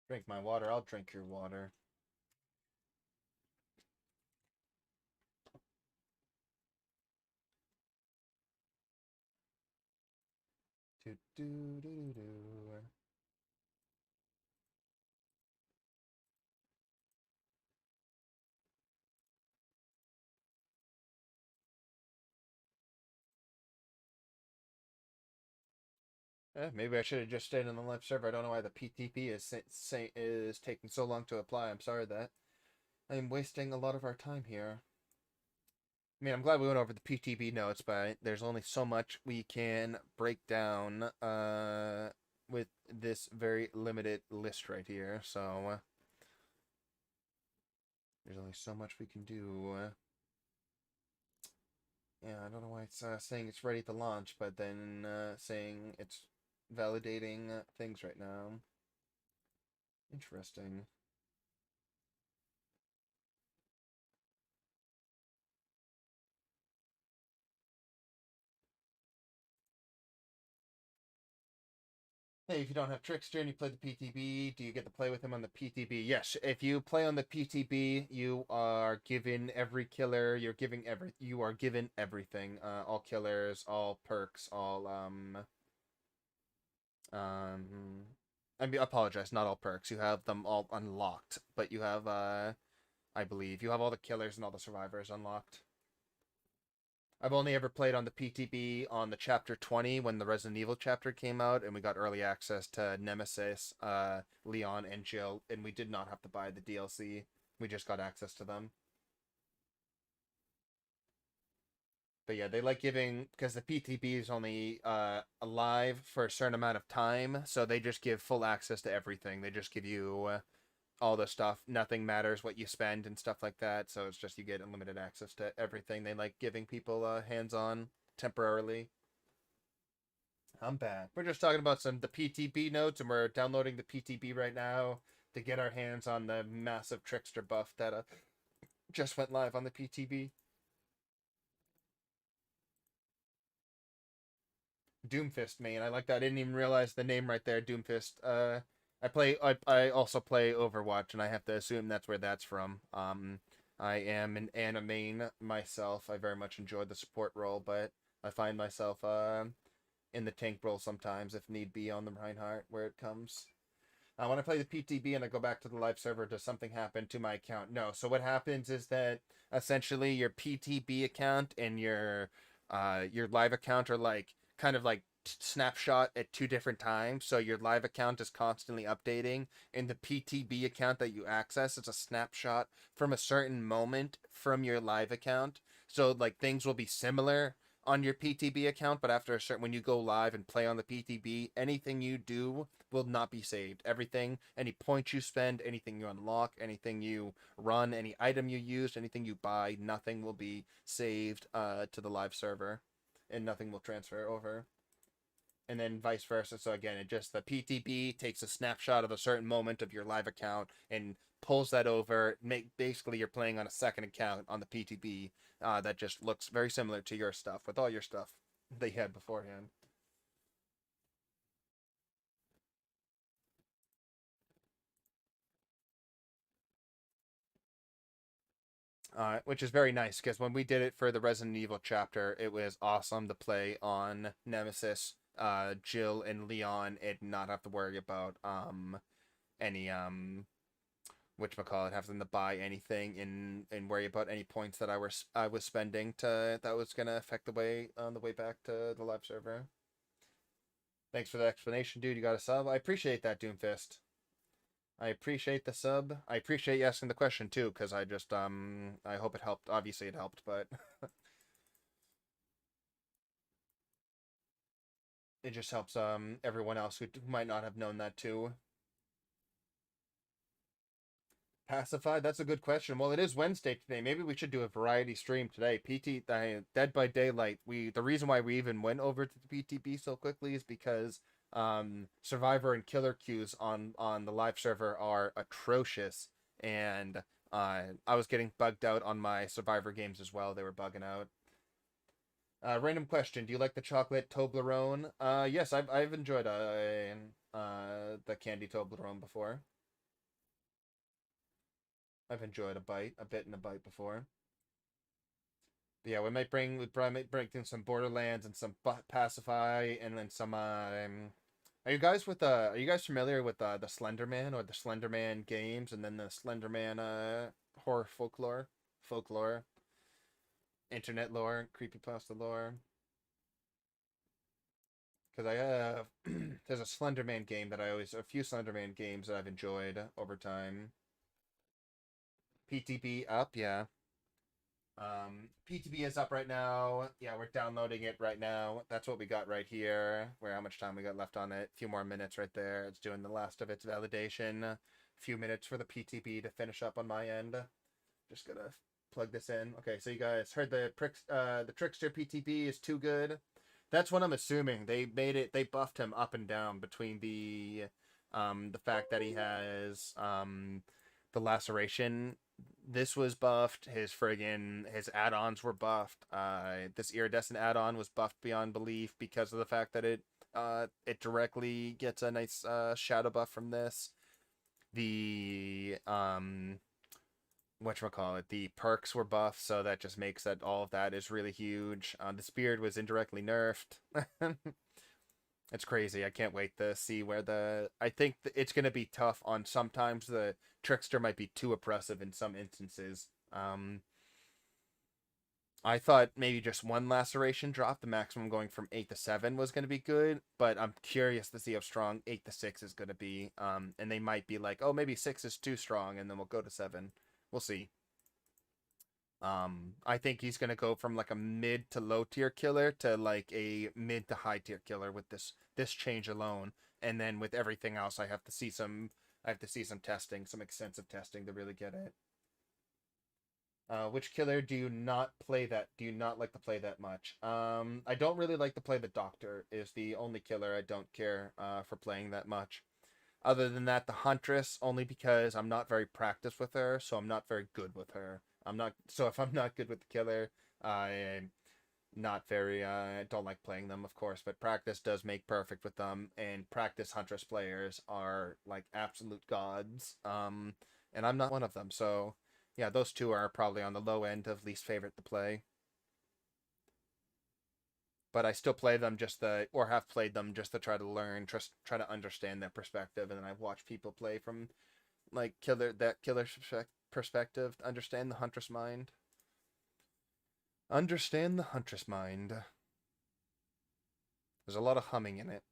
Drink my water, I'll drink your water. Do do do do. Maybe I should have just stayed on the live server. I don't know why the PTP is taking so long to apply. I'm sorry that I'm wasting a lot of our time here. I mean, I'm glad we went over the PTB notes, but there's only so much we can break down with this very limited list right here. So there's only so much we can do. Yeah, I don't know why it's saying it's ready to launch, but then saying it's validating things right now. Interesting. Hey, if you don't have Trickster and you play the PTB, do you get to play with him on the PTB? Yes, if you play on the PTB, you are given every killer. You are given everything. All killers, all perks, all I mean, apologize, not all perks. You have them all unlocked, but you have I believe you have all the killers and all the survivors unlocked. I've only ever played on the PTB on the chapter 20 when the Resident Evil chapter came out, and we got early access to Nemesis, Leon, and Jill, and we did not have to buy the DLC. We just got access to them. But yeah, they like giving, because the PTB is only alive for a certain amount of time, so they just give full access to everything. They just give you all the stuff. Nothing matters what you spend and stuff like that, so it's just you get unlimited access to everything. They like giving people hands-on temporarily. I'm back. We're just talking about the PTB notes, and we're downloading the PTB right now to get our hands on the massive Trickster buff that just went live on the PTB. Doomfist main. I like that. I didn't even realize the name right there, Doomfist. I also play Overwatch, and I have to assume that's where that's from. I am an anime myself. I very much enjoy the support role, but I find myself in the tank role sometimes if need be on the Reinhardt where it comes. When I play the PTB and I go back to the live server, does something happen to my account? No. So what happens is that essentially your PTB account and your live account are like kind of like snapshot at two different times. So your live account is constantly updating, and the PTB account that you access is a snapshot from a certain moment from your live account. So like things will be similar on your PTB account, but after a certain when you go live and play on the PTB, anything you do will not be saved. Everything, any points you spend, anything you unlock, anything you run, any item you use, anything you buy, nothing will be saved to the live server, and nothing will transfer over. and then vice versa. So again, it just the PTB takes a snapshot of a certain moment of your live account and pulls that over. Basically you're playing on a second account on the PTB that just looks very similar to your stuff with all your stuff they had beforehand. Which is very nice because when we did it for the Resident Evil chapter, it was awesome to play on Nemesis, Jill, and Leon, and not have to worry about any whatchamacallit, having to buy anything and worry about any points that I was spending to that was gonna affect the way on the way back to the live server. Thanks for the explanation, dude. You got a sub. I appreciate that, Doomfist. I appreciate the sub. I appreciate you asking the question too, because I just I hope it helped. Obviously it helped, but it just helps everyone else who might not have known that too. Pacified? That's a good question. Well, it is Wednesday today. Maybe we should do a variety stream today. Dead by Daylight. The reason why we even went over to the PTB so quickly is because Survivor and killer queues on the live server are atrocious, and I was getting bugged out on my Survivor games as well. They were bugging out. Random question: do you like the chocolate Toblerone? Yes, I've enjoyed the candy Toblerone before. I've enjoyed a bit and a bite before. But yeah, we probably might bring in some Borderlands and some Pacify and then some. Are you guys familiar with the Slender Man or the Slender Man games and then the Slender Man horror folklore, internet lore, creepypasta lore? Because I have there's a Slender Man game that a few Slender Man games that I've enjoyed over time. PTB up, yeah. PTB is up right now. Yeah, we're downloading it right now. That's what we got right here. Where how much time we got left on it? A few more minutes right there. It's doing the last of its validation. A few minutes for the PTB to finish up on my end. Just gonna plug this in. Okay, so you guys heard the Trickster PTB is too good. That's what I'm assuming. They buffed him up and down between the fact that he has the laceration. This was buffed. His add-ons were buffed. This iridescent add-on was buffed beyond belief because of the fact that it directly gets a nice shadow buff from this. The whatchamacallit, the perks were buffed, so that just makes that all of that is really huge. The Spirit was indirectly nerfed. It's crazy. I can't wait to see where I think it's going to be tough on sometimes the Trickster might be too oppressive in some instances. I thought maybe just one laceration drop, the maximum going from 8 to 7 was going to be good, but I'm curious to see how strong 8 to 6 is going to be. And they might be like, oh, maybe 6 is too strong, and then we'll go to 7. We'll see. I think he's gonna go from like a mid to low tier killer to like a mid to high tier killer with this change alone, and then with everything else, I have to see some testing, some extensive testing to really get it. Which killer do you not play that? Do you not like to play that much? I don't really like to play the Doctor. Is the only killer I don't care for playing that much. Other than that, the Huntress, only because I'm not very practiced with her, so I'm not very good with her. I'm not so if I'm not good with the killer, I'm not very don't like playing them, of course, but practice does make perfect with them, and practice Huntress players are like absolute gods. And I'm not one of them, so yeah, those two are probably on the low end of least favorite to play. But I still play them or have played them just to try to learn, just try to understand their perspective, and then I've watched people play from like killer perspective to understand the Huntress mind. Understand the Huntress mind. There's a lot of humming in it.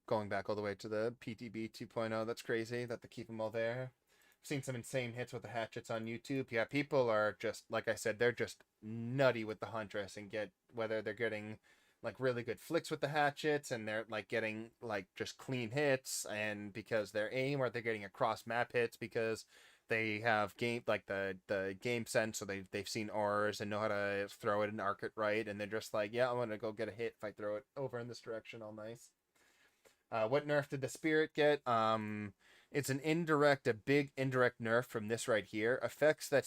Going back all the way to the PTB 2.0, that's crazy that they keep them all there. I've seen some insane hits with the hatchets on YouTube. Yeah, people are just, like I said, they're just nutty with the Huntress and whether they're getting like really good flicks with the hatchets and they're like getting like just clean hits and because they're aim, or they're getting across map hits because they have game like the game sense, so they've seen auras and know how to throw it and arc it right, and they're just like, yeah, I'm gonna go get a hit if I throw it over in this direction, all nice. What nerf did the spirit get? It's an indirect, a big indirect nerf from this right here. Effects that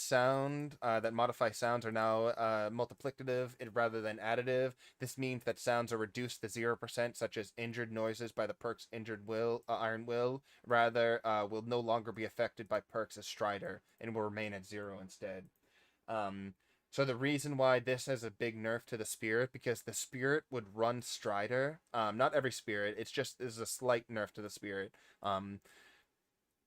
that modify sounds are now multiplicative rather than additive. This means that sounds are reduced to 0%, such as injured noises by the perks Injured Will, Iron Will, rather will no longer be affected by perks as Strider and will remain at 0 instead. Um, so the reason why this has a big nerf to the spirit, because the spirit would run Strider. Not every spirit. It's just this is a slight nerf to the spirit. Um,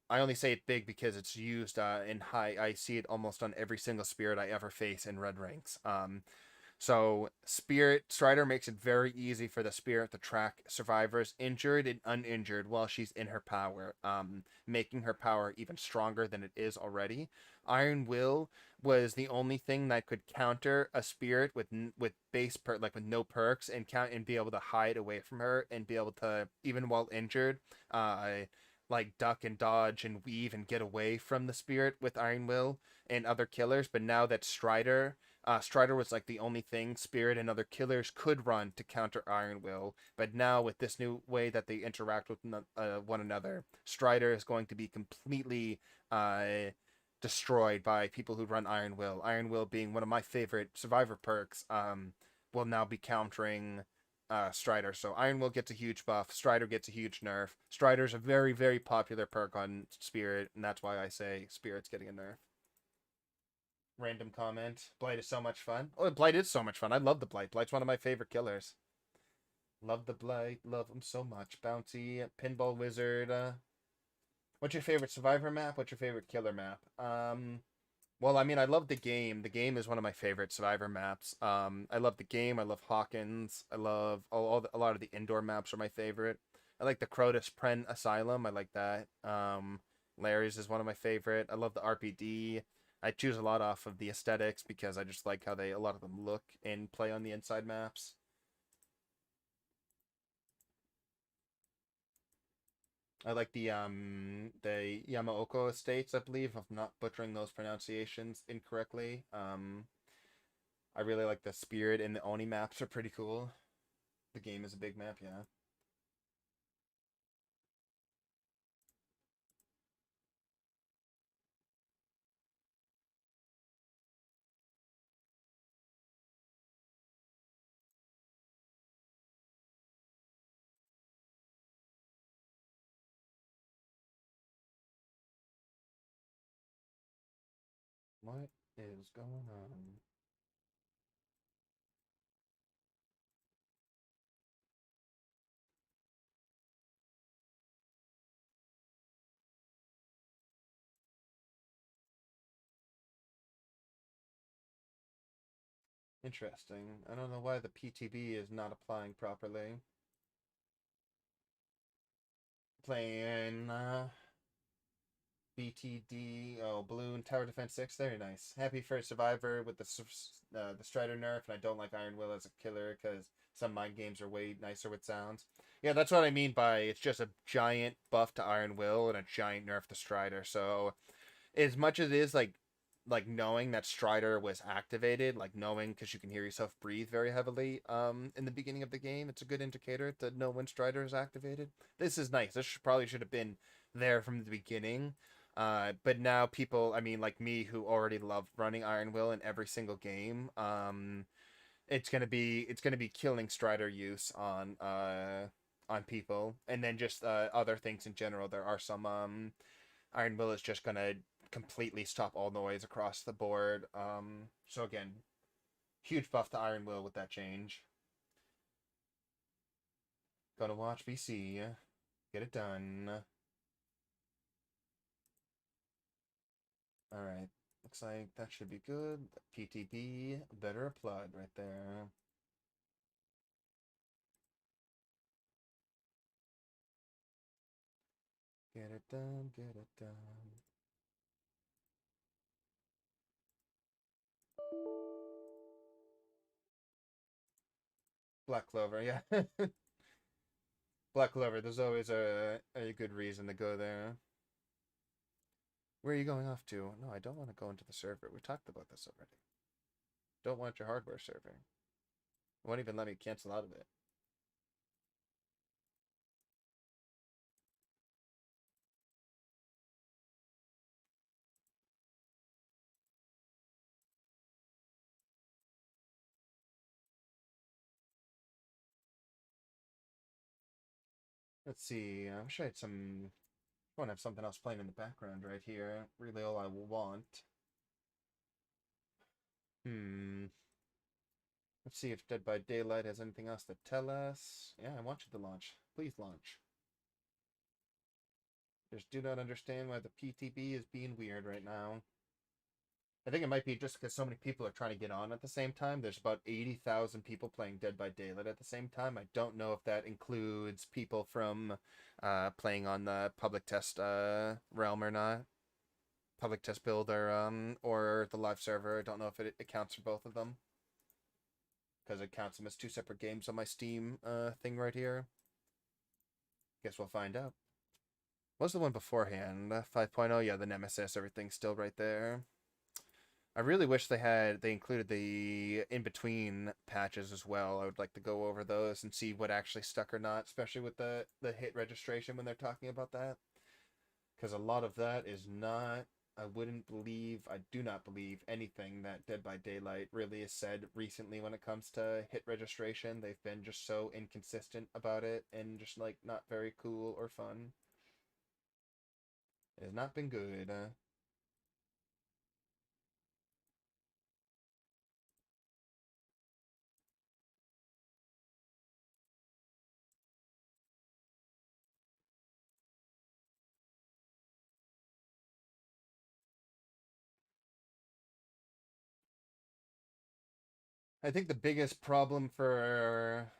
I only say it big because it's used in high. I see it almost on every single spirit I ever face in red ranks. So Spirit Strider makes it very easy for the spirit to track survivors injured and uninjured while she's in her power, making her power even stronger than it is already. Iron Will was the only thing that could counter a spirit with base like with no perks and count and be able to hide away from her and be able to even while injured, like duck and dodge and weave and get away from the spirit with Iron Will and other killers. But now that Strider was like the only thing Spirit and other killers could run to counter Iron Will, but now with this new way that they interact with one another, Strider is going to be completely uh, destroyed by people who run Iron Will. Iron Will being one of my favorite Survivor perks, will now be countering Strider. So Iron Will gets a huge buff, Strider gets a huge nerf. Strider's a very, very popular perk on Spirit, and that's why I say Spirit's getting a nerf. Random comment. Blight is so much fun. Oh, Blight is so much fun. I love the Blight. Blight's one of my favorite killers. Love the Blight. Love him so much. Bounty, Pinball Wizard. What's your favorite Survivor map? What's your favorite killer map? Well, I mean, I love the game. The game is one of my favorite Survivor maps. I love the game. I love Hawkins. I love a lot of the indoor maps are my favorite. I like the Crotus Pren Asylum. I like that. Larry's is one of my favorite. I love the RPD. I choose a lot off of the aesthetics because I just like how a lot of them look and play on the inside maps. I like the Yamaoka estates, I believe, if I'm not butchering those pronunciations incorrectly. I really like the Spirit and the Oni maps are pretty cool. The game is a big map, yeah. What is going on? Interesting. I don't know why the PTB is not applying properly. Playing BTD, oh, Balloon Tower Defense 6, very nice. Happy for Survivor with the Strider nerf, and I don't like Iron Will as a killer because some mind games are way nicer with sounds. Yeah, that's what I mean by it's just a giant buff to Iron Will and a giant nerf to Strider. So as much as it is like knowing that Strider was activated, like knowing because you can hear yourself breathe very heavily in the beginning of the game, it's a good indicator to know when Strider is activated. This is nice. This probably should have been there from the beginning. But now people, I mean, like me, who already love running Iron Will in every single game, it's gonna be killing Strider use on people, and then just other things in general. There are some Iron Will is just gonna completely stop all noise across the board. So again, huge buff to Iron Will with that change. Gonna watch BC, get it done. All right, looks like that should be good. PTB better applied right there. Get it done, get it done. Black Clover, yeah. Black Clover, there's always a good reason to go there. Where are you going off to? No, I don't want to go into the server. We talked about this already. Don't want your hardware server. It won't even let me cancel out of it. Let's see. I wish I had some. I want to have something else playing in the background right here. Really, all I want. Hmm. Let's see if Dead by Daylight has anything else to tell us. Yeah, I want you to launch. Please launch. Just do not understand why the PTB is being weird right now. I think it might be just because so many people are trying to get on at the same time. There's about 80,000 people playing Dead by Daylight at the same time. I don't know if that includes people from playing on the public test realm or not. Public test build or the live server. I don't know if it accounts for both of them. Because it counts them as two separate games on my Steam thing right here. Guess we'll find out. What was the one beforehand? 5.0, yeah, the Nemesis, everything's still right there. I really wish they included the in-between patches as well. I would like to go over those and see what actually stuck or not, especially with the hit registration when they're talking about that. Because a lot of that is not, I do not believe anything that Dead by Daylight really has said recently when it comes to hit registration. They've been just so inconsistent about it and just like not very cool or fun. It has not been good. I think the biggest problem for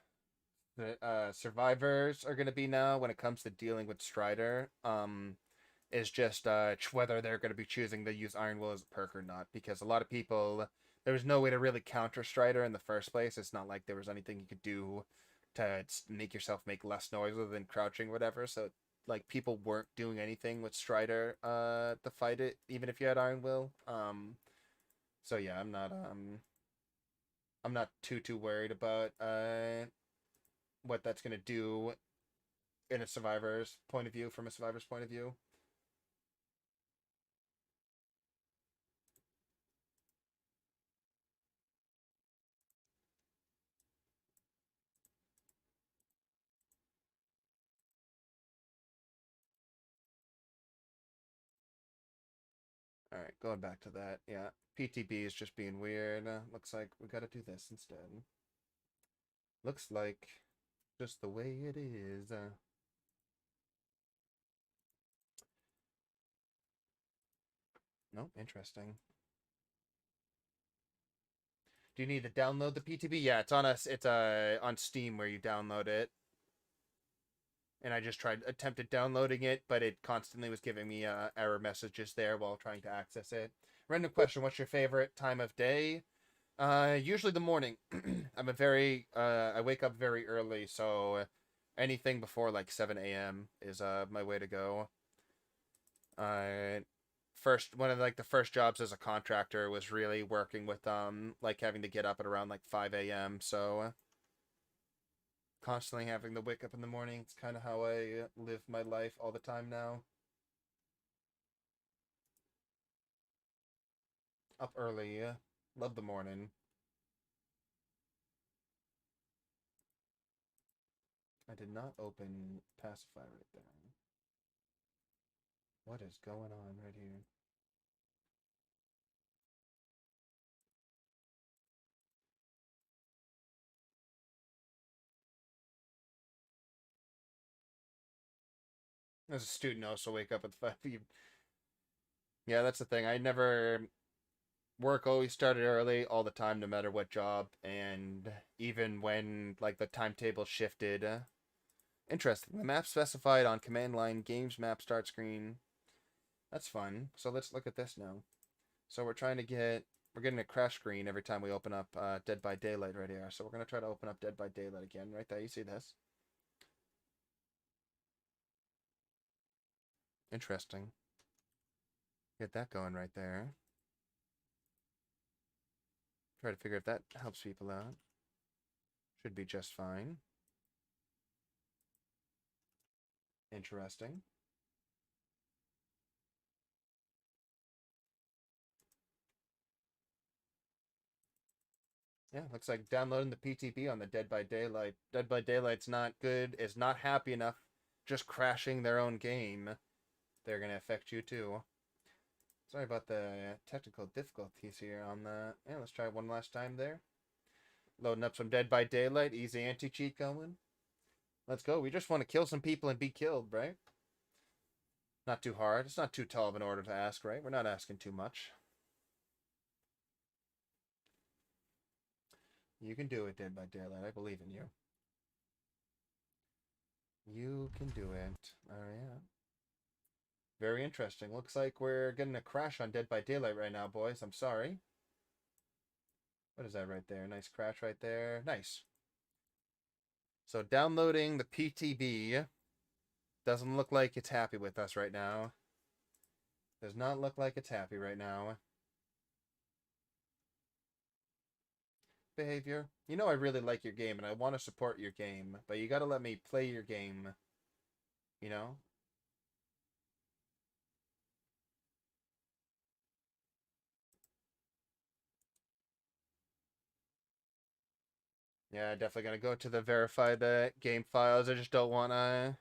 the survivors are going to be now when it comes to dealing with Strider is just whether they're going to be choosing to use Iron Will as a perk or not, because a lot of people, there was no way to really counter Strider in the first place. It's not like there was anything you could do to make yourself make less noise other than crouching or whatever, so like people weren't doing anything with Strider to fight it even if you had Iron Will. So yeah, I'm not too worried about what that's going to do in a survivor's point of view, from a survivor's point of view. All right, going back to that. Yeah, PTB is just being weird. Looks like we got to do this instead. Looks like just the way it is. Nope, interesting. Do you need to download the PTB? Yeah, it's on us. It's on Steam where you download it. And I just attempted downloading it, but it constantly was giving me error messages there while trying to access it. Random question: what's your favorite time of day? Usually the morning. I wake up very early, so anything before like 7 a.m. is my way to go. Uh, one of like the first jobs as a contractor was really working with like having to get up at around like 5 a.m. So constantly having to wake up in the morning. It's kind of how I live my life all the time now. Up early, love the morning. I did not open Pacify right there. What is going on right here? As a student, I also wake up at 5. Yeah, that's the thing. I never work always started early all the time, no matter what job, and even when like the timetable shifted. Interesting. The map specified on command line games map start screen. That's fun. So let's look at this now. So we're getting a crash screen every time we open up Dead by Daylight right here. So we're gonna try to open up Dead by Daylight again. Right there, you see this? Interesting. Get that going right there. Try to figure if that helps people out. Should be just fine. Interesting. Yeah, looks like downloading the PTB on the Dead by Daylight. Dead by Daylight's not good, is not happy enough just crashing their own game. They're going to affect you too. Sorry about the technical difficulties here on that. Yeah, let's try one last time there. Loading up some Dead by Daylight. Easy anti-cheat going. Let's go. We just want to kill some people and be killed, right? Not too hard. It's not too tall of an order to ask, right? We're not asking too much. You can do it, Dead by Daylight. I believe in you. You can do it. Oh, yeah. Very interesting. Looks like we're getting a crash on Dead by Daylight right now, boys. I'm sorry. What is that right there? Nice crash right there. Nice. So downloading the PTB doesn't look like it's happy with us right now. Does not look like it's happy right now. Behavior. You know I really like your game and I want to support your game, but you gotta let me play your game. You know? Yeah, definitely gonna go to the verify the game files. I just don't wanna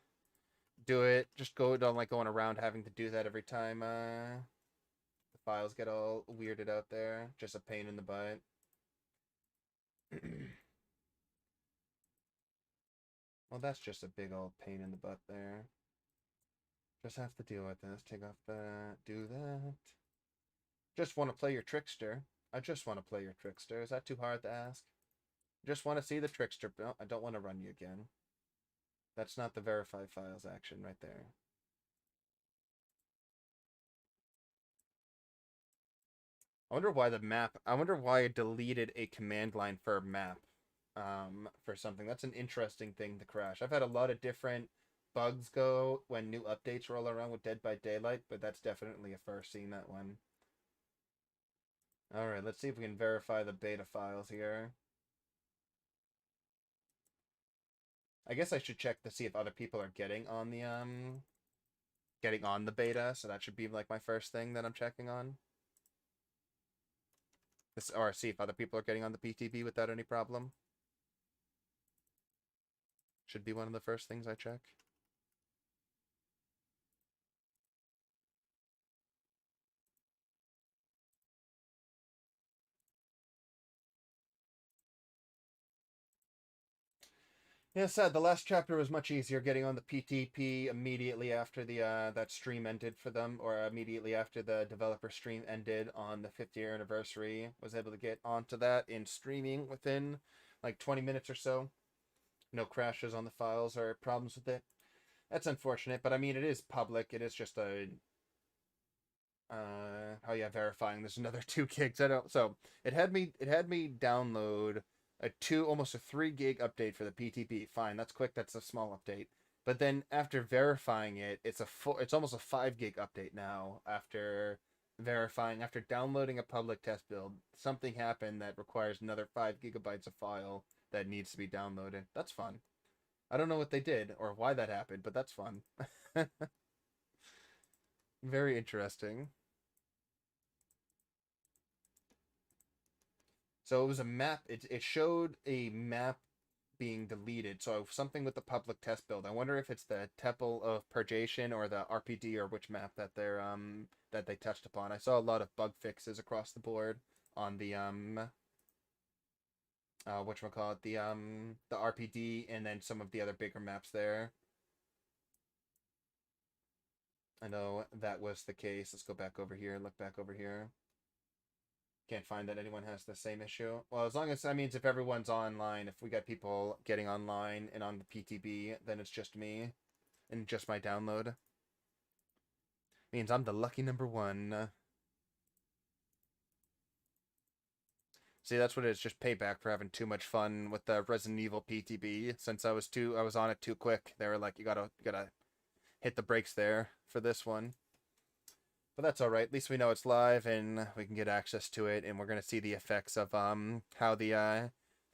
do it. Just don't like going around having to do that every time the files get all weirded out there. Just a pain in the butt. Well, that's just a big old pain in the butt there. Just have to deal with this. Take off that. Do that. Just want to play your Trickster. I just want to play your Trickster. Is that too hard to ask? Just want to see the Trickster. No, I don't want to run you again. That's not the verify files action right there. I wonder why it deleted a command line for a map for something. That's an interesting thing to crash. I've had a lot of different bugs go when new updates roll around with Dead by Daylight, but that's definitely a first seeing that one. All right, let's see if we can verify the beta files here. I guess I should check to see if other people are getting on the beta, so that should be like my first thing that I'm checking on. This, or see if other people are getting on the PTB without any problem. Should be one of the first things I check. Yeah, sad. The last chapter was much easier getting on the PTP immediately after the that stream ended for them, or immediately after the developer stream ended on the 50th anniversary. Was able to get onto that in streaming within like 20 minutes or so. No crashes on the files or problems with it. That's unfortunate, but I mean, it is public. It is just a oh yeah, verifying there's another 2 gigs. I don't. So it had me download a almost a 3 gig update for the PTP. Fine, that's quick. That's a small update. But then after verifying it, it's almost a 5 gig update now. After verifying, after downloading a public test build, something happened that requires another 5 gigabytes of file that needs to be downloaded. That's fun. I don't know what they did or why that happened, but that's fun. Very interesting. So it was a map. It showed a map being deleted. So something with the public test build. I wonder if it's the Temple of Purgation or the RPD or which map that they touched upon. I saw a lot of bug fixes across the board on the whatchamacallit, the RPD and then some of the other bigger maps there. I know that was the case. Let's go back over here, look back over here. Can't find that anyone has the same issue. Well, as long as that means if everyone's online, if we got people getting online and on the PTB, then it's just me and just my download. Means I'm the lucky number one. See, that's what it is. Just payback for having too much fun with the Resident Evil PTB. Since I was on it too quick. They were like, you gotta hit the brakes there for this one. But that's all right. At least we know it's live and we can get access to it, and we're gonna see the effects of how the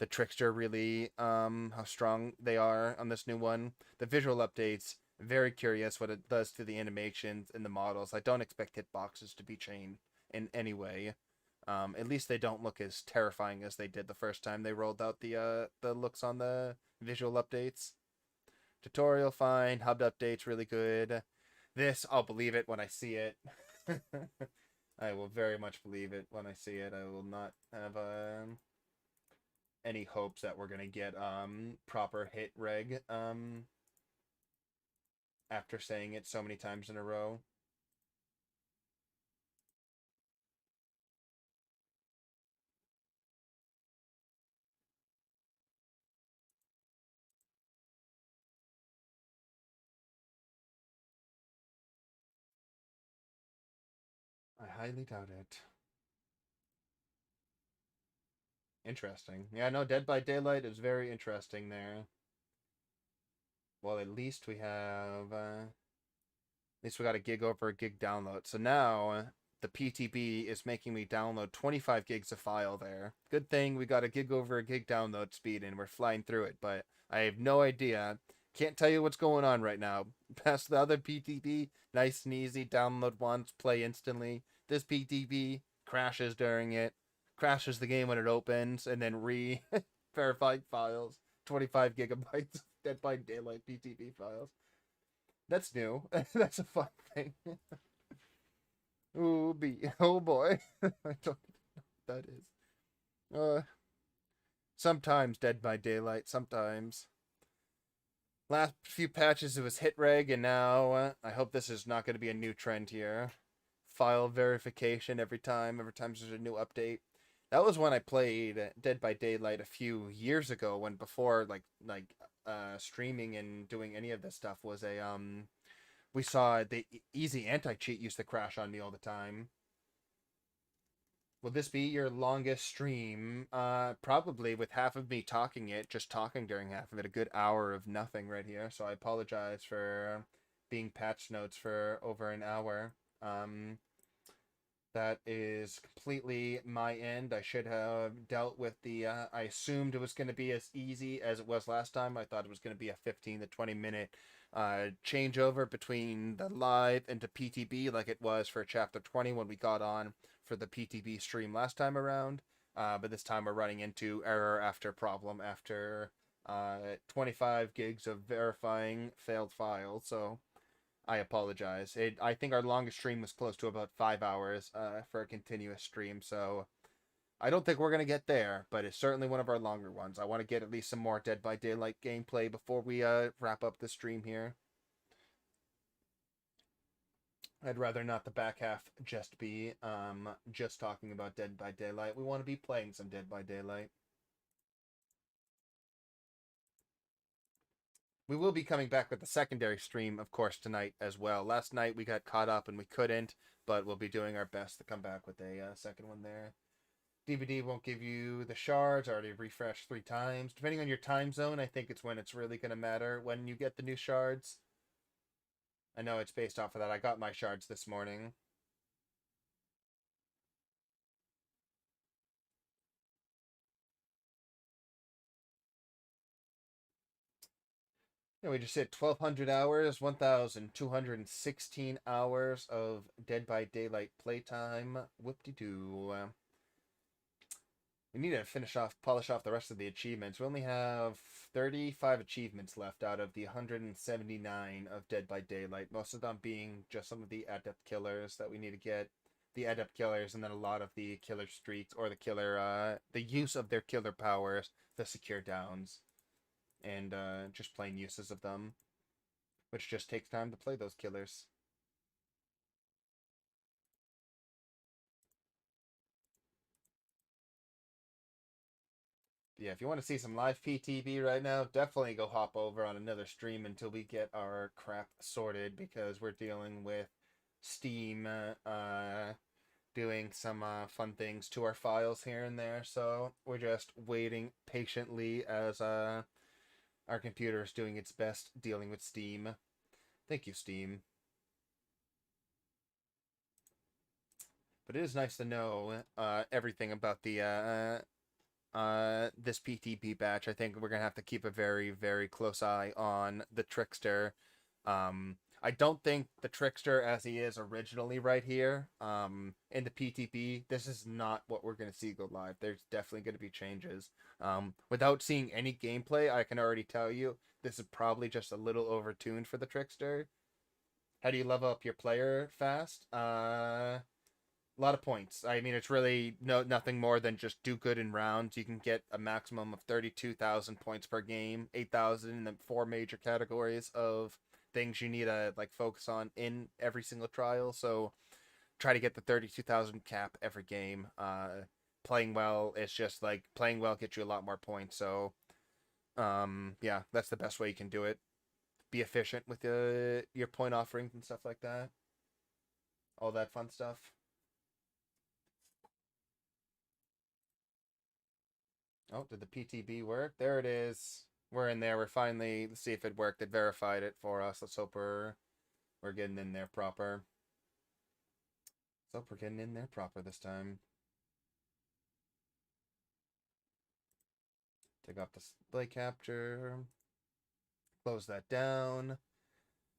Trickster really how strong they are on this new one. The visual updates, very curious what it does to the animations and the models. I don't expect hitboxes to be changed in any way. At least they don't look as terrifying as they did the first time they rolled out the looks on the visual updates. Tutorial fine, hub updates really good. This I'll believe it when I see it. I will very much believe it when I see it. I will not have any hopes that we're gonna get proper hit reg after saying it so many times in a row. I highly doubt it. Interesting. Yeah, no, Dead by Daylight is very interesting there. Well, at least we have at least we got a gig over a gig download. So now the PTB is making me download 25 gigs of file there. Good thing we got a gig over a gig download speed and we're flying through it, but I have no idea. Can't tell you what's going on right now. Past the other PTB, nice and easy, download once, play instantly. This PTB crashes during it, crashes the game when it opens, and then verified files. 25 gigabytes of Dead by Daylight PTB files. That's new. That's a fun thing. Ooh, oh boy. I don't know what that is. Sometimes Dead by Daylight, sometimes. Last few patches it was hit reg, and now I hope this is not going to be a new trend here. File verification every time there's a new update. That was when I played Dead by Daylight a few years ago, when before streaming and doing any of this stuff was a we saw the easy anti-cheat used to crash on me all the time. Will this be your longest stream? Probably, with half of me talking it, just talking during half of it. A good hour of nothing right here. So I apologize for being patch notes for over an hour. That is completely my end. I should have dealt with the, I assumed it was going to be as easy as it was last time. I thought it was going to be a 15 to 20 minute changeover between the live into PTB like it was for Chapter 20 when we got on for the PTB stream last time around. But this time we're running into error after problem after 25 gigs of verifying failed files. So I apologize. I think our longest stream was close to about 5 hours for a continuous stream, so I don't think we're going to get there, but it's certainly one of our longer ones. I want to get at least some more Dead by Daylight gameplay before we wrap up the stream here. I'd rather not the back half just be just talking about Dead by Daylight. We want to be playing some Dead by Daylight. We will be coming back with the secondary stream, of course, tonight as well. Last night we got caught up and we couldn't, but we'll be doing our best to come back with a second one there. DVD won't give you the shards. I already refreshed 3 times. Depending on your time zone, I think it's when it's really going to matter when you get the new shards. I know it's based off of that. I got my shards this morning. Yeah, we just hit 1,200 hours, 1,216 hours of Dead by Daylight playtime. Whoop-de-doo. We need to polish off the rest of the achievements. We only have 35 achievements left out of the 179 of Dead by Daylight. Most of them being just some of the adept killers that we need to get. The adept killers, and then a lot of the killer streaks, or the use of their killer powers, the secure downs, and just plain uses of them, which just takes time to play those killers. Yeah, if you want to see some live PTB right now, definitely go hop over on another stream until we get our crap sorted, because we're dealing with Steam doing some fun things to our files here and there. So we're just waiting patiently as our computer is doing its best dealing with Steam. Thank you, Steam. But it is nice to know everything about the this PTB batch. I think we're gonna have to keep a very, very close eye on the Trickster. I don't think the Trickster as he is originally right here in the PTB, this is not what we're gonna see go live. There's definitely gonna be changes. Without seeing any gameplay, I can already tell you this is probably just a little overtuned for the Trickster. How do you level up your player fast? A lot of points. I mean, it's really nothing more than just do good in rounds. You can get a maximum of 32,000 points per game, 8,000 in the 4 major categories of things you need to like focus on in every single trial. So try to get the 32,000 cap every game. Playing well is just like playing well gets you a lot more points. So yeah, that's the best way you can do it. Be efficient with your point offerings and stuff like that. All that fun stuff. Oh, did the PTB work? There it is. We're in there. We're finally, let's see if it worked. It verified it for us. Let's hope we're getting in there proper. Let's hope we're getting in there proper this time. Take off the display capture. Close that down.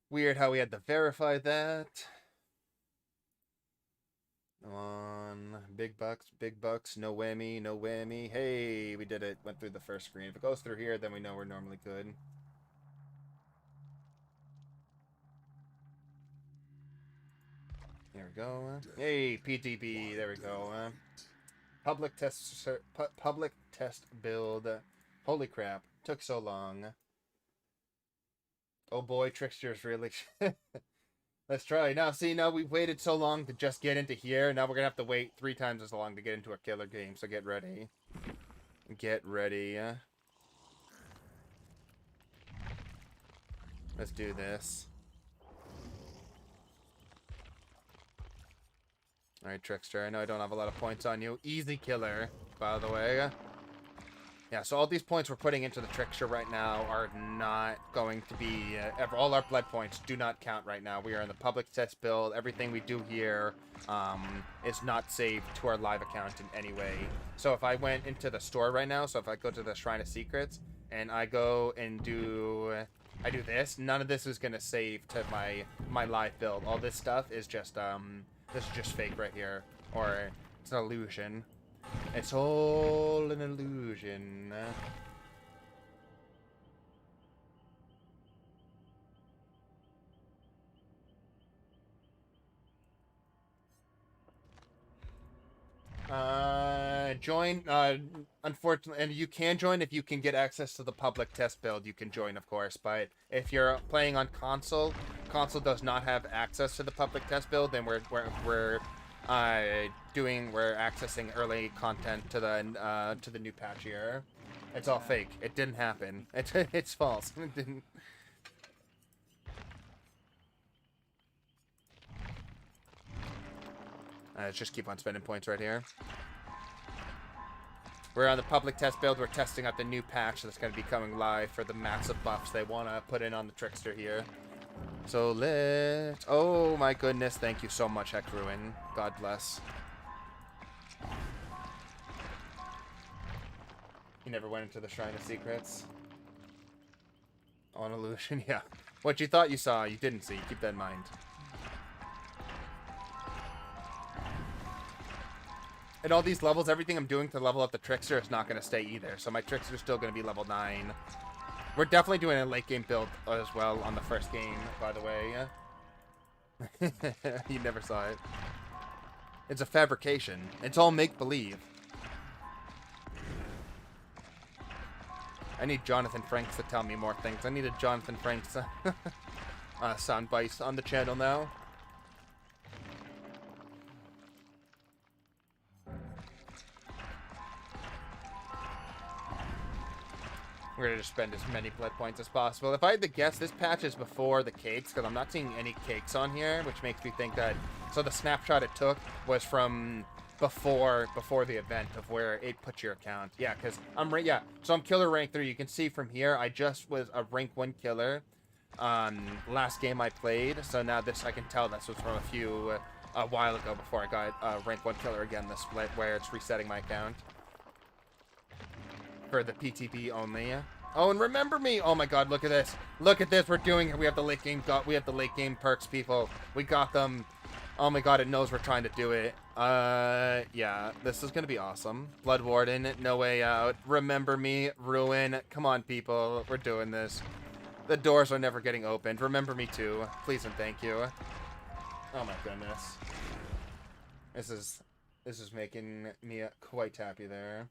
Weird how we had to verify that. On big bucks, no whammy, no whammy. Hey, we did it. Went through the first screen. If it goes through here, then we know we're normally good. There we go. Hey, PTB. There we go. Public test build. Holy crap! Took so long. Oh boy, Trickster's really. Let's try. Now, see, now we've waited so long to just get into here. Now we're going to have to wait 3 times as long to get into a killer game. So get ready. Get ready. Let's do this. Alright, Trickster. I know I don't have a lot of points on you. Easy killer, by the way. Yeah, so all these points we're putting into the Trickster right now are not going to be... all our blood points do not count right now. We are in the public test build. Everything we do here is not saved to our live account in any way. So if I went into the store right now, so if I go to the Shrine of Secrets, and I go and do... I do this, none of this is going to save to my live build. All this stuff is just... this is just fake right here. Or it's an illusion. It's all an illusion. Join, unfortunately, and you can join if you can get access to the public test build, you can join, of course, but if you're playing on console does not have access to the public test build, then we're accessing early content to the new patch here. It's all fake. It didn't happen. It's false. It didn't. Let's just keep on spending points right here. We're on the public test build. We're testing out the new patch that's going to be coming live for the massive buffs they want to put in on the Trickster here. So let's... Oh my goodness. Thank you so much, Heck Ruin. God bless. You never went into the Shrine of Secrets? On illusion? Yeah. What you thought you saw, you didn't see. Keep that in mind. And all these levels, everything I'm doing to level up the Trickster is not going to stay either. So my Trickster's still going to be level 9. We're definitely doing a late game build as well on the first game, by the way. You never saw it. It's a fabrication. It's all make-believe. I need Jonathan Franks to tell me more things. I need a Jonathan Franks soundbite on the channel now. We're going to just spend as many blood points as possible. If I had to guess, this patch is before the cakes, because I'm not seeing any cakes on here, which makes me think that... So the snapshot it took was from before the event of where it put your account. Yeah, because so I'm killer rank 3. You can see from here, I just was a rank 1 killer last game I played. So now this, I can tell this was from a a while ago before I got rank 1 killer again this split, where it's resetting my account. For the PTB only. Oh, and remember me! Oh my god, look at this. Look at this, we're doing it. We have the late game perks, people. We got them. Oh my god, it knows we're trying to do it. Yeah, this is gonna be awesome. Blood Warden, No Way Out, Remember Me, Ruin. Come on, people, we're doing this. The doors are never getting opened. Remember me too. Please and thank you. Oh my goodness. This is making me quite happy there.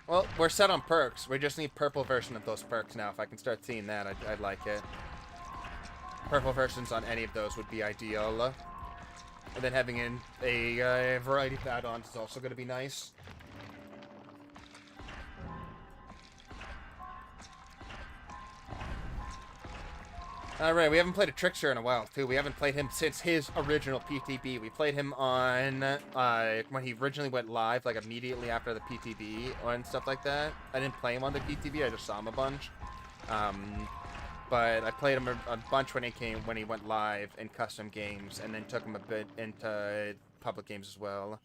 Well, we're set on perks. We just need purple version of those perks now. If I can start seeing that, I'd like it. Purple versions on any of those would be ideal. And then having a variety of add-ons is also going to be nice. Alright, we haven't played a Trickster in a while, too. We haven't played him since his original PTB. We played him on, when he originally went live, like, immediately after the PTB and stuff like that. I didn't play him on the PTB, I just saw him a bunch. But I played him a bunch when he went live in custom games, and then took him a bit into public games as well.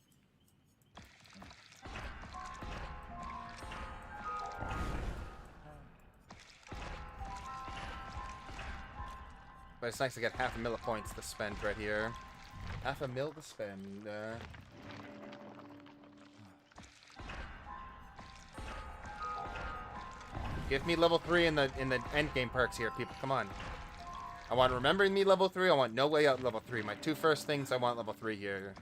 But it's nice to get half a mil of points to spend right here. Half a mil to spend. Give me level 3 in the end game perks here, people. Come on. I want Remembering Me level 3. I want No Way Out level 3. My two first things I want level 3 here.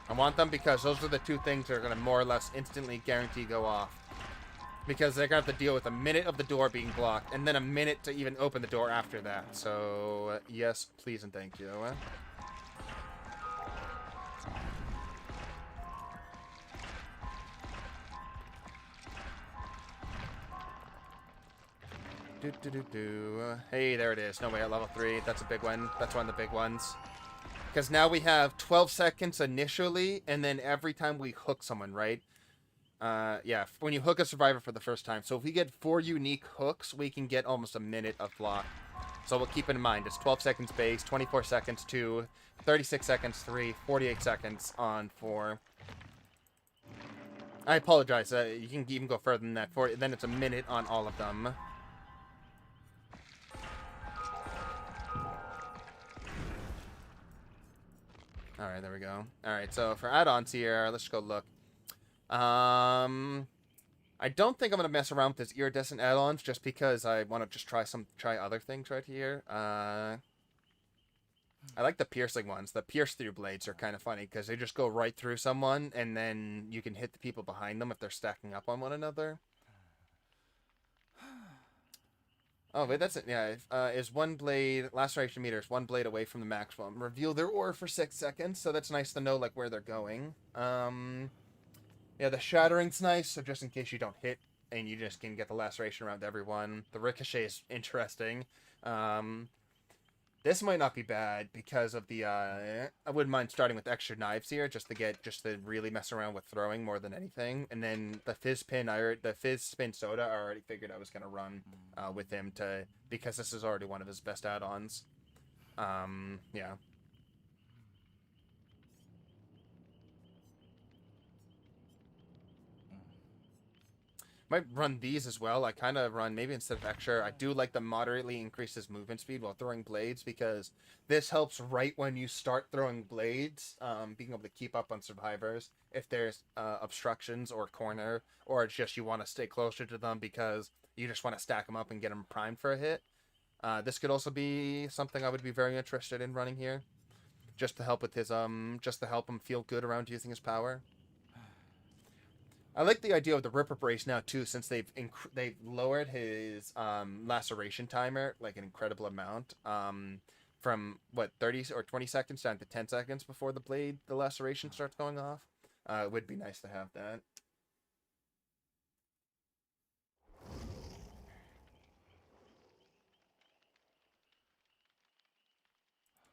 I want them because those are the two things that are going to more or less instantly guarantee go off. Because they're going to have to deal with a minute of the door being blocked, and then a minute to even open the door after that. So, yes, please and thank you. Hey, there it is. No Way Out level 3. That's a big one. That's one of the big ones. Because now we have 12 seconds initially, and then every time we hook someone, right? Yeah, when you hook a survivor for the first time. So if we get 4 unique hooks, we can get almost a minute of block. So we'll keep it in mind. It's 12 seconds base, 24 seconds 2, 36 seconds 3, 48 seconds on 4. I apologize. You can even go further than that. Then it's a minute on all of them. Alright, there we go. Alright, so for add-ons here, let's go look. I don't think I'm gonna mess around with this iridescent add-ons just because I want to just try other things right here. I like the piercing ones. The pierce through blades are kind of funny because they just go right through someone and then you can hit the people behind them if they're stacking up on one another. Oh, wait, that's it. Yeah, is one blade, laceration meter is one blade away from the maximum. Reveal their aura for 6 seconds, so that's nice to know, like, where they're going. Yeah, the shattering's nice, so just in case you don't hit, and you just can get the laceration around everyone. The ricochet is interesting. This might not be bad because of the, I wouldn't mind starting with extra knives here, just to really mess around with throwing more than anything. And then the the fizz spin soda, I already figured I was going to run, with him because this is already one of his best add-ons. Yeah. Might run these as well. I kind of run, maybe instead of extra, I do like the moderately increases movement speed while throwing blades because this helps right when you start throwing blades, being able to keep up on survivors if there's obstructions or corner, or it's just you want to stay closer to them because you just want to stack them up and get them primed for a hit. This could also be something I would be very interested in running here, just to help with his just to help him feel good around using his power. I like the idea of the Ripper Brace now too, since they've lowered his laceration timer like an incredible amount, from what 30 or 20 seconds down to 10 seconds before the laceration starts going off. It would be nice to have that.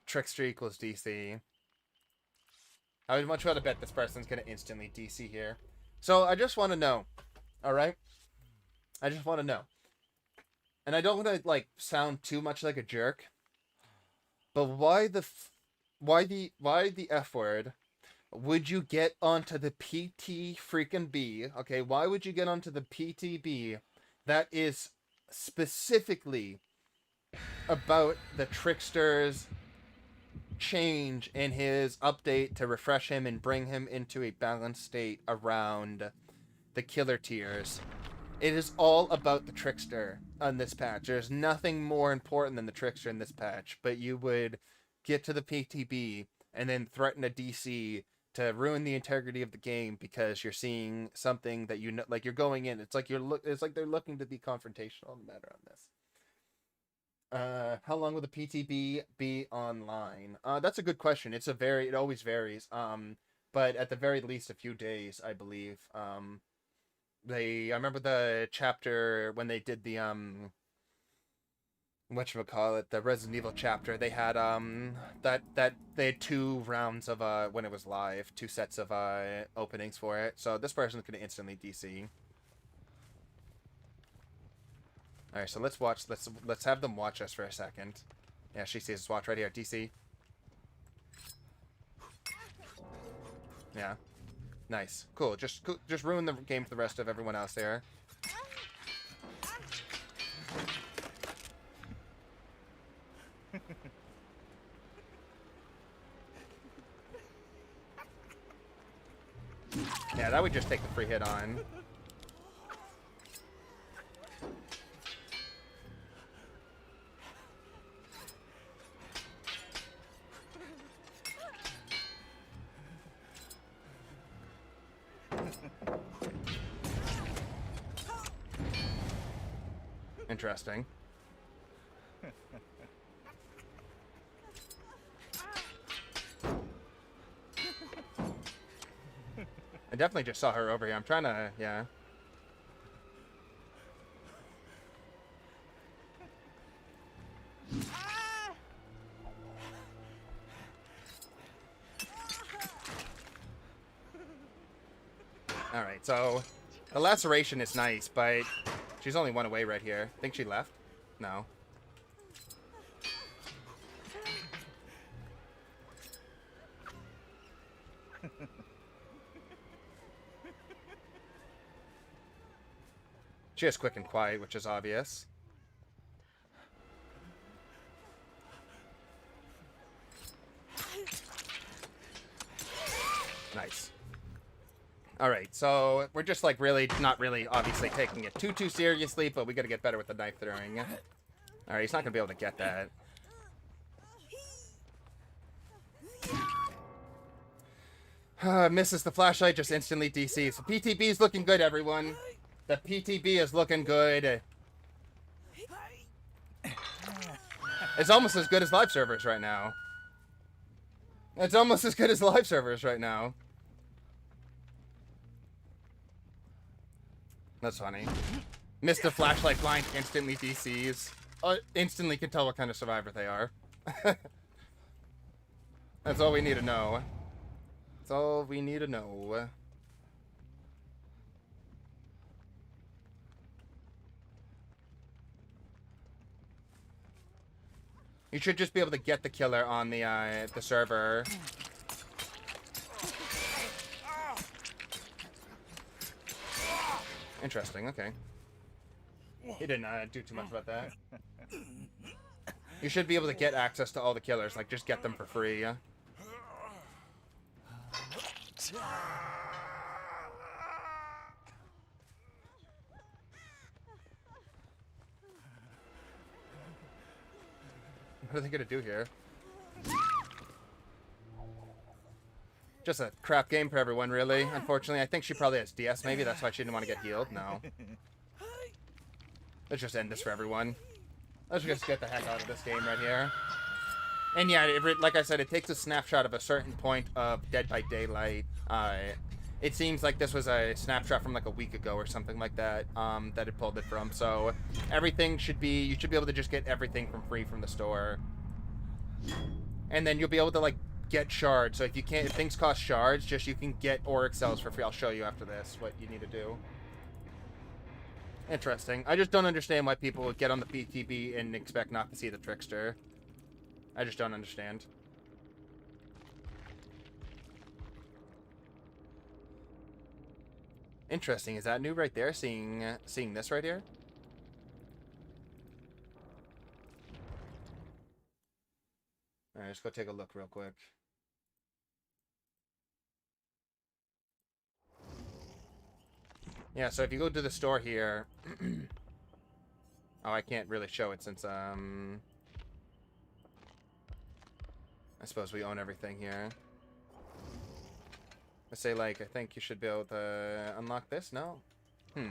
Trickster equals DC. I would much rather bet this person's gonna instantly DC here. So I just want to know, all right? I just want to know, and I don't want to like sound too much like a jerk, but why the F word? Would you get onto the PT freaking B? Okay, why would you get onto the PTB that is specifically about the Trickster's change in his update to refresh him and bring him into a balanced state around the killer tiers? It is all about the Trickster on this patch. There's nothing more important than the Trickster in this patch, but you would get to the PTB and then threaten a DC to ruin the integrity of the game because you're seeing something that you know, like you're going in. It's like it's like they're looking to be confrontational on the matter on this. How long will the PTB be online? That's a good question. It always varies. But at the very least a few days, I believe. I remember the chapter when they did the whatchamacallit, the Resident Evil chapter, they had they had 2 rounds of when it was live, 2 sets of openings for it. So this person's gonna instantly DC. Alright, so let's have them watch us for a second. Yeah, she sees us watch right here. DC. Yeah. Nice. Cool. Just ruin the game for the rest of everyone else there. Yeah, that would just take the free hit on. Interesting. I definitely just saw her over here. I'm trying to, yeah. Alright, so the laceration is nice, but she's only 1 away right here. Think she left? No. She is quick and quiet, which is obvious. Nice. Alright, so we're just like not really obviously taking it too seriously, but we gotta get better with the knife throwing. Alright, he's not gonna be able to get that. Misses the flashlight, just instantly DCs. The PTB is looking good, everyone. The PTB is looking good. It's almost as good as live servers right now. It's almost as good as live servers right now. That's funny. Missed the flashlight blind, instantly DCs. Instantly can tell what kind of survivor they are. That's all we need to know. That's all we need to know. You should just be able to get the killer on the server. Interesting, okay. He didn't do too much about that. You should be able to get access to all the killers, like just get them for free, yeah? What are they gonna do here? Just a crap game for everyone, really. Unfortunately, I think she probably has DS, maybe. That's why she didn't want to get healed. No. Let's just end this for everyone. Let's just get the heck out of this game right here. And yeah, like I said, it takes a snapshot of a certain point of Dead by Daylight. It seems like this was a snapshot from like a week ago or something like that, that it pulled it from. So everything should be, you should be able to just get everything from free from the store. And then you'll be able to like get shards. So if you can't, if things cost shards, just you can get auric cells for free. I'll show you after this what you need to do. Interesting. I just don't understand why people would get on the PTB and expect not to see the Trickster. I just don't understand. Interesting. Is that new right there? Seeing this right here? Alright, let's go take a look real quick. Yeah, so if you go to the store here... oh, I can't really show it since, I suppose we own everything here. I say, like, I think you should be able to unlock this? No? Yeah,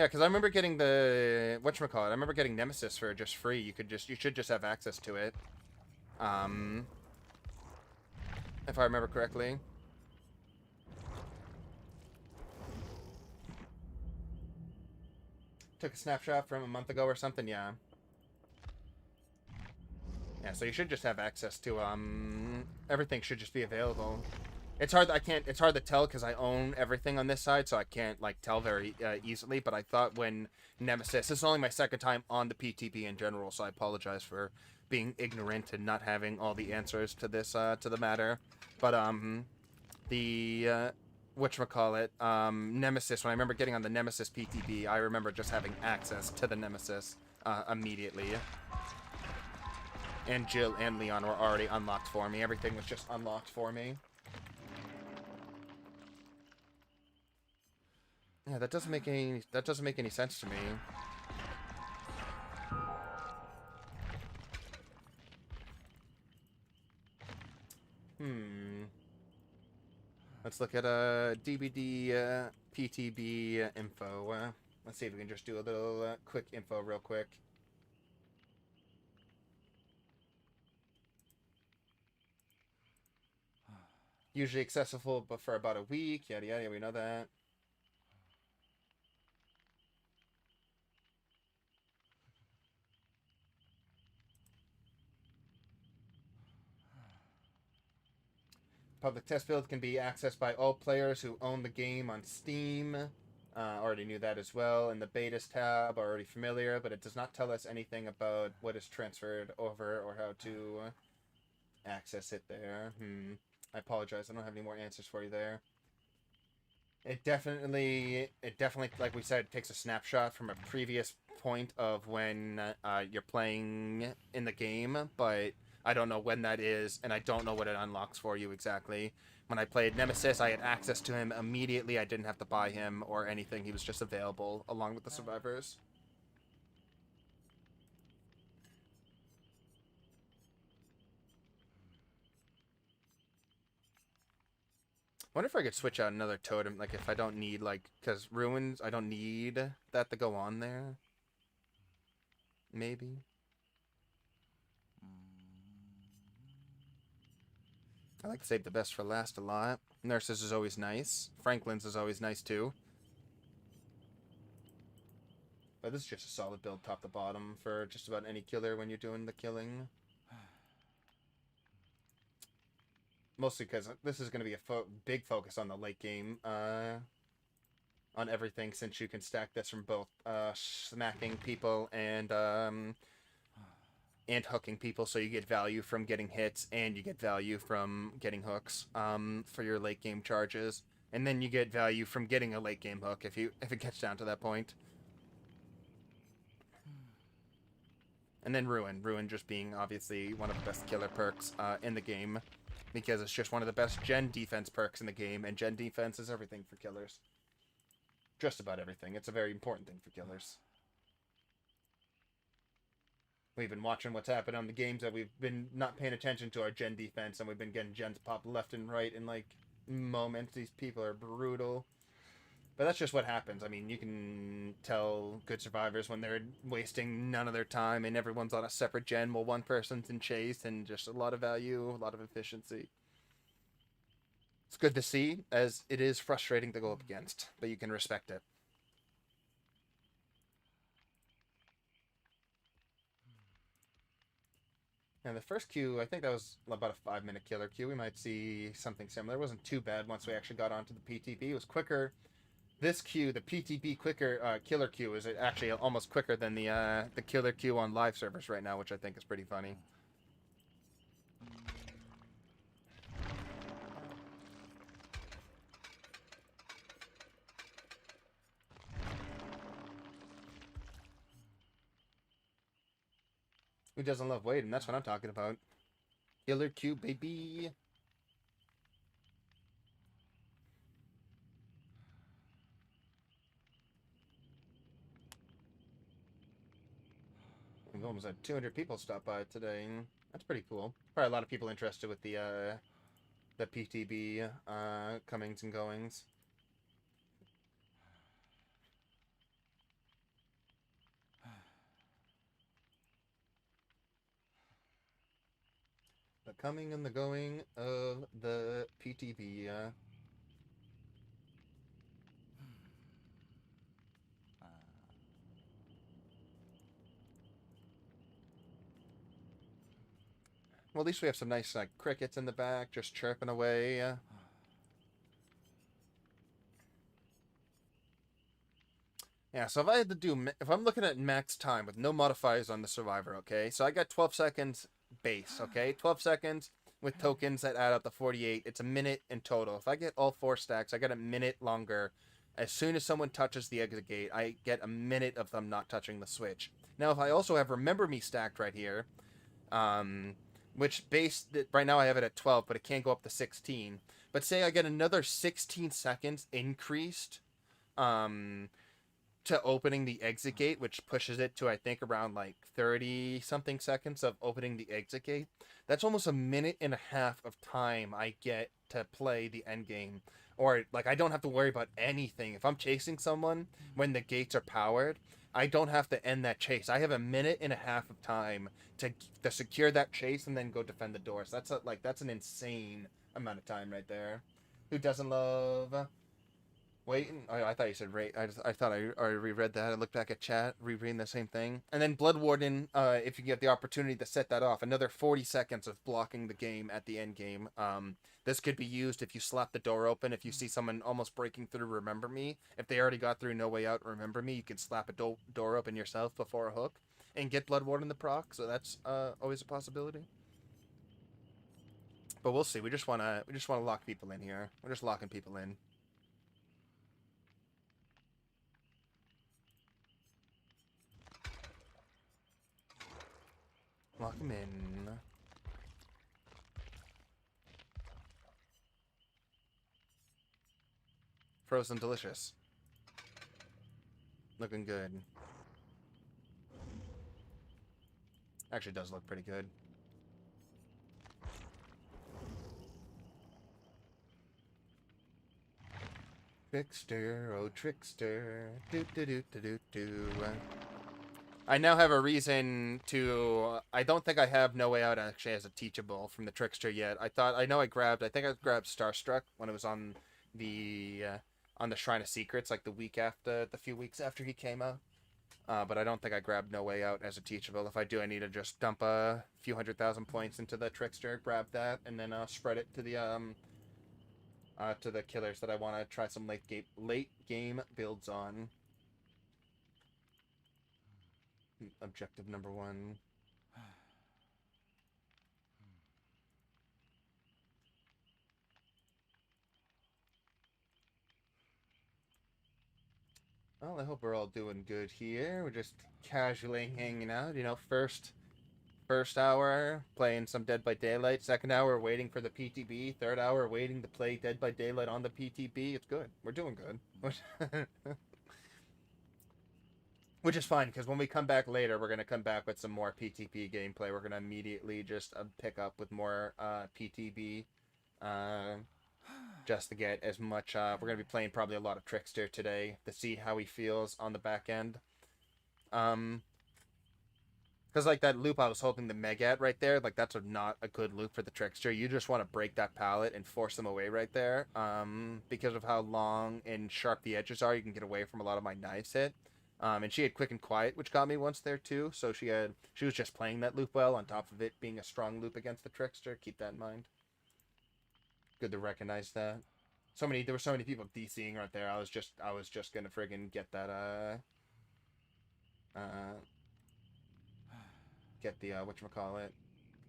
because I remember getting the... whatchamacallit? I remember getting Nemesis for just free. You should just have access to it. If I remember correctly. Took a snapshot from a month ago or something, yeah. Yeah, so you should just have access to, everything should just be available. It's hard, it's hard to tell because I own everything on this side, so I can't, like, tell very easily, but I thought when Nemesis, this is only my second time on the PTB in general, so I apologize for being ignorant and not having all the answers to this, to the matter. But, whatchamacallit, Nemesis, when I remember getting on the Nemesis PTB, I remember just having access to the Nemesis, immediately. And Jill and Leon were already unlocked for me. Everything was just unlocked for me. Yeah, that doesn't make any sense to me. Let's look at DBD PTB info. Let's see if we can just do a little quick info real quick. Usually accessible, but for about a week. Yada yada. We know that. Public test build can be accessed by all players who own the game on Steam. Already knew that as well. In the betas tab, already familiar, but it does not tell us anything about what is transferred over or how to access it there. I apologize. I don't have any more answers for you there. It definitely, like we said, takes a snapshot from a previous point of when you're playing in the game, but I don't know when that is, and I don't know what it unlocks for you exactly. When I played Nemesis, I had access to him immediately. I didn't have to buy him or anything. He was just available along with the survivors. I wonder if I could switch out another totem, like if I don't need, like, because ruins, I don't need that to go on there. Maybe. I like to save the best for last a lot. Nurses is always nice. Franklin's is always nice too. But this is just a solid build top to bottom for just about any killer when you're doing the killing. Mostly because this is going to be a big focus on the late game. On everything, since you can stack this from both smacking people and hooking people, so you get value from getting hits and you get value from getting hooks for your late game charges, and then you get value from getting a late game hook if it gets down to that point. And then Ruin just being obviously one of the best killer perks in the game, because it's just one of the best gen defense perks in the game, and gen defense is everything for killers. Just about everything. It's a very important thing for killers. We've been watching what's happened on the games that we've been not paying attention to our gen defense, and we've been getting gens pop left and right in, like, moments. These people are brutal. But that's just what happens. I mean, you can tell good survivors when they're wasting none of their time and everyone's on a separate gen while one person's in chase, and just a lot of value, a lot of efficiency. It's good to see, as it is frustrating to go up against, but you can respect it. And the first queue, I think that was about a 5-minute killer queue. We might see something similar. It wasn't too bad once we actually got onto the PTB. It was quicker. This queue, the PTB quicker killer queue, is actually almost quicker than the killer queue on live servers right now, which I think is pretty funny. Who doesn't love waiting? That's what I'm talking about. Killer queue, baby. We've almost had 200 people stop by today. That's pretty cool. Probably a lot of people interested with the PTB comings and goings. The coming and the going of the PTB. Well, at least we have some nice crickets in the back, just chirping away. Yeah, so if I had to do, if I'm looking at max time with no modifiers on the survivor, okay? So I got 12 seconds base, okay? 12 seconds with tokens that add up to 48. It's a minute in total. If I get all 4 stacks, I got a minute longer. As soon as someone touches the exit gate, I get a minute of them not touching the switch. Now, if I also have Remember Me stacked right here, which base, right now I have it at 12, but it can't go up to 16. But say I get another 16 seconds increased, to opening the exit gate, which pushes it to I think around like 30 something seconds of opening the exit gate. That's almost a minute and a half of time I get to play the end game. Or like I don't have to worry about anything. If I'm chasing someone when the gates are powered, I don't have to end that chase. I have a minute and a half of time to secure that chase and then go defend the doors. That's an insane amount of time right there. Who doesn't love waiting? I thought you said rate. I thought I already reread that. I looked back at chat, rereading the same thing. And then Blood Warden, if you get the opportunity to set that off, another 40 seconds of blocking the game at the end game. This could be used if you slap the door open. If you see someone almost breaking through Remember Me, if they already got through No Way Out, Remember Me, you can slap a door open yourself before a hook and get Blood Warden the proc. So that's always a possibility. But we'll see. We just wanna lock people in here. We're just locking people in. Lock them in. Frozen delicious. Looking good. Actually does look pretty good. Trickster, oh Trickster. Do do do do do do. I now have a reason to. I don't think I have No Way Out actually as a teachable from the Trickster yet. I think I grabbed Starstruck when it was on the Shrine of Secrets, like the few weeks after he came out. But I don't think I grabbed No Way Out as a teachable. If I do, I need to just dump a few 100,000 points into the Trickster, grab that, and then spread it to the killers that I want to try some late game builds on. Objective number 1. Well, I hope we're all doing good here. We're just casually hanging out. You know, first hour playing some Dead by Daylight. Second hour waiting for the PTB. Third hour waiting to play Dead by Daylight on the PTB. It's good. We're doing good. Which is fine, because when we come back later, we're going to come back with some more PTB gameplay. We're going to immediately just pick up with more PTB. Just to get as much. We're going to be playing probably a lot of Trickster today to see how he feels on the back end. Because like that loop I was holding the Meg at right there, like that's not a good loop for the Trickster. You just want to break that pallet and force them away right there. Because of how long and sharp the edges are, you can get away from a lot of my knives hit. And she had Quick and Quiet, which got me once there too. So she was just playing that loop well, on top of it being a strong loop against the Trickster. Keep that in mind. Good to recognize that. There were so many people DCing right there. I was just gonna friggin' get that get the whatchamacallit,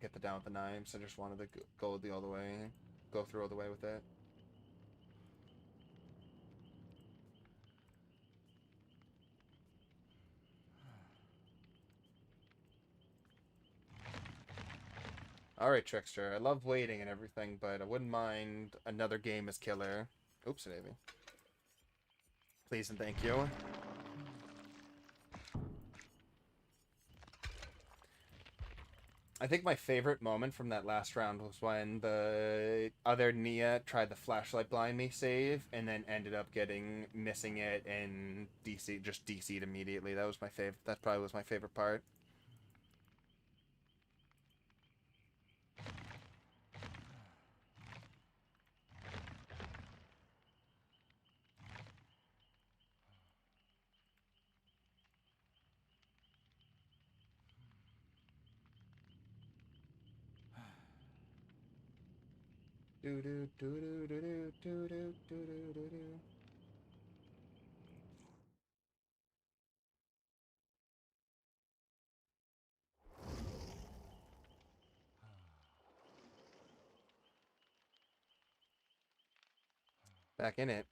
get the down with the knives. I just wanted to go all the way, go through all the way with it. Alright, Trickster. I love waiting and everything, but I wouldn't mind another game as killer. Oops, maybe. Please and thank you. I think my favorite moment from that last round was when the other Nia tried the flashlight blind me save and then ended up missing it and just DC'd immediately. That was my favorite. That probably was my favorite part. Do do do do do do do do do do do. Back in it.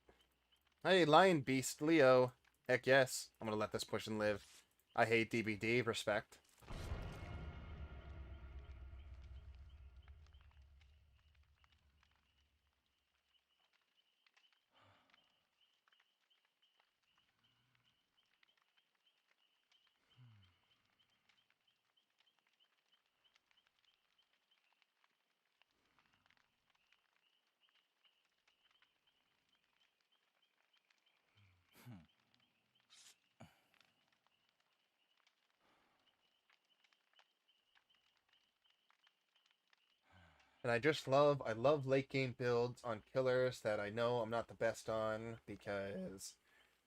Hey, Lion Beast Leo. Heck yes. I'm gonna let this push and live. I hate DBD. Respect. And I love late game builds on killers that I know I'm not the best on, because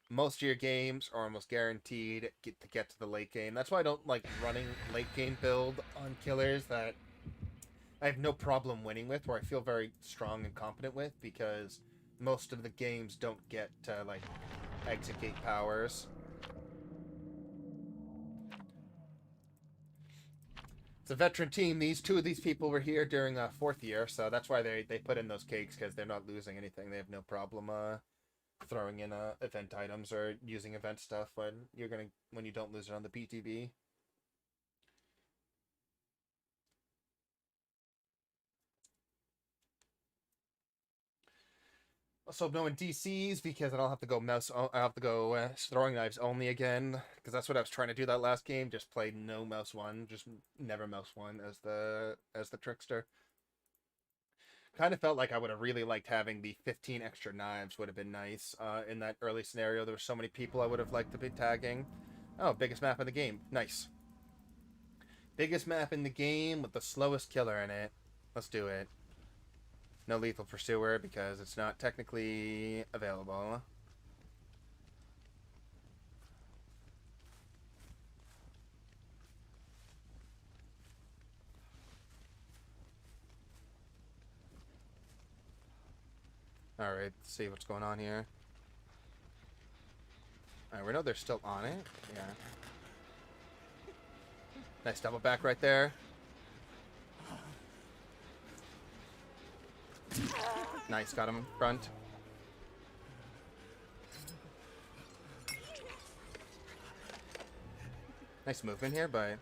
most of your games are almost guaranteed to get to the late game. That's why I don't like running late game build on killers that I have no problem winning with, or I feel very strong and confident with, because most of the games don't get to like execute powers. It's a veteran team. Two of these people were here during fourth year, so that's why they put in those cakes, because they're not losing anything. They have no problem throwing in event items or using event stuff when you don't lose it on the PTB. Also, no in DCs, because I don't have to go I have to go throwing knives only again, because that's what I was trying to do that last game. Just play no mouse one, just never mouse one as the Trickster. Kind of felt like I would have really liked having the 15 extra knives. Would have been nice in that early scenario. There were so many people I would have liked to be tagging. Oh, biggest map in the game. Nice. Biggest map in the game with the slowest killer in it. Let's do it. No lethal pursuer because it's not technically available. Alright, let's see what's going on here. Alright, we know they're still on it. Yeah. Nice double back right there. Nice, got him in front. Nice movement here, but...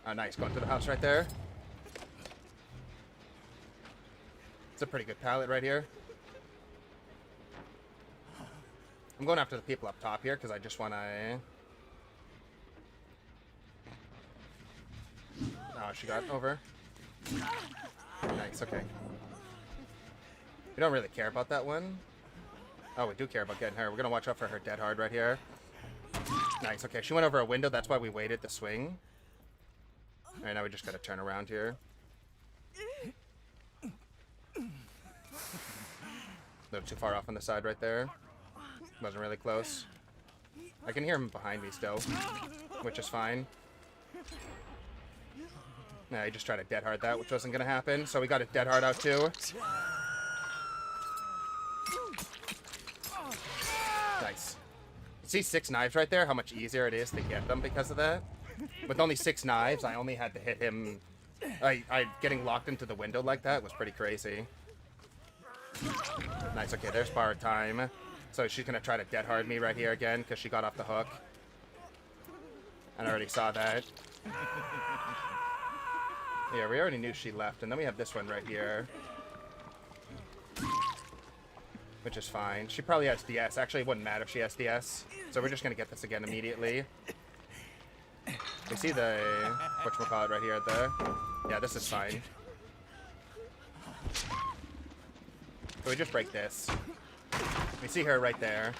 Oh, nice, going to the house right there. It's a pretty good pallet right here. I'm going after the people up top here, because I just want to... Oh, she got over. Nice, okay. We don't really care about that one. Oh, we do care about getting her. We're going to watch out for her dead hard right here. Nice, okay. She went over a window. That's why we waited to swing. Alright, now we just gotta turn around here. A little too far off on the side right there. Wasn't really close. I can hear him behind me still, which is fine. Nah, he just tried to dead hard that, which wasn't gonna happen. So we got a dead hard out too. Nice. See 6 knives right there? How much easier it is to get them because of that? With only 6 knives, I only had to hit him. Getting locked into the window like that was pretty crazy. Nice. Okay, there's bar time. So she's gonna try to dead hard me right here again because she got off the hook. And I already saw that. Yeah, we already knew she left. And then we have this one right here. Which is fine. She probably has DS. Actually, it wouldn't matter if she has DS. So we're just gonna get this again immediately. We see the whatchamacallit right here at the... Yeah, this is fine. So we just break this. We see her right there.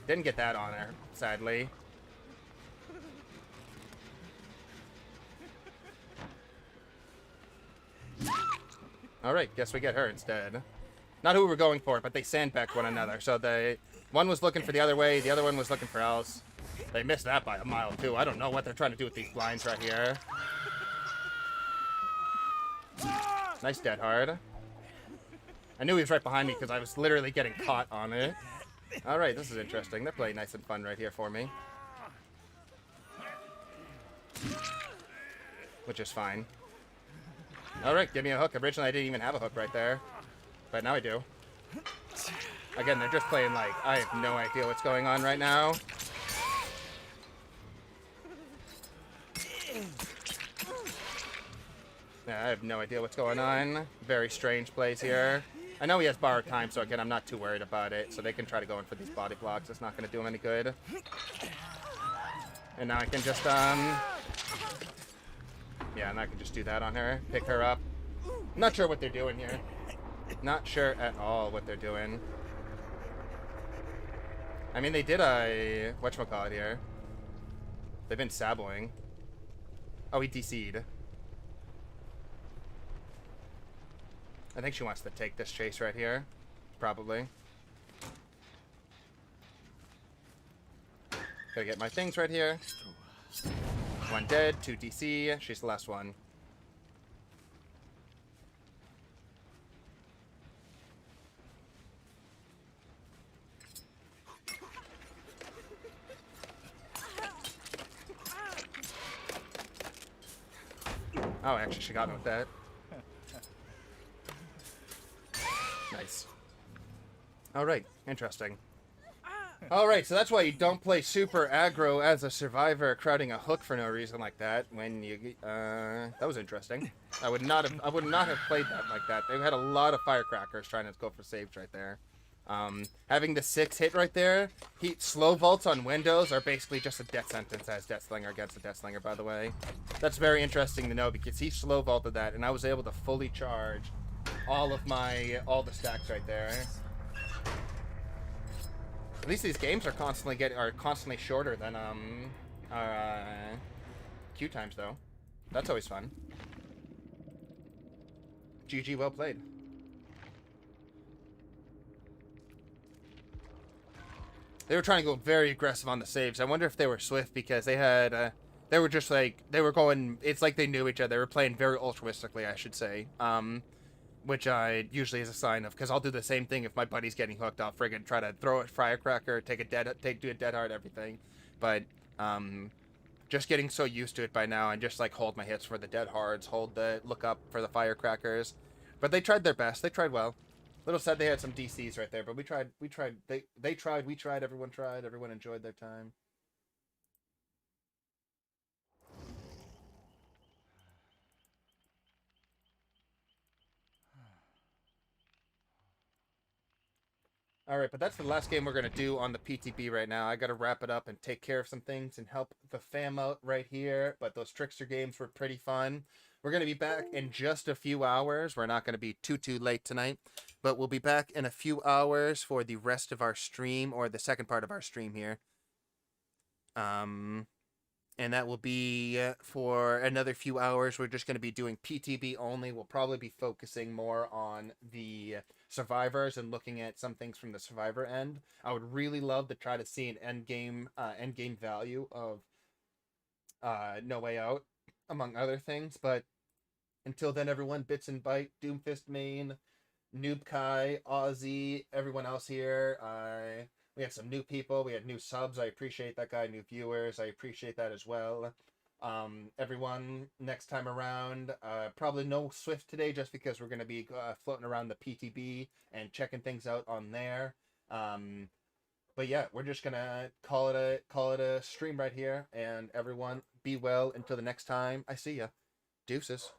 Didn't get that on her, sadly. Alright, guess we get her instead. Not who we're going for, but they sandbagged one another. So one was looking for the other way, the other one was looking for else. They missed that by a mile too. I don't know what they're trying to do with these blinds right here. Nice dead hard. I knew he was right behind me because I was literally getting caught on it. Alright, this is interesting. They're playing nice and fun right here for me. Which is fine. Alright, give me a hook. Originally I didn't even have a hook right there. But now I do. Again, they're just playing like, I have no idea what's going on right now. Yeah, I have no idea what's going on. Very strange plays here. I know he has borrowed time, so again, I'm not too worried about it. So they can try to go in for these body blocks. It's not going to do them any good. And now I can just, yeah, and I can just do that on her. Pick her up. I'm not sure what they're doing here. Not sure at all what they're doing. I mean, they did a... whatchamacallit here. They've been saboing. Oh, he DC'd. I think she wants to take this chase right here. Probably. Gotta get my things right here. 1 dead, 2 DC. She's the last one. Oh, actually, she got me with that. Nice. Alright, interesting. Alright, so that's why you don't play super aggro as a survivor, crowding a hook for no reason like that. When you, that was interesting. I would not have played that like that. They had a lot of firecrackers trying to go for saves right there. Having the 6 hit right there, slow vaults on windows are basically just a death sentence as Deathslinger against a Deathslinger, by the way. That's very interesting to know because he slow vaulted that and I was able to fully charge all the stacks right there. At least these games are constantly shorter than queue times though. That's always fun. GG, well played. They were trying to go very aggressive on the saves. I wonder if they were swift because they had they were just like going. It's like they knew each other. They were playing very altruistically, I should say. Which I usually is a sign of, because I'll do the same thing if my buddy's getting hooked. I'll friggin' try to throw a firecracker, do a dead hard, everything. But just getting so used to it by now, and just like hold my hits for the dead hards, look up for the firecrackers. But they tried their best. They tried well. Little sad they had some DCs right there, but we tried. They tried. We tried. Everyone tried. Everyone enjoyed their time. All right, but that's the last game we're going to do on the PTB right now. I got to wrap it up and take care of some things and help the fam out right here. But those Trickster games were pretty fun. We're going to be back in just a few hours. We're not going to be too late tonight. But we'll be back in a few hours for the rest of our stream, or the second part of our stream here. and that will be for another few hours. We're just going to be doing PTB only. We'll probably be focusing more on the survivors and looking at some things from the survivor end. I would really love to try to see an end game value of No Way Out, among other things. But until then, everyone, Bits and Byte, Doomfist Main, Noob Kai, Aussie, everyone else here. We had some new people. We had new subs. I appreciate that, guy. New viewers. I appreciate that as well. Everyone, next time around, probably no Swift today, just because we're going to be floating around the PTB and checking things out on there. But yeah, we're just gonna call it a stream right here. And everyone, be well until the next time I see ya. Deuces.